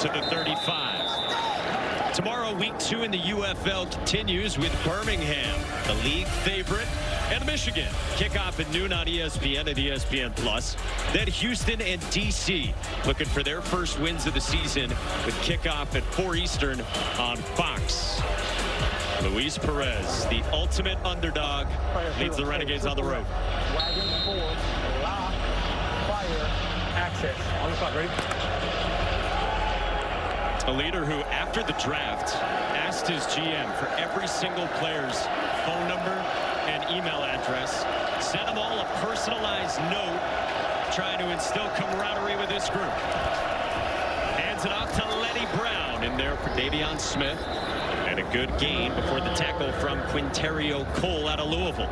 to the 35. Tomorrow, week 2 in the UFL continues with Birmingham, the league favorite, and Michigan. Kickoff at noon on ESPN and ESPN+. Then Houston and DC looking for their first wins of the season with kickoff at 4 Eastern on Fox. Luis Perez, the ultimate underdog, leads the Renegades on the road. Wagon forward, lock, fire, access. On the clock, ready? A leader who, after the draft, asked his GM for every single player's phone number and email address, sent them all a personalized note, trying to instill camaraderie with this group. Hands it off to Lenny Brown in there for Davion Smith. And a good gain before the tackle from Quinterio Cole out of Louisville.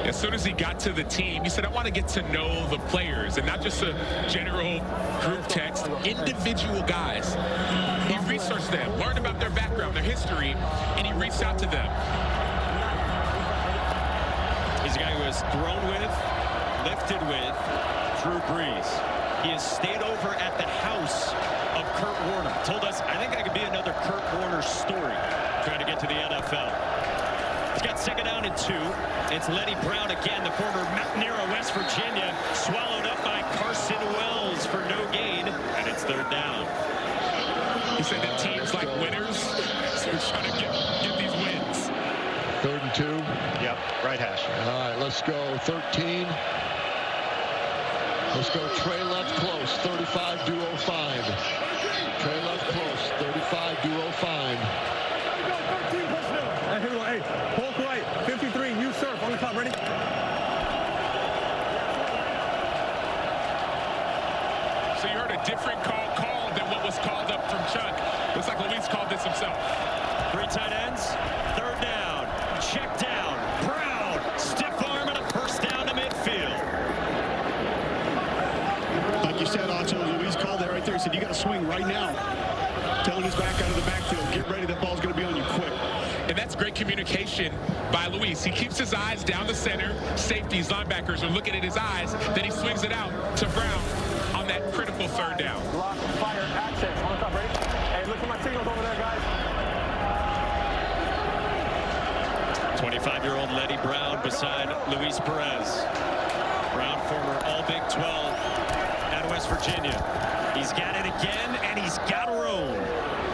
As soon as he got to the team, he said, I want to get to know the players and not just a general group text, individual guys. He researched them, learned about their background, their history, and he reached out to them. He's a guy who has thrown with, lifted with Drew Brees. He has stayed over at the house of Kurt Warner. Told us, I think I could be another Kurt Warner story trying to get to the NFL. He's got 2nd down and 2. It's Lenny Brown again, the former Mountaineer of West Virginia, swallowed up by Carson Wells for no gain, and it's 3rd down. He said that teams like winners, so we're trying to get these wins. 3rd and 2. Yep, right hash. All right, let's go. 13. Let's go Trey left close, 35 duo find. Trey left close, 35 duo find. Hey, here we go. Hey, Hulk right, 53, you surf on the top, ready? So you heard a different call than what was called up from Chuck. Looks like Luis called this himself. communication by Luis. He keeps his eyes down the center. Safeties, linebackers are looking at his eyes. Then he swings it out to Brown on that critical third down. Block, fire, access. On top, ready? Hey, look for my signals over there, guys. 25-year-old Letty Brown beside Luis Perez. Brown, former All-Big 12 out of West Virginia. He's got it again, and he's got room.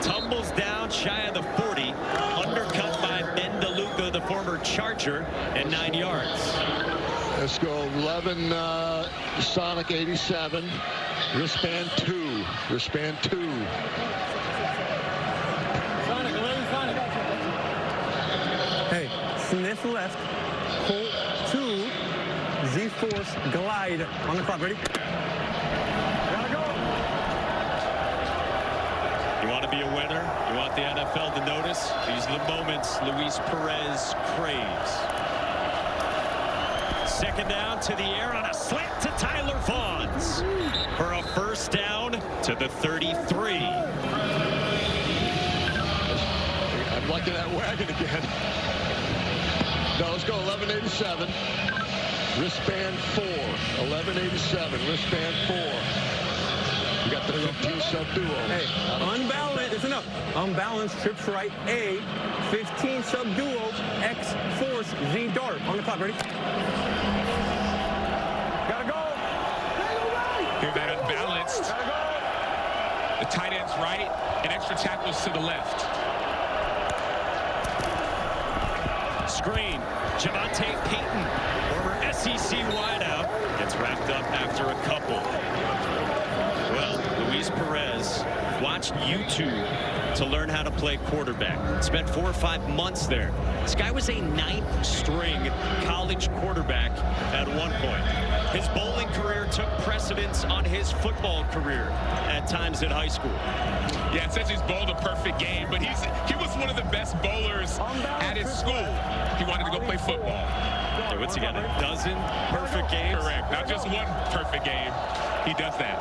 Tumbles down shy of the 40. Undercut by Ben DeLuca, the former Charger, and 9 yards. Let's go 11 Sonic 87. Wristband 2. Wristband 2. Sonic, 11 Sonic. Hey, sniff left. Pull 2. Z-Force glide on the clock. Ready? Gotta go. You want to be a winner? You want the NFL to notice? These are the moments Luis Perez craves. Second down to the air on a slant to Tyler Vaughns for a first down to the 33. I'm lucky that wagon again. No, let's go 1187. Wristband 4. 1187. Wristband 4. We got the 15 sub duo. Hey, unbalanced. Listen up. Unbalanced trips right. A. 15 sub duo. X force Z dart. On the clock. Ready? Gotta go. Hear that unbalanced. The tight end's right and extra tackles to the left. Screen. Javante Payton, former SEC wideout, gets wrapped up after a couple. Well, Luis Perez watched YouTube to learn how to play quarterback. Spent 4 or 5 months there. This guy was a 9th string college quarterback at one point. His bowling career took precedence on his football career at times in high school. Yeah, it says he's bowled a perfect game, but he was one of the best bowlers at his school. He wanted to go play football. So what's he got, a dozen perfect games? Correct. Not just one perfect game. He does that.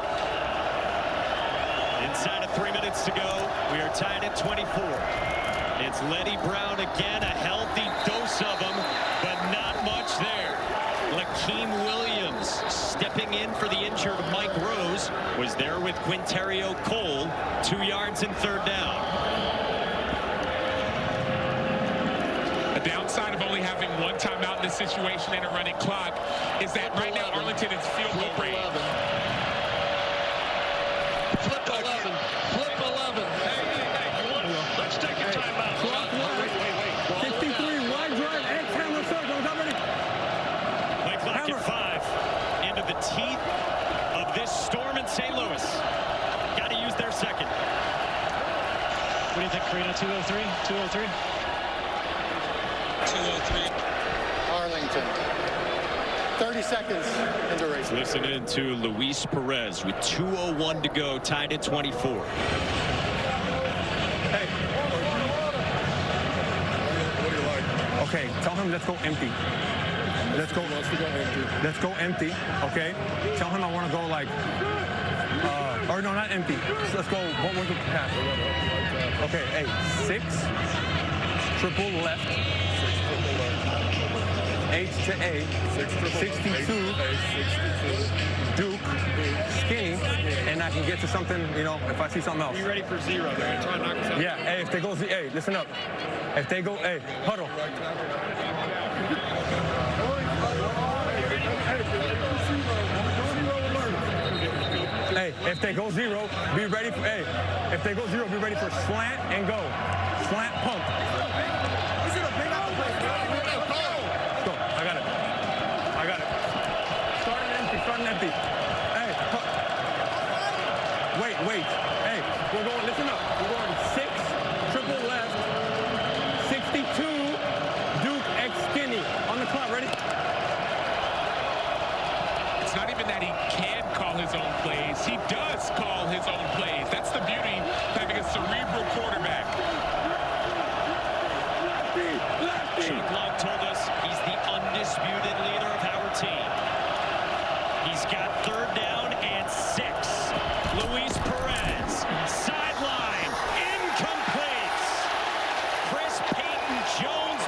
Inside of 3 minutes to go, we are tied at 24. It's Letty Brown again, a healthy dose of him, but not much there. Lakeem Williams stepping in for the injured Mike Rose was there with Quinterio Cole, 2 yards and third down. The downside of only having one timeout in this situation and a running clock is that right now Arlington is field goal range. Flip 11. Flip 11. Let's take a timeout. 63, wide drive, X hammer circle. Ready? Play clock at 5. Into the teeth of this storm in St. Louis. Got to use their second. What do you think, Karina? 203? 203? 203. Arlington. 30 seconds into race. Listen in to Luis Perez with 2:01 to go, tied at 24. Hey. What do you like? Okay, tell him let's go empty. Let's go empty. Let's go empty, okay? Tell him I want to go like, or no, not empty. Let's go, what was the pass? Okay, hey, 6, triple left. H to A, 62, Duke, skinny, and I can get to something, you know, if I see something else. Be ready for 0. They're going to try to knock us out. Yeah, hey, if they go, hey, listen up. If they go, hey, huddle. Hey, if they go 0, be ready for, hey, if they go 0, be ready for slant and go. Slant pump. Empty. Hey, wait. Hey, we're going, listen up. We're going 6, triple left, 62, Duke X skinny. On the clock, ready? It's not even that he can call his own plays. He does call his own plays. That's the beauty of having a cerebral quarterback. Chuck Long told us he's the undisputed leader of our team. He's got third down and 6. Luis Perez, sideline, incomplete. Chris Payton Jones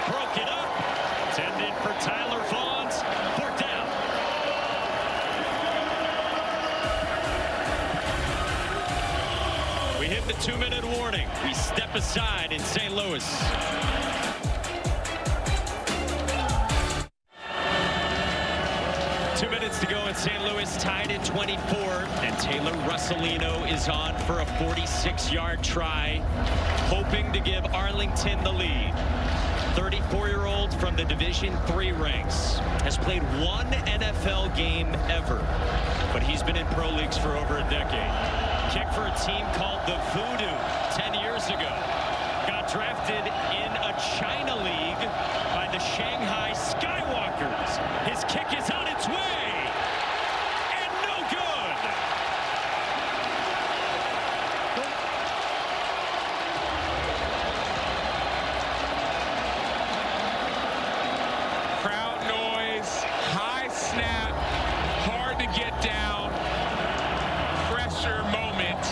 step aside in St. Louis. Two minutes to go in St. Louis, tied at 24, and Taylor Russolino is on for a 46-yard try, hoping to give Arlington the lead. 34-year-old from the Division III ranks, has played one NFL game ever, but he's been in pro leagues for over a decade. Kicked for a team called the Voodoo 10 years ago. Got drafted in a China league by the Shanghai Skywalkers. His kick is on its way, and no good. Crowd noise, high snap, hard to get down, pressure moment,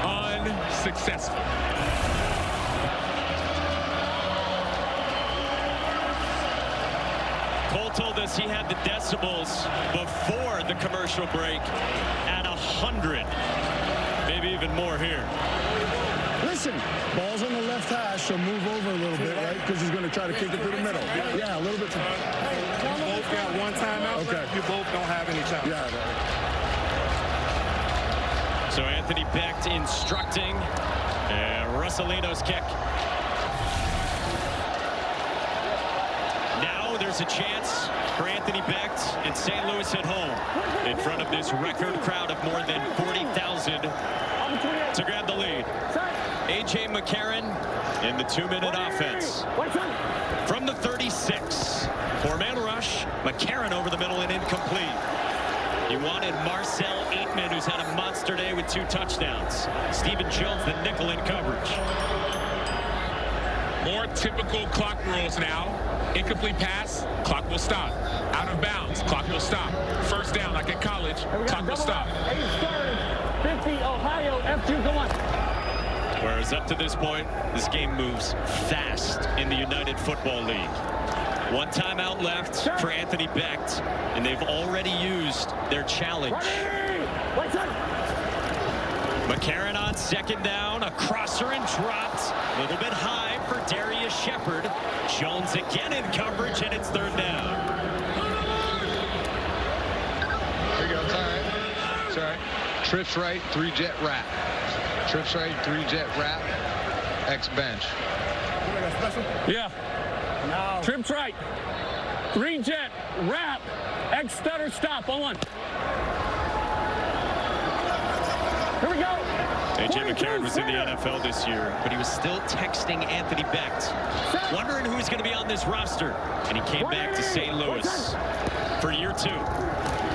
unsuccessful. Cole told us he had the decibels before the commercial break at 100, maybe even more here. Listen, ball's on the left hash, so move over a little bit, right? Because he's going to try to kick it through the middle. Yeah, a little bit. You both got one timeout. Okay. You both don't have any time. Yeah. So Anthony Becht instructing, and Russolino's kick. Now there's a chance for Anthony Becht and St. Louis at home in front of this record crowd of more than 40,000 to grab the lead. A.J. McCarron in the 2-minute offense. From the 36, 4-man rush, McCarron over the middle and incomplete. He wanted Marcel Aitman, who's had a monster day with 2 touchdowns. Stephen Jones, the nickel in coverage. More typical clock rules now. Incomplete pass, clock will stop. Out of bounds, clock will stop. First down, like in college, clock will stop. 50, Ohio, F2, go on. Whereas up to this point, this game moves fast in the United Football League. One timeout left for Anthony Becht, and they've already used their challenge. McCarron on second down, a crosser and dropped. A little bit high for Darius Shepard. Jones again in coverage, and it's third down. There you go. It's all right. It's all right. Trips right, 3-jet wrap. Trips right, 3-jet wrap. X bench. Yeah. No. Trips right. 3-jet wrap. X stutter stop on 1. Here we go. A.J. McCarron was in the NFL this year, but he was still texting Anthony Becht, wondering who's going to be on this roster. And he came back to St. Louis for year 2.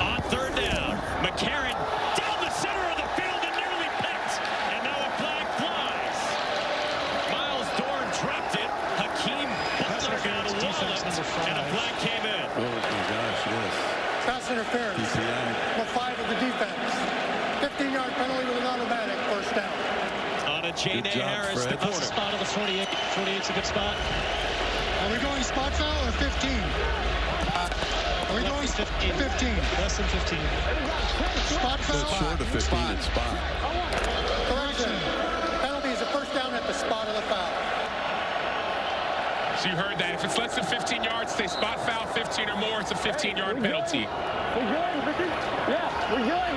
On third down, McCarron down the center of the field and nearly picked. And now a flag flies. Miles Dorn dropped it. Hakeem Butler got a wall it, and a flag came in. Oh my gosh, yes. Pass interference. With 5 of the defense. 15-yard penalty with an automatic first down. On a J.J. Harris, the corner. Spot of the 48. 48's a good spot. Are we going spot foul or 15? Are we going 15? 15. Less than 15. Spot foul? That's short of 15 and spot. Correction. Penalty is a first down at the spot of the foul. So you heard that. If it's less than 15 yards, say spot foul, 15 or more, it's a 15-yard penalty. We're good. Yeah, we're good.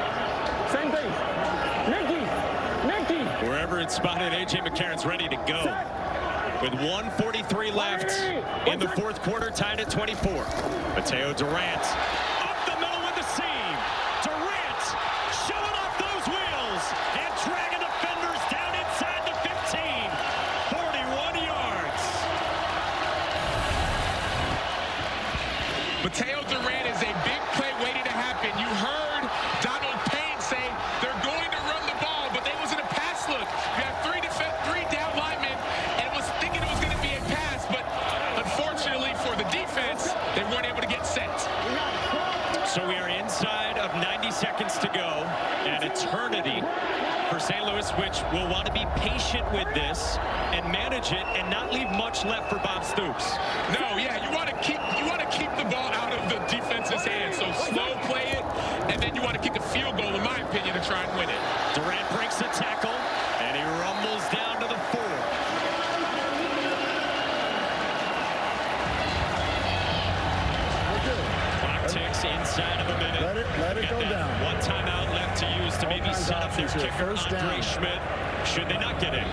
Same thing. Mickey. Wherever it's spotted, A.J. McCarron's ready to go. With 1:43 left in the fourth quarter, tied at 24. Mateo Durant up the middle with the seam. Durant showing off those wheels and dragging defenders down inside the 15. 41 yards. Mateo Durant is a big play waiting to happen. You heard Donald Payne say they're going to run the ball, but they wasn't a pass look. You have 3 down linemen, and was thinking it was going to be a pass, but unfortunately for the defense, they weren't able to get set. So we are inside of 90 seconds to go, an eternity for St. Louis, which will want to be patient with this and manage it and not leave much left for Bob Stoops. No, yeah, you want to keep the ball out of the defense's hands. So slow play it, and then you want to kick a field goal, in my opinion, to try and win it. Durant breaks the tackle, and he inside of a minute. Let it go down. One timeout left to use to maybe set up their kicker, Andre Schmidt, should they not get in.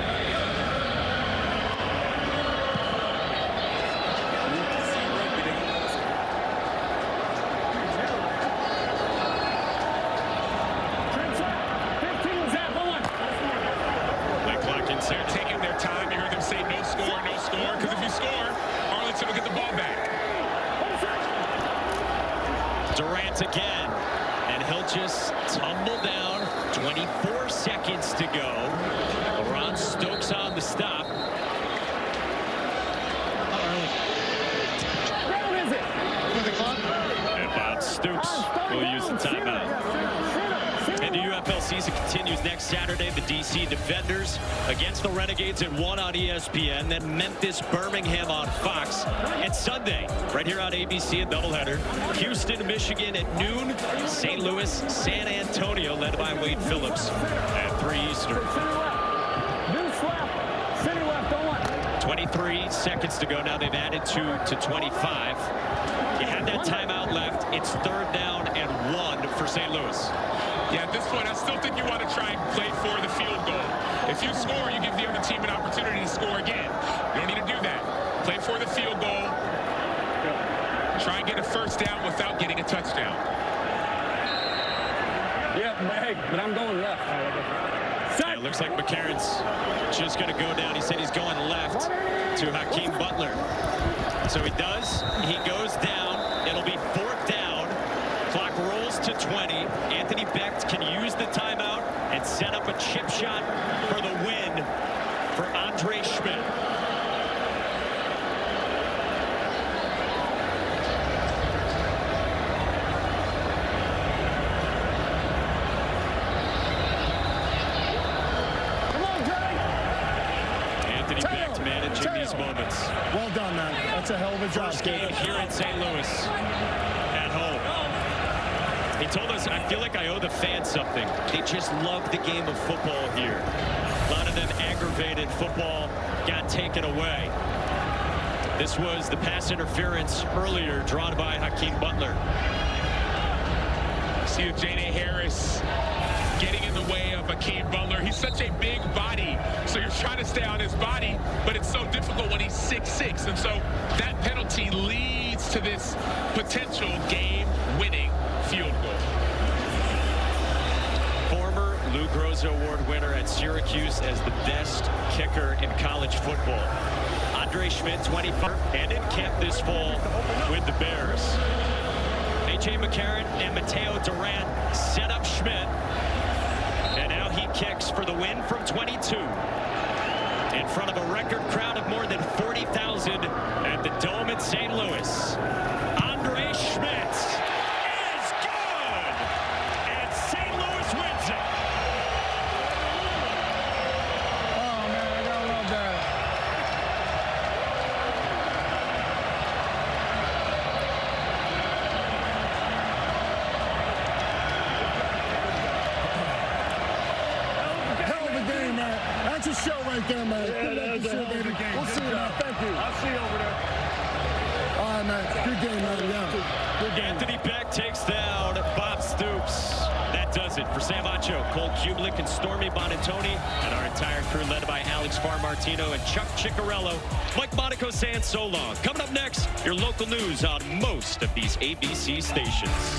They're taking their time. You heard them say no score, no score. Because if you score, Arlington will get the ball back. Durant again. And he'll just tumble down. 24 seconds to go. LeBron Stokes on the stop. And Bob Stoops will use the timeout. And the UFL season continues next Saturday. The DC Defenders against the Renegades at 1 on ESPN. Then Memphis, Birmingham on Fox. And Sunday, right here on ABC, a doubleheader. Houston, Michigan at noon. St. Louis, San Antonio, led by Wade Phillips at 3 Eastern. 23 seconds to go. Now they've added 2 to 25. You have that timeout left. It's 3rd down and 1 for St. Louis. Yeah, at this point, I still think you want to try and play for the field goal. If you score, you give the other team an opportunity to score again. You don't need to do that. Play for the field goal. Try and get a first down without getting a touchdown. Yeah, but I'm going left. Yeah, it looks like McCarron's just going to go down. He said he's going left to Hakeem Butler. So he does. He goes down. It'll be 4th down. Clock rolls to 20. Anthony Becht can use the timeout and set up a chip shot for the win for Andre Schmidt. Anthony Becht managing these moments. Well done, man. That's a hell of a job. First game here in St. Louis at home. He told us, I feel like I owe the fans something. They just love the game of football here. A lot of them aggravated. Football got taken away. This was the pass interference earlier drawn by Hakeem Butler. See J.J. Harris getting in the way of Hakeem Butler. He's such a big body, so you're trying to stay on his body, but it's so difficult when he's 6'6", and so that penalty leads to this potential game-winning field goal. Former Lou Groza Award winner at Syracuse as the best kicker in college football. Andre Schmidt, 24, and in camp this fall with the Bears. A.J. McCarron and Mateo Durant set up Schmidt. And now he kicks for the win from 22. In front of a record crowd of more than 40,000 at the Dome in St. Louis. Andre Schmidt is good! And St. Louis wins it. Oh, man, I gotta love that. That's a show right there, man. Yeah, that's a hell of a game. We'll see you, man. Thank you. I'll see you over there. All right, man. Good game, man. Yeah. Good game. Anthony Becht takes down Bob Stoops. That does it for Sam Acho, Cole Kublik, and Stormy Bonantoni, and our entire crew led by Alex Farmartino and Chuck Ciccarello. Mike Monaco saying so long. Coming up next, your local news on most of these ABC stations.